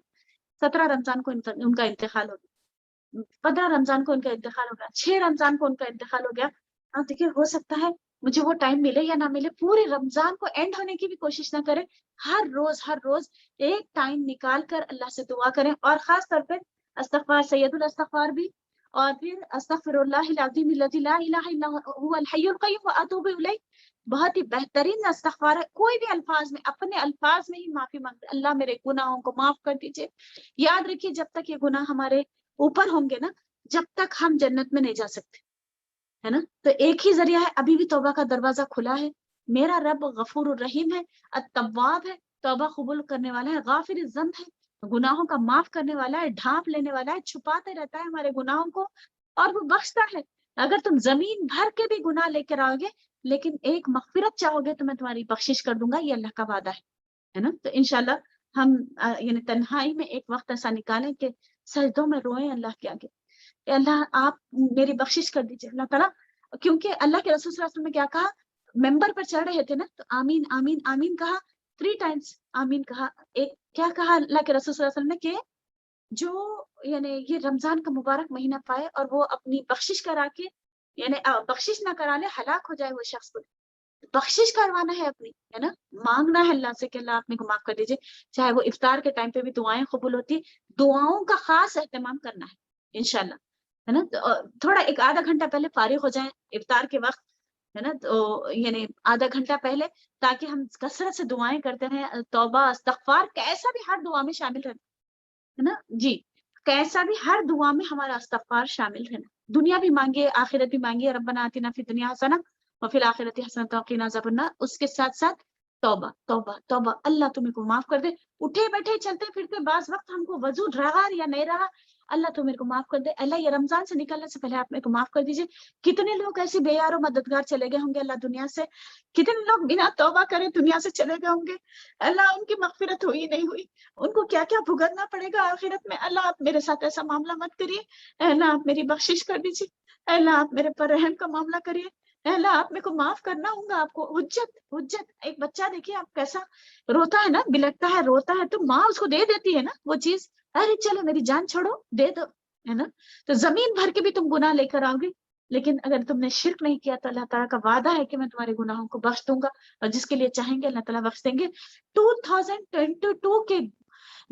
17 رمضان کو ان کا انتقال ہو گیا, 15 رمضان کو ان کا انتقال ہو گیا, 6 رمضان کو ان کا انتقال ہو گیا. آپ دیکھیے ہو سکتا ہے مجھے وہ ٹائم ملے یا نہ ملے, پورے رمضان کو اینڈ ہونے کی بھی کوشش نہ کریں. ہر روز ایک ٹائم نکال کر اللہ سے دعا کریں, اور خاص طور پہ استغفار سید الاستغفار بھی, اور پھر استغفر اللہ العظیم الذی لا الہ الا هو الحی القیوم واتوب الیہ, بہت ہی بہترین استغفار ہے. کوئی بھی الفاظ میں اپنے الفاظ میں ہی معافی مانگتے, اللہ میرے گناہوں کو معاف کر دیجیے. یاد رکھیے جب تک یہ گناہ ہمارے اوپر ہوں گے نا, جب تک ہم جنت میں نہیں جا سکتے, ہے نا. تو ایک ہی ذریعہ ہے, ابھی بھی توبہ کا دروازہ کھلا ہے. میرا رب غفور الرحیم ہے, التواب ہے, توبہ قبول کرنے والا ہے, غافر الذنب ہے, گناہوں کا معاف کرنے والا ہے, ڈھانپ لینے والا ہے, چھپاتے رہتا ہے ہمارے گناہوں کو اور وہ بخشتا ہے. اگر تم زمین بھر کے بھی گناہ لے کر آؤ گے لیکن ایک مغفرت چاہو گے تو میں تمہاری بخشش کر دوں گا, یہ اللہ کا وعدہ ہے نا. تو انشاءاللہ ہم یعنی تنہائی میں ایک وقت ایسا نکالیں کہ سجدوں میں روئیں اللہ کے آگے, اللہ آپ میری بخشش کر دیجیے اللہ تعالیٰ. کیونکہ اللہ کے رسول صلی اللہ علیہ وسلم نے کیا کہا, ممبر پر چڑھ رہے تھے نا تو آمین آمین آمین کہا, 3 ٹائمز آمین کہا. ایک کیا کہا اللہ کے رسول صلی اللہ علیہ وسلم نے کہ جو یعنی یہ رمضان کا مبارک مہینہ پائے اور وہ اپنی بخشش کرا کے یعنی بخشش نہ کرا لے, ہلاک ہو جائے وہ شخص کو. بخشش کروانا ہے اپنی, ہے نا, مانگنا ہے اللہ سے کہ اللہ آپ کو معاف کر دیجیے. چاہے وہ افطار کے ٹائم پہ بھی دعائیں قبول ہوتی, دعاؤں کا خاص اہتمام کرنا ہے انشاءاللہ, ہے نا. تھوڑا ایک آدھا گھنٹہ پہلے فارغ ہو جائیں افطار کے وقت, ہے نا. تو یعنی آدھا گھنٹہ پہلے، تاکہ ہم کثرت سے دعائیں کرتے رہیں، توبہ استغفار کیسا بھی ہر دعا میں شامل رہنا ہے نا جی. کیسا بھی ہر دعا میں ہمارا استغفار شامل رہنا. دنیا بھی مانگیے، آخرت بھی مانگیے، ربنا آتنا فی الدنیا حسنہ وفی الآخرۃ حسنۃ وقنا عذاب النار. اس کے ساتھ ساتھ توبہ توبہ توبہ، اللہ تمہیں کو معاف کر دے. اٹھے بیٹھے چلتے پھرتے بعض وقت ہم کو وضو رہا یا نہیں رہا، اللہ تو میرے کو معاف کر دے. اللہ یہ رمضان سے نکلنے سے پہلے آپ میرے کو معاف کر دیجیے. کتنے لوگ ایسے بے یار و مددگار چلے گئے ہوں گے اللہ دنیا سے، کتنے لوگ بنا توبہ کرے دنیا سے چلے گئے ہوں گے. اللہ ان کی مغفرت ہوئی نہیں ہوئی، ان کو کیا کیا بھگتنا پڑے گا آخرت میں. اللہ آپ میرے ساتھ ایسا معاملہ مت کریے. اے اللہ آپ میری بخشش کر دیجیے. اے اللہ آپ میرے پر رحم کا معاملہ کریے. اے اللہ آپ میرے کو معاف کرنا ہوگا. آپ کو حجت حجت. ایک بچہ دیکھیے آپ کیسا روتا ہے نا، بلکتا ہے، روتا ہے، تو ماں اس کو دے دیتی ہے نا وہ چیز، ارے چلو میری جان چھوڑو دے دو، ہے نا. تو زمین بھر کے بھی تم گناہ لے کر آؤ گے، لیکن اگر تم نے شرک نہیں کیا تو اللہ تعالیٰ کا وعدہ ہے کہ میں تمہارے گناہوں کو بخش دوں گا، اور جس کے لیے چاہیں گے اللہ تعالیٰ بخش دیں گے. 2022 کے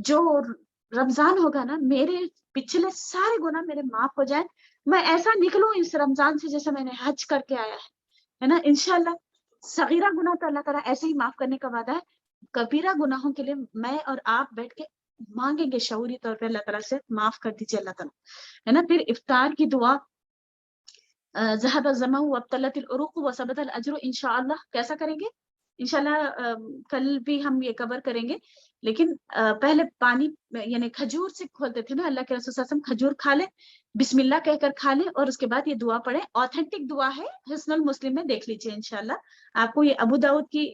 جو رمضان ہوگا نا، میرے پچھلے سارے گناہ میرے معاف ہو جائیں. میں ایسا نکلوں اس رمضان سے جیسے میں نے حج کر کے آیا ہے نا انشاءاللہ. صغیرہ گناہ تو اللہ تعالیٰ ایسے ہی معاف کرنے کا وعدہ ہے. کبیرہ گناہوں کے لیے میں اور آپ بیٹھ کے مانگیں گے شعوری طور پہ اللہ تعالیٰ سے معاف کر دیجیے اللہ تعالیٰ، ہے نا. پھر افطار کی دعا، ذهب الظمأ وابتلت العروق وثبت الاجر، انشاءاللہ کیسا کریں گے انشاءاللہ. کل بھی ہم یہ کور کریں گے. لیکن پہلے پانی یعنی کھجور سے کھولتے تھے نا، اللہ کے رسول صلی اللہ علیہ وسلم کھجور کھا لیں، بسم اللہ کہہ کر کھا لیں، اور اس کے بعد یہ دعا پڑھیں. آتھینٹک دعا ہے، حسن المسلم میں دیکھ لیجیے انشاءاللہ. آپ کو یہ ابو داؤد کی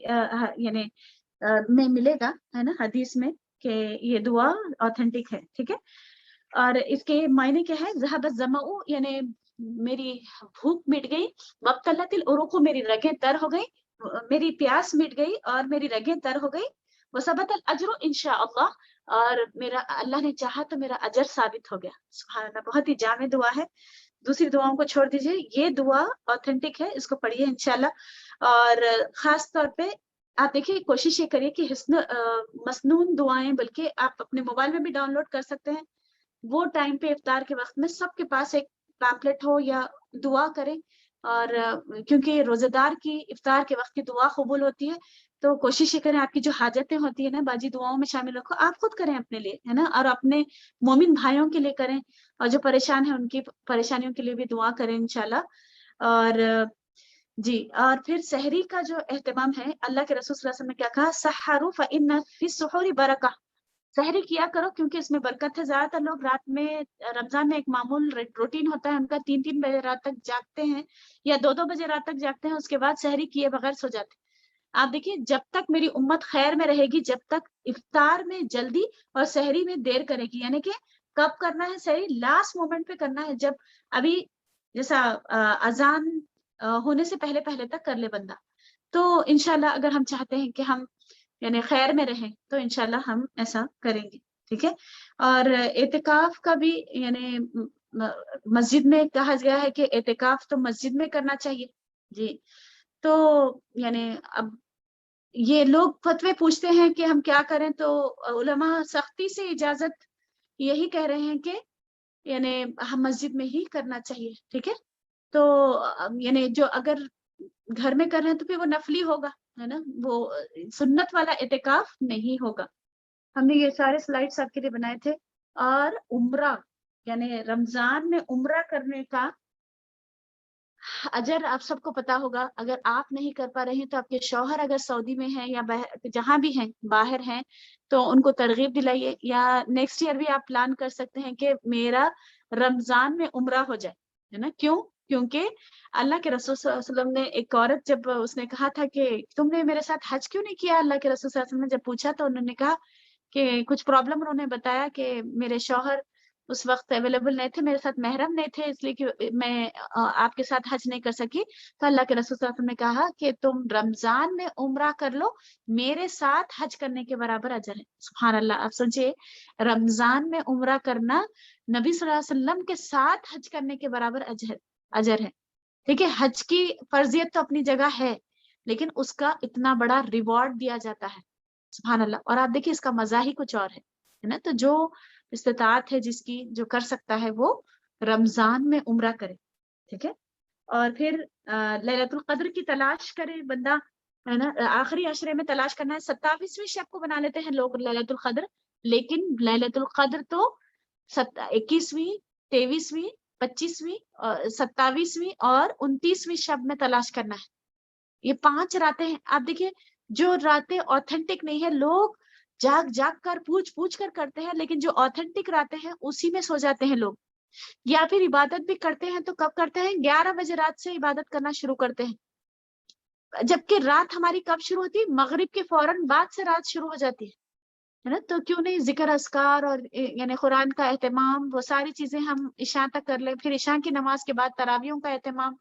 یعنی میں ملے گا، ہے نا، حدیث میں کہ یہ دعا آتھینٹک ہے. ٹھیک ہے. اور اس کے معنی کیا ہے؟ ذهب الظمأ یعنی میری بھوک مٹ گئی، وابتلت العروق میری رگیں تر ہو گئی، میری پیاس مٹ گئی اور میری رگیں تر ہو گئی، وثبت الاجر انشاءاللہ، اور میرا اللہ نے چاہا تو میرا اجر ثابت ہو گیا. سبحان اللہ، بہت ہی جامع دعا ہے. دوسری دعاؤں کو چھوڑ دیجیے، یہ دعا آتھینٹک ہے، اس کو پڑھیے انشاءاللہ. اور خاص طور پہ آپ دیکھیے، کوشش یہ کریے کہ مسنون دعائیں بلکہ آپ اپنے موبائل میں بھی ڈاؤن لوڈ کر سکتے ہیں. وہ ٹائم پہ افطار کے وقت میں سب کے پاس ایک پیمپلیٹ ہو یا دعا کریں. اور کیونکہ روزہ دار کی افطار کے وقت کی دعا قبول ہوتی ہے، تو کوشش یہ کریں آپ کی جو حاجتیں ہوتی ہیں نا باجی دعاؤں میں شامل رکھو. آپ خود کریں اپنے لیے، ہے نا، اور اپنے مومن بھائیوں کے لیے کریں، اور جو پریشان ہیں ان کی پریشانیوں کے لیے بھی دعا کریں انشاءاللہ. اور جی، اور پھر سحری کا جو اہتمام ہے، اللہ کے رسول صلی اللہ علیہ وسلم نے کیا کہا؟ سحروا فإن فی السحور برکہ. سحری کیا کرو کیونکہ اس میں برکت ہے. زیادہ تر لوگ رات میں رمضان میں ایک معمول روٹین ہوتا ہے ان کا، 3 بجے رات تک جاگتے ہیں یا 2 بجے رات تک جاگتے ہیں، اس کے بعد سحری کیے بغیر سو جاتے ہیں. آپ دیکھیے، جب تک میری امت خیر میں رہے گی، جب تک افطار میں جلدی اور سحری میں دیر کرے گی، یعنی کہ کب کرنا ہے سحری؟ لاسٹ مومنٹ پہ کرنا ہے، جب ابھی جیسا اذان ہونے سے پہلے پہلے تک کر لے بندہ. تو انشاءاللہ اگر ہم چاہتے ہیں کہ ہم یعنی خیر میں رہیں تو انشاءاللہ ہم ایسا کریں گے. ٹھیک ہے. اور اعتکاف کا بھی یعنی مسجد میں کہا گیا ہے کہ اعتکاف تو مسجد میں کرنا چاہیے. جی، تو یعنی اب یہ لوگ فتوے پوچھتے ہیں کہ ہم کیا کریں، تو علماء سختی سے اجازت یہی کہہ رہے ہیں کہ یعنی ہم مسجد میں ہی کرنا چاہیے. ٹھیک ہے. تو یعنی جو اگر گھر میں کر رہے ہیں تو پھر وہ نفلی ہوگا، ہے نا، وہ سنت والا اعتکاف نہیں ہوگا. ہم نے یہ سارے سلائڈس آپ کے لیے بنائے تھے. اور عمرہ یعنی رمضان میں عمرہ کرنے کا اجر آپ سب کو پتا ہوگا. اگر آپ نہیں کر پا رہے ہیں تو آپ کے شوہر اگر سعودی میں ہیں یا جہاں بھی ہیں باہر ہیں تو ان کو ترغیب دلائیے. یا نیکسٹ ایئر بھی آپ پلان کر سکتے ہیں کہ میرا رمضان میں عمرہ ہو جائے، ہے نا. کیوں؟ کیونکہ اللہ کے رسول صلی اللہ علیہ وسلم نے ایک عورت جب اس نے کہا تھا کہ تم نے میرے ساتھ حج کیوں نہیں کیا، اللہ کے رسول صلی اللہ علیہ وسلم نے جب پوچھا تو انہوں نے کہا کہ کچھ پرابلم، انہوں نے بتایا کہ میرے شوہر اس وقت اویلیبل نہیں تھے، میرے ساتھ محرم نہیں تھے، اس لیے کہ میں آپ کے ساتھ حج نہیں کر سکی. تو اللہ کے رسول صلی اللہ علیہ وسلم نے کہا کہ تم رمضان میں عمرہ کر لو، میرے ساتھ حج کرنے کے برابر اجر ہے. سبحان اللہ. آپ سوچئے، رمضان میں عمرہ کرنا نبی صلی اللہ علیہ وسلم کے ساتھ حج کرنے کے برابر اجر ہے. ٹھیک ہے. حج کی فرضیت تو اپنی جگہ ہے، لیکن اس کا اتنا بڑا ریوارڈ دیا جاتا ہے. سبحان اللہ. اور آپ دیکھیں اس کا مزہ ہی کچھ اور ہے نا. تو جو استطاعت ہے جس کی، جو کر سکتا ہے وہ رمضان میں عمرہ کرے. ٹھیک ہے. اور پھر لیلۃ القدر کی تلاش کرے بندہ، ہے نا. آخری عشرے میں تلاش کرنا ہے. 27ویں شب کو بنا لیتے ہیں لوگ لیلۃ القدر، لیکن لیلۃ القدر تو 21ویں، 23ویں، 25ویں، 27ویں اور 29ویں شب میں تلاش کرنا ہے. یہ 5 راتیں ہیں. آپ دیکھیے جو راتیں اوتھینٹک نہیں ہے، لوگ جاگ جاگ کر پوچھ کر کرتے ہیں، لیکن جو اوتھینٹک راتیں ہیں اسی میں سو جاتے ہیں لوگ. یا پھر عبادت بھی کرتے ہیں تو کب کرتے ہیں؟ 11 بجے رات سے عبادت کرنا شروع کرتے ہیں. جبکہ رات ہماری کب شروع ہوتی ہے؟ مغرب کے فوراً بعد سے رات شروع ہو جاتی ہے نا. تو کیوں نہیں ذکر اذکار اور یعنی قرآن کا اہتمام، وہ ساری چیزیں ہم عشاء تک کر لیں. پھر عشاء کی نماز کے بعد تراویحوں کا اہتمام،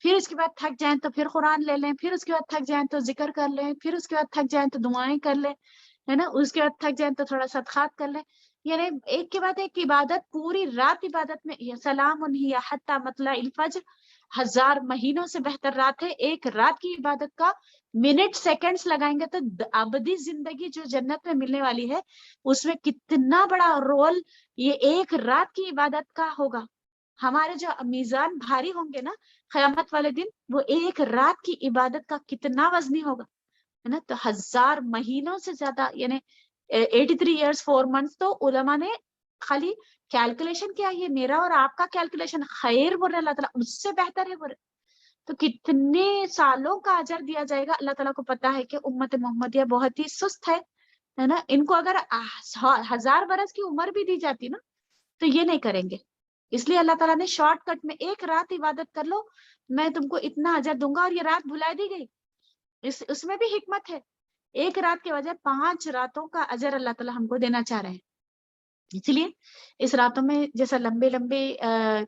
پھر اس کے بعد تھک جائیں تو پھر قرآن لے لیں، پھر اس کے بعد تھک جائیں تو ذکر کر لیں، پھر اس کے بعد تھک جائیں تو دعائیں کر لیں، ہے نا. اس کے بعد تھک جائیں تو تھوڑا صدقات کر لیں. یعنی ایک کے بعد ایک عبادت، پوری رات عبادت میں. سلام ہی حتی مطلع الفجر، 1000 مہینوں سے بہتر رات ہے. ایک رات کی عبادت کا منٹ سیکنڈز لگائیں گے تو ابدی زندگی جو جنت میں ملنے والی ہے اس میں کتنا بڑا رول یہ ایک رات کی عبادت کا ہوگا. ہمارے جو میزان بھاری ہوں گے نا قیامت والے دن، وہ ایک رات کی عبادت کا کتنا وزنی ہوگا، ہے نا. تو 1000 مہینوں سے زیادہ، یعنی 83 ایئرس 4 months. تو علماء نے خالی کیلکولیشن کیا، یہ میرا اور آپ کا کیلکولیشن خیر بول رہے اللہ تعالیٰ، اس سے بہتر ہے بول رہے. تو کتنے سالوں کا اجر دیا جائے گا. اللہ تعالیٰ کو پتا ہے کہ امت محمدیہ بہت ہی سست ہے نا. ان کو اگر 1000 برس کی عمر بھی دی جاتی نا تو یہ نہیں کریں گے. اس لیے اللہ تعالیٰ نے شارٹ کٹ میں ایک رات عبادت کر لو، میں تم کو اتنا اجر دوں گا. اور یہ رات بھلا دی گئی، اس میں بھی حکمت ہے. ایک رات کے وجہ 5 راتوں کا اجر اللہ تعالیٰ ہم کو دینا چاہ رہے ہیں. اس لیے اس راتوں میں جیسا لمبے لمبے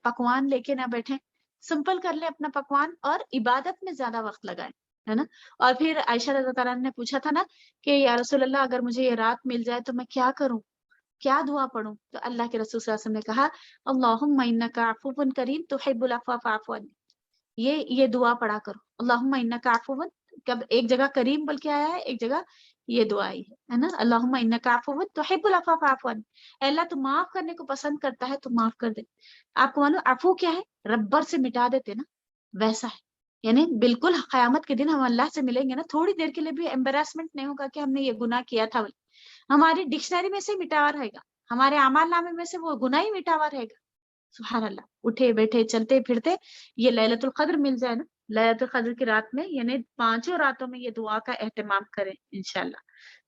پکوان لے کے نہ بیٹھیں، سمپل کر لیں اپنا پکوان اور عبادت میں زیادہ وقت لگائیں، ہے نا. اور پھر عائشہ رضی اللہ عنہا نے پوچھا تھا نا کہ یا رسول اللہ اگر مجھے یہ رات مل جائے تو میں کیا کروں، کیا دعا پڑھوں؟ تو اللہ کے رسول صلی اللہ علیہ وسلم نے کہا اللہم انک عفو کریم تحب العفو فاعف عنی. یہ دعا پڑھا کرو، اللہم انک عفو. کب ایک جگہ کریم بول کے آیا ہے، ایک جگہ یہ دعا آئی ہے نا، اللہم انک عفو تحب العفو فاعف عنی. اے اللہ تو معاف کرنے کو پسند کرتا ہے تو معاف کر دے. آپ کو معلوم عفو کیا ہے؟ ربر سے مٹا دیتے نا، ویسا ہے. یعنی بالکل قیامت کے دن ہم اللہ سے ملیں گے نا، تھوڑی دیر کے لیے بھی ایمبیرسمنٹ نہیں ہوگا کہ ہم نے یہ گناہ کیا تھا. ہماری ڈکشنری میں سے مٹا ہوا رہے گا، ہمارے اعمال نامے میں سے وہ گناہ ہی مٹا ہوا رہے گا. سبحان اللہ. اٹھے بیٹھے چلتے پھرتے یہ لیلۃ القدر مل جائے نا، لیلۃ القدر کی رات میں، یعنی 5 راتوں میں یہ دعا کا اہتمام کریں انشاءاللہ.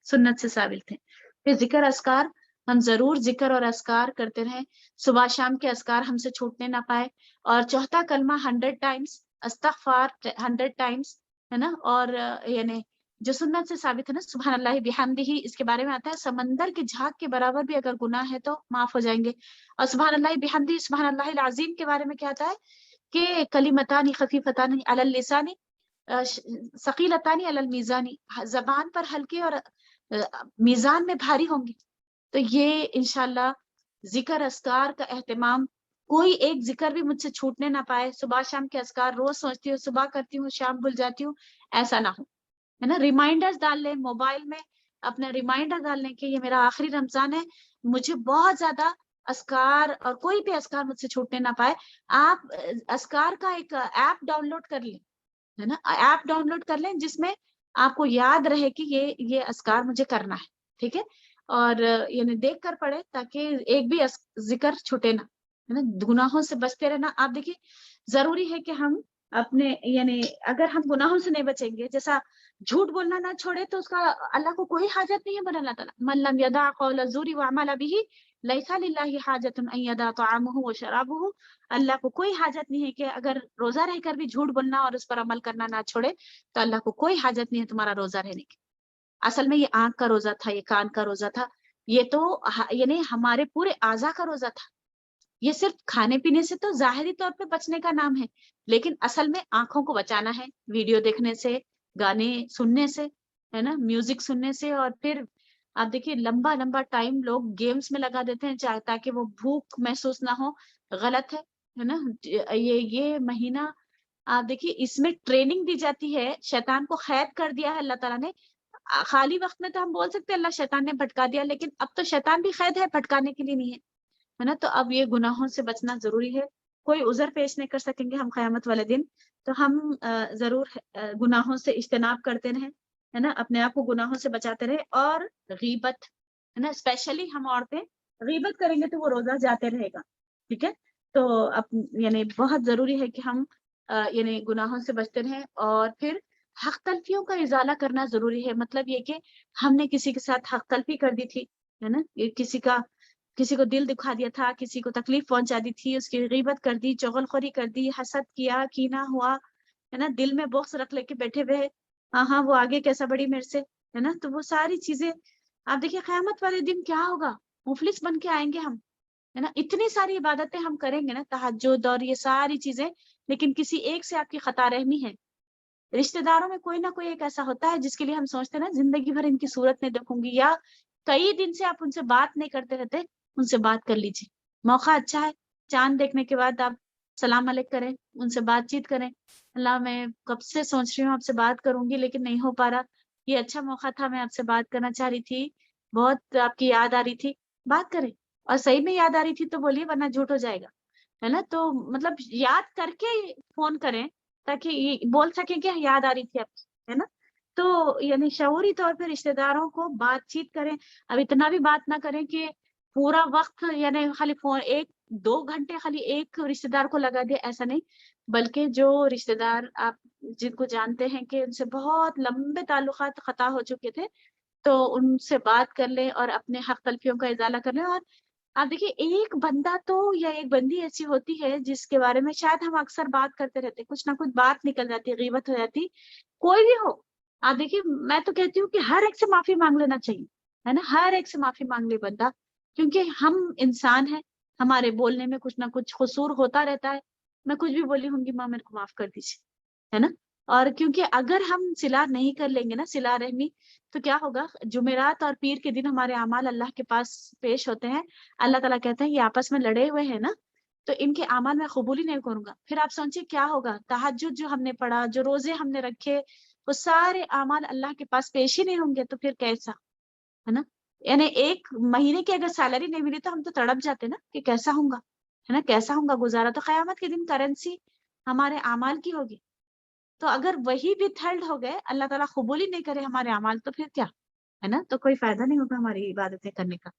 سنت سے ثابت ہے. پھر ذکر اذکار، ہم ضرور ذکر اور اذکار کرتے رہیں. صبح شام کے اذکار ہم سے چھوٹنے نہ پائے. اور چوتھا کلمہ 100 ٹائمز، استغفار 100 ٹائمز، ہے نا. اور یعنی جو سنت سے ثابت ہے نا سبحان اللہ بحمدہ، اس کے بارے میں آتا ہے سمندر کے جھاگ کے برابر بھی اگر گناہ ہے تو معاف ہو جائیں گے. اور سبحان اللہ بحمدہ سبحان اللہ العظیم کے بارے میں کیا آتا ہے کہ کلمتان خفیفتان علی اللسان ثقیلتان علی المیزان، زبان پر ہلکے اور میزان میں بھاری ہوں گے. تو یہ انشاءاللہ ذکر اذکار کا اہتمام، کوئی ایک ذکر بھی مجھ سے چھوٹنے نہ پائے. صبح شام کے اذکار روز سوچتی ہوں، صبح کرتی ہوں شام بھول جاتی ہوں، ایسا نہ ہو، ہے نا. ریمائنڈرز ڈال لیں موبائل میں، اپنا ریمائنڈر ڈال لیں کہ یہ میرا آخری رمضان ہے، مجھے بہت زیادہ اذکار اور کوئی بھی اذکار مجھ سے چھوٹنے نہ پائے. آپ اذکار کا ایک ایپ ڈاؤن لوڈ کر لیں، ہے نا. ایپ ڈاؤن لوڈ کر لیں جس میں آپ کو یاد رہے کہ یہ اذکار مجھے کرنا ہے، ٹھیک ہے. اور یعنی دیکھ کر پڑھے تاکہ ایک بھی ذکر چھوٹے نہ، ہے نا. گناہوں سے بچتے رہنا. آپ دیکھیے ضروری ہے کہ ہم اپنے یعنی اگر ہم گناہوں سے نہیں بچیں گے، جیسا جھوٹ بولنا نہ چھوڑے تو اس کا اللہ کو کوئی حاجت نہیں ہے. بول اللہ تعالیٰ من لم یدع قول الزور وعمل به لیس للہ حاجت ان یدع طعامہ وشرابہ. اللہ کو کوئی حاجت نہیں ہے کہ اگر روزہ رہ کر بھی جھوٹ بولنا اور اس پر عمل کرنا نہ چھوڑے تو اللہ کو کوئی حاجت نہیں ہے تمہارا روزہ رہنے کی. اصل میں یہ آنکھ کا روزہ تھا، یہ کان کا روزہ تھا، یہ تو یعنی ہمارے پورے اعضاء کا روزہ تھا. یہ صرف کھانے پینے سے تو ظاہری طور پہ بچنے کا نام ہے، لیکن اصل میں آنکھوں کو بچانا ہے ویڈیو دیکھنے سے، گانے سننے سے، ہے نا، میوزک سننے سے. اور پھر آپ دیکھیے لمبا لمبا ٹائم لوگ گیمز میں لگا دیتے ہیں تاکہ وہ بھوک محسوس نہ ہو. غلط ہے نا. یہ مہینہ آپ دیکھیے اس میں ٹریننگ دی جاتی ہے. شیطان کو قید کر دیا ہے اللہ تعالیٰ نے. خالی وقت میں تو ہم بول سکتے ہیں اللہ شیطان نے بھٹکا دیا، لیکن اب تو شیطان بھی قید ہے، بھٹکانے کے لیے نہیں ہے نا. تو اب یہ گناہوں سے بچنا ضروری ہے. کوئی عذر پیش نہیں کر سکیں گے ہم قیامت والے دن، تو ہم ضرور گناہوں سے اجتناب کرتے رہیں، ہے نا، اپنے آپ کو گناہوں سے بچاتے رہے، اور غیبت، ہے نا، اسپیشلی ہم عورتیں غیبت کریں گے تو وہ روزہ جاتے رہے گا، ٹھیک ہے؟ تو یعنی بہت ضروری ہے کہ ہم یعنی گناہوں سے بچتے رہیں، اور پھر حق تلفیوں کا ازالہ کرنا ضروری ہے، مطلب یہ کہ ہم نے کسی کے ساتھ حق تلفی کر دی تھی، ہے نا، کسی کو دل دکھا دیا تھا، کسی کو تکلیف پہنچا دی تھی، اس کی غیبت کر دی، چغلخوری کر دی، حسد کیا، کینہ ہوا، ہے نا، دل میں بغض رکھ لے کے بیٹھے ہوئے، ہاں وہ آگے کیسا بڑی میرے سے، ہے نا، تو وہ ساری چیزیں آپ دیکھیے قیامت والے دن کیا ہوگا، مفلس بن کے آئیں گے ہم، ہے نا، اتنی ساری عبادتیں ہم کریں گے نا، تہجد اور یہ ساری چیزیں، لیکن کسی ایک سے آپ کی خطا رحمی ہے۔ رشتہ داروں میں کوئی نہ کوئی ایک ایسا ہوتا ہے جس کے لیے ہم سوچتے ہیں نا زندگی بھر ان کی صورت نہیں دیکھوں گی، یا کئی دن سے آپ ان سے بات نہیں کرتے رہتے، ان سے بات کر لیجیے، موقع اچھا ہے، چاند دیکھنے کے بعد آپ سلام علیک کریں، ان سے بات چیت کریں، اللہ میں کب سے سوچ رہی ہوں آپ سے بات کروں گی لیکن نہیں ہو پا رہا، یہ اچھا موقع تھا، میں آپ سے بات کرنا چاہ رہی تھی، بہت آپ کی یاد آ رہی تھی، بات کریں، اور صحیح میں یاد آ رہی تھی تو بولیے ورنہ جھوٹ ہو جائے گا، ہے نا، تو مطلب یاد کر کے فون کریں تاکہ یہ بول سکیں کہ یاد آ رہی تھی آپ، ہے نا، تو یعنی شعوری طور پہ رشتہ داروں کو بات چیت کریں، اب اتنا بھی بات نہ کریں کہ پورا وقت یعنی خالی فون 1-2 گھنٹے خالی ایک رشتہ دار کو لگا دے، ایسا نہیں، بلکہ جو رشتہ دار آپ جن کو جانتے ہیں کہ ان سے بہت لمبے تعلقات قطع ہو چکے تھے، تو ان سے بات کر لیں اور اپنے حق تلفیوں کا ازالہ کر لیں، اور آپ دیکھیے ایک بندہ تو یا ایک بندی ایسی ہوتی ہے جس کے بارے میں شاید ہم اکثر بات کرتے رہتے، کچھ نہ کچھ بات نکل جاتی، غیبت ہو جاتی، کوئی بھی ہو، آپ دیکھیے میں تو کہتی ہوں کہ ہر ایک سے معافی مانگ لینا چاہیے، ہے نا، ہر ایک سے معافی مانگ لے بندہ، کیونکہ ہم انسان ہیں، ہمارے بولنے میں کچھ نہ کچھ قصور ہوتا رہتا ہے، میں کچھ بھی بولی ہوں گی ماں میرے کو معاف کر دیجیے، ہے نا، اور کیونکہ اگر ہم صلہ نہیں کر لیں گے نا، صلہ رحمی، تو کیا ہوگا، جمعرات اور پیر کے دن ہمارے اعمال اللہ کے پاس پیش ہوتے ہیں، اللہ تعالیٰ کہتے ہیں یہ آپس میں لڑے ہوئے ہیں نا، تو ان کے اعمال میں قبول ہی نہیں کروں گا، پھر آپ سوچیں کیا ہوگا، تہجد جو ہم نے پڑھا، جو روزے ہم نے رکھے، وہ سارے اعمال اللہ کے پاس پیش ہی نہیں ہوں گے، تو پھر کیسا، ہے نا، یعنی ایک مہینے کی اگر سیلری نہیں ملی تو ہم تو تڑپ جاتے نا کہ کیسا ہوں گا، ہے نا، کیسا ہوں گا گزارا، تو قیامت کے دن کرنسی ہمارے اعمال کی ہوگی، تو اگر وہی بھی تھرڈ ہو گئے، اللہ تعالیٰ قبول ہی نہیں کرے ہمارے اعمال، تو پھر کیا، ہے نا، تو کوئی فائدہ نہیں ہوگا ہماری عبادتیں کرنے کا۔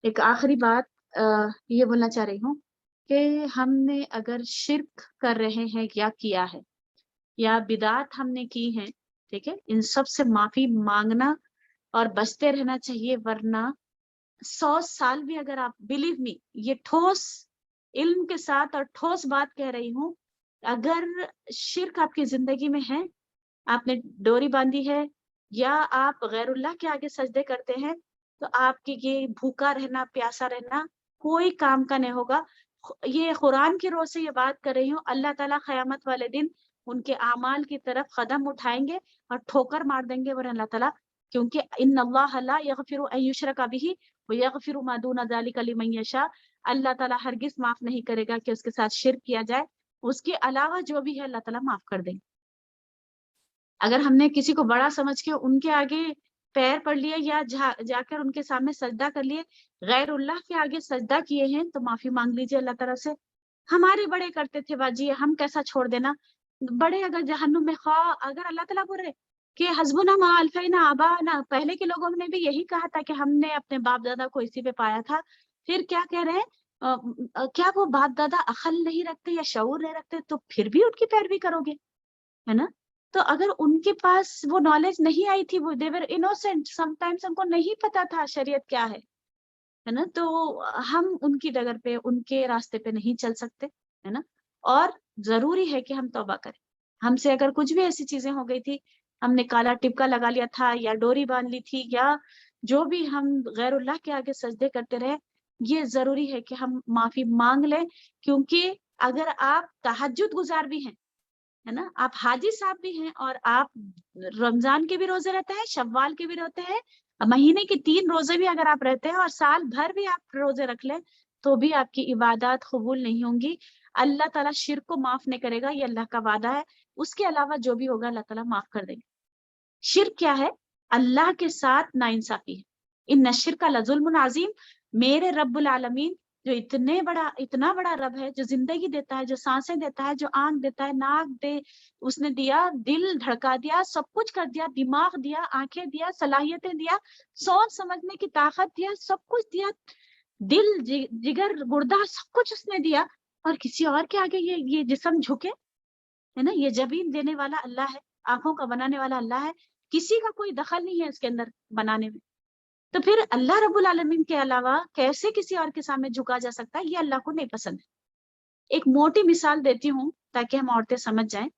ایک آخری بات یہ بولنا چاہ رہی ہوں کہ ہم نے اگر شرک کر رہے ہیں یا کیا ہے، یا بدعات ہم نے کی ہیں، ٹھیک ہے، ان سب سے معافی مانگنا اور بچتے رہنا چاہیے، ورنہ 100 سال بھی اگر آپ بلیو می، یہ ٹھوس علم کے ساتھ اور ٹھوس بات کہہ رہی ہوں، اگر شرک آپ کی زندگی میں ہے، آپ نے ڈوری باندھی ہے، یا آپ غیر اللہ کے آگے سجدے کرتے ہیں، تو آپ کی یہ بھوکا رہنا، پیاسا رہنا کوئی کام کا نہیں ہوگا، یہ قرآن کی روح سے یہ بات کر رہی ہوں، اللہ تعالیٰ قیامت والے دن ان کے اعمال کی طرف قدم اٹھائیں گے اور ٹھوکر مار دیں گے، ورنہ اللہ تعالیٰ، کیونکہ ان اللہ لا یغفر ان یشرک بہ ویغفر ما دون ذلک لمن یشاء، اللہ تعالیٰ ہرگز معاف نہیں کرے گا کہ اس کے ساتھ شرک کیا جائے، اس کے علاوہ جو بھی ہے اللہ تعالیٰ معاف کر دیں گے۔ اگر ہم نے کسی کو بڑا سمجھ کے ان کے آگے پیر پڑ لیے، یا جا کر ان کے سامنے سجدہ کر لیے، غیر اللہ کے آگے سجدہ کیے ہیں، تو معافی مانگ لیجیے اللہ تعالیٰ سے، ہمارے بڑے کرتے تھے باجی، ہم کیسا چھوڑ دینا، بڑے اگر جہنم میں خواہ، اگر اللہ تعالیٰ بول رہے کہ حسبنا ما الفینا آباءنا، پہلے کے لوگوں نے بھی یہی کہا تھا کہ ہم نے اپنے باپ دادا کو اسی پہ پایا تھا، پھر کیا کہہ رہے ہیں، کیا وہ باپ دادا عقل نہیں رکھتے یا شعور نہیں رکھتے، تو پھر بھی ان کی پیروی کرو گے، ہے نا، تو اگر ان کے پاس وہ نالج نہیں آئی تھی، وہ they were innocent sometimes، ان کو نہیں پتا تھا شریعت کیا ہے نا، تو ہم ان کی ڈگر پہ، ان کے راستے پہ نہیں چل سکتے، ہے نا، اور ضروری ہے کہ ہم توبہ کریں، ہم سے اگر کچھ بھی ایسی چیزیں ہو گئی تھی، ہم نے کالا ٹپکا لگا لیا تھا، یا ڈوری باندھ لی تھی، یا جو بھی ہم غیر اللہ کے آگے سجدے کرتے رہے، یہ ضروری ہے کہ ہم معافی مانگ لیں، کیونکہ اگر آپ تہجد گزار بھی ہیں، ہے نا، آپ حاجی صاحب بھی ہیں، اور آپ رمضان کے بھی روزے رہتے ہیں، شوال کے بھی رہتے ہیں، مہینے کے 3 روزے بھی اگر آپ رہتے ہیں، اور سال بھر بھی آپ روزے رکھ لیں، تو بھی آپ کی عبادات قبول نہیں ہوں گی، اللہ تعالیٰ شرک کو معاف نہیں کرے گا، یہ اللہ کا وعدہ ہے، اس کے علاوہ جو بھی ہوگا اللہ تعالیٰ معاف کر دیں گے۔ شرک کیا ہے؟ اللہ کے ساتھ ناانصافی ہے، ان الشرک لظلم عظیم، میرے رب العالمین جو اتنا بڑا رب ہے، جو زندگی دیتا ہے، جو سانسیں دیتا ہے، جو آنکھ دیتا ہے، ناک اس نے دیا، دل دھڑکا دیا، سب کچھ کر دیا، دماغ دیا، آنکھیں دیا، صلاحیتیں دیا، سوچ سمجھنے کی طاقت دیا، سب کچھ دیا، دل جگر گردہ سب کچھ اس نے دیا، اور کسی اور کے آگے یہ جسم جھکے، ہے نا؟ یہ جبین دینے والا اللہ ہے، آنکھوں کا بنانے والا اللہ ہے، کسی کا کوئی دخل نہیں ہے اس کے اندر بنانے میں. تو پھر اللہ رب العالمین کے علاوہ کیسے کسی اور کے سامنے جھکا جا سکتا ہے؟ یہ اللہ کو نہیں پسند ہے. ایک موٹی مثال دیتی ہوں تاکہ ہم عورتیں سمجھ جائیں.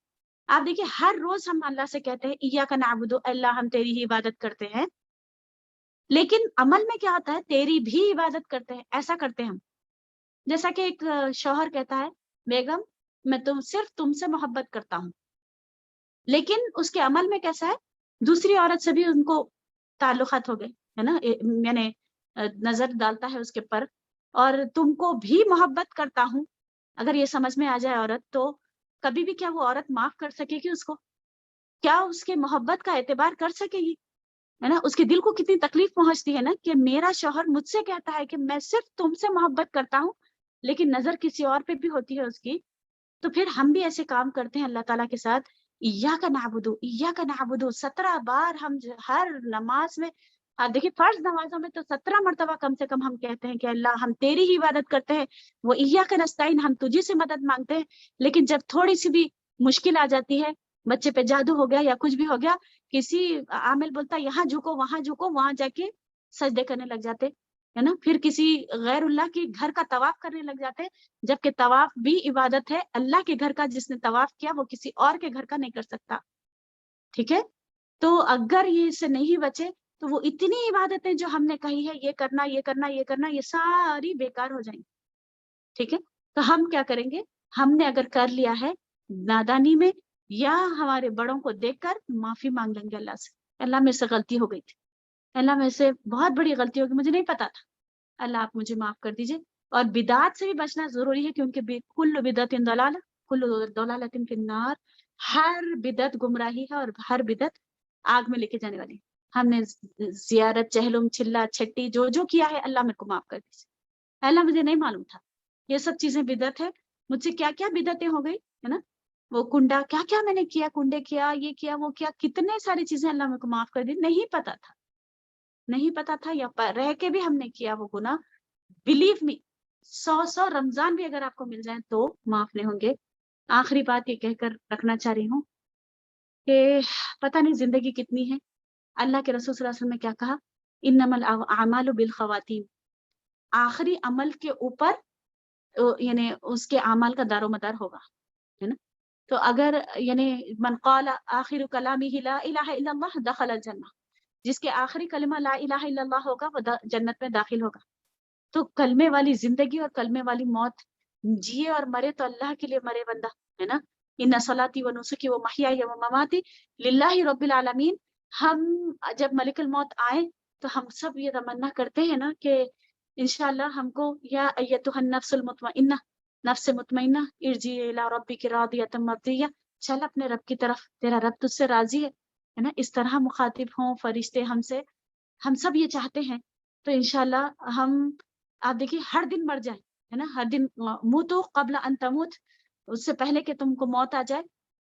آپ دیکھیں، ہر روز ہم اللہ سے کہتے ہیں ایاک نعبد، اللہ ہم تیری ہی عبادت کرتے ہیں، لیکن عمل میں کیا ہوتا ہے؟ تیری بھی عبادت کرتے ہیں. ایسا کرتے ہیں ہم، جیسا کہ ایک شوہر کہتا ہے بیگم میں صرف تم سے محبت کرتا ہوں، لیکن اس کے عمل میں کیسا ہے؟ دوسری عورت سے بھی ان کو تعلقات ہو گئے، ہے نا؟ یعنی نظر ڈالتا ہے اس کے پر، اور تم کو بھی محبت کرتا ہوں. اگر یہ سمجھ میں آ جائے عورت، تو کبھی بھی کیا وہ عورت معاف کر سکے گی اس کو؟ کیا اس کے محبت کا اعتبار کر سکے گی؟ ہے نا؟ اس کے دل کو کتنی تکلیف پہنچتی ہے نا کہ میرا شوہر مجھ سے کہتا ہے کہ میں صرف تم سے محبت کرتا ہوں، لیکن نظر کسی اور پہ بھی ہوتی ہے اس کی. تو پھر ہم بھی ایسے کام کرتے ہیں اللہ تعالیٰ کے ساتھ. ایاک نعبد، ایاک نعبد 17 بار ہم ہر نماز میں، دیکھیے فرض نمازوں میں تو 17 مرتبہ کم سے کم ہم کہتے ہیں کہ اللہ ہم تیری ہی عبادت کرتے ہیں، وہ ایاک نستعین، ہم تجھی سے مدد مانگتے ہیں. لیکن جب تھوڑی سی بھی مشکل آ جاتی ہے، بچے پہ جادو ہو گیا یا کچھ بھی ہو گیا، کسی عامل بولتا یہاں جھکو وہاں جھکو، وہاں جا کے سجدے کرنے لگ جاتے، ہے نا؟ پھر کسی غیر اللہ کی گھر کا طواف کرنے لگ جاتے، جبکہ طواف بھی عبادت ہے. اللہ کے گھر کا جس نے طواف کیا وہ کسی اور کے گھر کا نہیں کر سکتا. ٹھیک ہے؟ تو اگر یہ اس سے نہیں بچے تو وہ اتنی عبادتیں جو ہم نے کہی ہے یہ کرنا یہ کرنا یہ کرنا، یہ ساری بیکار ہو جائیں گی. ٹھیک ہے؟ تو ہم کیا کریں گے؟ ہم نے اگر کر لیا ہے نادانی میں یا ہمارے بڑوں کو دیکھ کر، معافی مانگ لیں گے اللہ سے، اللہ میرے سے غلطی ہو گئی تھی، اللہ میرے سے بہت بڑی غلطی ہوگی، مجھے نہیں پتا تھا، اللہ آپ مجھے معاف کر دیجئے. اور بدعات سے بھی بچنا ضروری ہے، کیونکہ کل بدعت ضلالہ کل ضلالۃ فی النار، ہر بدعت گمراہی ہے اور ہر بدعت آگ میں لے کے جانے والی. ہم نے زیارت، چہلم چلا چھٹی جو کیا ہے، اللہ میرے کو معاف کر دیجیے، اللہ مجھے نہیں معلوم تھا یہ سب چیزیں بدعت ہے، مجھ سے کیا کیا بدعتیں ہو گئی، ہے نا؟ وہ کنڈا کیا کیا میں نے کیا، کنڈے کیا، یہ کیا وہ کیا، کتنے ساری چیزیں اللہ میرے کو معاف کر دی. نہیں پتا تھا یا رہ کے بھی ہم نے کیا وہ گناہ. بلیو می، 100 رمضان بھی اگر آپ کو مل جائیں تو معاف نہیں ہوں گے. آخری بات یہ کہہ کر رکھنا چاہ رہی ہوں کہ پتہ نہیں زندگی کتنی ہے. اللہ کے رسول صلی اللہ علیہ وسلم نے کیا کہا؟ انما الاعمال بالخواتیم، آخری عمل کے اوپر یعنی اس کے اعمال کا دار و مدار ہوگا، ہے نا؟ تو اگر یعنی من قال آخر کلامہ لا الہ الا اللہ دخل الجنہ، جس کے آخری کلمہ لا الہ الا اللہ ہوگا وہ جنت میں داخل ہوگا. تو کلمے والی زندگی اور کلمے والی موت، جیے اور مرے تو اللہ کے لیے مرے بندہ، ہے نا؟ ان صلاتی و نسکی و محیای و مماتی للہ رب العالمین. ہم جب ملک الموت آئے تو ہم سب یہ تمنا کرتے ہیں نا کہ انشاءاللہ ہم کو یا ایتها النفس المطمئنہ، نفس مطمئنہ ارجعی الی ربک راضیۃ مرضیہ، چل اپنے رب کی طرف، تیرا رب تجھ سے راضی ہے نا؟ اس طرح مخاطب ہوں فرشتے ہم سے، ہم سب یہ چاہتے ہیں. تو انشاءاللہ ہم، آپ دیکھیے ہر دن مر جائیں، ہے نا؟ ہر دن موتو قبل ان تموت، اس سے پہلے کہ تم کو موت آ جائے.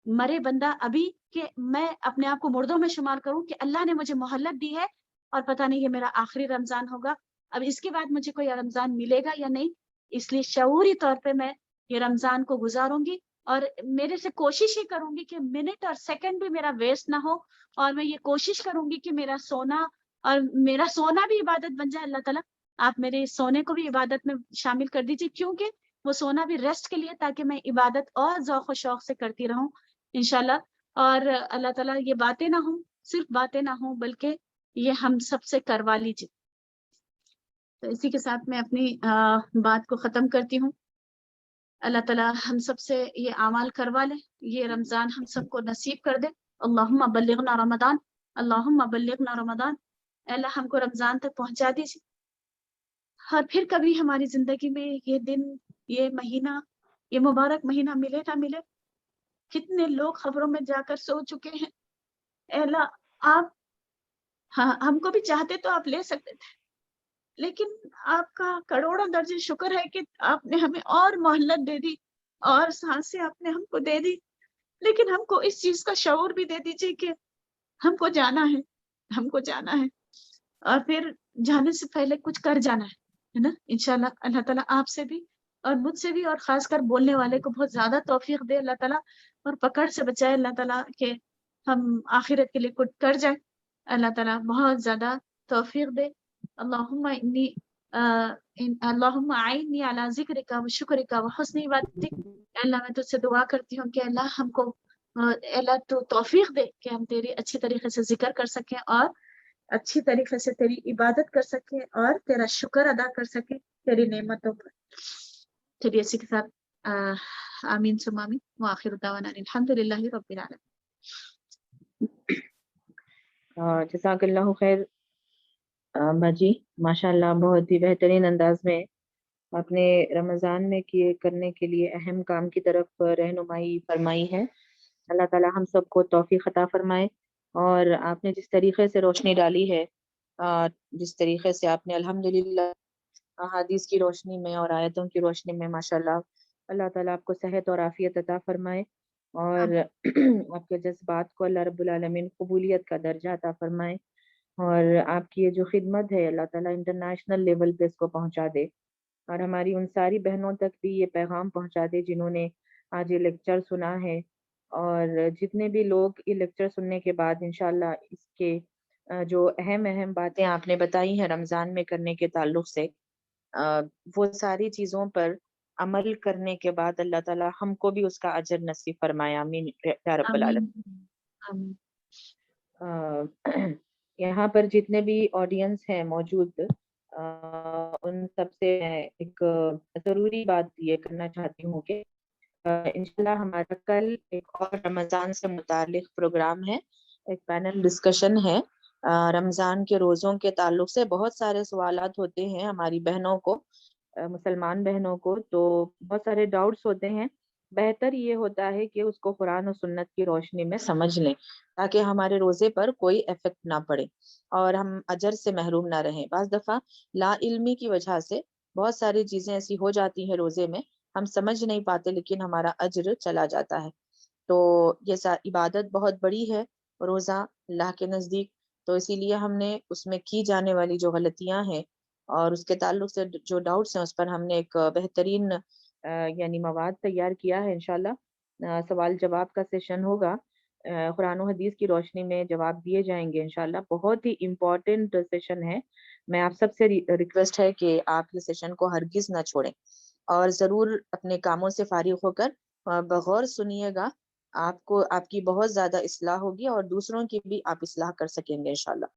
مرے بندہ ابھی کہ میں اپنے آپ کو مردوں میں شمار کروں کہ اللہ نے مجھے مہلت دی ہے اور پتہ نہیں یہ میرا آخری رمضان ہوگا، اب اس کے بعد مجھے کوئی رمضان ملے گا یا نہیں. اس لیے شعوری طور پہ میں یہ رمضان کو گزاروں گی، اور میرے سے کوشش ہی کروں گی کہ منٹ اور سیکنڈ بھی میرا ویسٹ نہ ہو، اور میں یہ کوشش کروں گی کہ میرا سونا بھی عبادت بن جائے. اللہ تعالیٰ آپ میرے سونے کو بھی عبادت میں شامل کر دیجیے، کیونکہ وہ سونا بھی ریسٹ کے لیے، تاکہ میں عبادت اور ذوق و شوق سے کرتی رہوں انشاءاللہ. اور اللہ تعالیٰ یہ باتیں نہ ہوں، صرف باتیں نہ ہوں، بلکہ یہ ہم سب سے کروا لیجیے. تو اسی کے ساتھ میں اپنی بات کو ختم کرتی ہوں. اللہ تعالیٰ ہم سب سے یہ اعمال کروا لے، یہ رمضان ہم سب کو نصیب کر دے. اللہم بلغنا رمضان، اللہم بلغنا رمضان. اللہ ہم کو رمضان تک پہنچا دیجیے، اور پھر کبھی ہماری زندگی میں یہ دن، یہ مہینہ، یہ مبارک مہینہ ملے نہ ملے. کتنے لوگ خبروں میں جا کر سو چکے ہیں. اے اللہ آپ ہم کو بھی چاہتے تو آپ لے سکتے تھے، لیکن آپ کا کروڑوں درجے شکر ہے کہ آپ نے ہمیں اور مہلت دے دی اور سانسیں آپ نے ہم کو دے دی، لیکن ہم کو اس چیز کا شعور بھی دے دیجیے کہ ہم کو جانا ہے، ہم کو جانا ہے، اور پھر جانے سے پہلے کچھ کر جانا ہے نا انشاءاللہ۔ اللہ تعالیٰ آپ سے بھی اور مجھ سے بھی اور خاص کر بولنے والے کو بہت زیادہ توفیق دے اللہ تعالیٰ، اور پکڑ سے بچائے اللہ تعالیٰ کہ ہم آخرت کے لیے کچھ کر جائیں، اللہ تعالیٰ بہت زیادہ توفیق دے۔ اللہم انی اللہم اعینی علی ذکرک و شکرک و حسن عبادتک۔ اللہ میں تجھ سے دعا کرتی ہوں کہ اللہ ہم کو اللہ تو توفیق دے کہ ہم تیری اچھی طریقے سے ذکر کر سکیں اور اچھی طریقے سے تیری عبادت کر سکیں اور تیرا شکر ادا کر سکیں تیری نعمتوں پر۔ چلیے اسی کے ساتھ آمین ثم آمین وآخر دعوانا الحمدللہ رب العالمین۔ جزاک اللہ خیر باجی، ماشاء اللہ بہت ہی بہترین انداز میں اپنے رمضان میں کرنے کے لیے اہم کام کی طرف رہنمائی فرمائی ہے۔ اللہ تعالیٰ ہم سب کو توفیق عطا فرمائے، اور آپ نے جس طریقے سے روشنی ڈالی ہے، جس طریقے سے آپ نے الحمدللہ احادیث کی روشنی میں اور آیتوں کی روشنی میں ماشاءاللہ اللہ تعالیٰ آپ کو صحت اور عافیت عطا فرمائے، اور آپ کے جذبات کو اللہ رب العالمین قبولیت کا درجہ عطا فرمائے، اور آپ کی یہ جو خدمت ہے اللہ تعالیٰ انٹرنیشنل لیول پہ اس کو پہنچا دے، اور ہماری ان ساری بہنوں تک بھی یہ پیغام پہنچا دے جنہوں نے آج یہ لیکچر سنا ہے، اور جتنے بھی لوگ یہ لیکچر سننے کے بعد انشاءاللہ اس کے جو اہم باتیں آپ نے بتائی ہیں رمضان میں کرنے کے تعلق سے، وہ ساری چیزوں پر عمل کرنے کے بعد اللہ تعالیٰ ہم کو بھی اس کا اجر نصیب فرمائے، آمین یا رب آمین العالمین۔ آمین۔ یہاں پر جتنے بھی آڈینس ہیں موجود، ان سب سے میں ایک ضروری بات یہ کرنا چاہتی ہوں کہ انشاءاللہ ہمارا کل ایک اور رمضان سے متعلق پروگرام ہے، ایک پینل ڈسکشن ہے رمضان کے روزوں کے تعلق سے۔ بہت سارے سوالات ہوتے ہیں ہماری بہنوں کو، مسلمان بہنوں کو، تو بہت سارے ڈاؤٹس ہوتے ہیں، بہتر یہ ہوتا ہے کہ اس کو قرآن و سنت کی روشنی میں سمجھ لیں تاکہ ہمارے روزے پر کوئی ایفیکٹ نہ پڑے اور ہم اجر سے محروم نہ رہیں۔ بعض دفعہ لا علمی کی وجہ سے بہت ساری چیزیں ایسی ہو جاتی ہیں روزے میں، ہم سمجھ نہیں پاتے لیکن ہمارا اجر چلا جاتا ہے۔ تو یہ عبادت بہت بڑی ہے روزہ اللہ کے نزدیک، تو اسی لیے ہم نے اس میں کی جانے والی جو غلطیاں ہیں اور اس کے تعلق سے جو ڈاؤٹس ہیں اس پر ہم نے ایک بہترین یعنی مواد تیار کیا ہے۔ انشاءاللہ سوال جواب کا سیشن ہوگا، قرآن و حدیث کی روشنی میں جواب دیے جائیں گے انشاءاللہ۔ بہت ہی امپورٹنٹ سیشن ہے، میں آپ سب سے ریکویسٹ ہے کہ آپ یہ سیشن کو ہرگز نہ چھوڑیں، اور ضرور اپنے کاموں سے فارغ ہو کر بغور سنیے گا، آپ کو آپ کی بہت زیادہ اصلاح ہوگی اور دوسروں کی بھی آپ اصلاح کر سکیں گے انشاءاللہ۔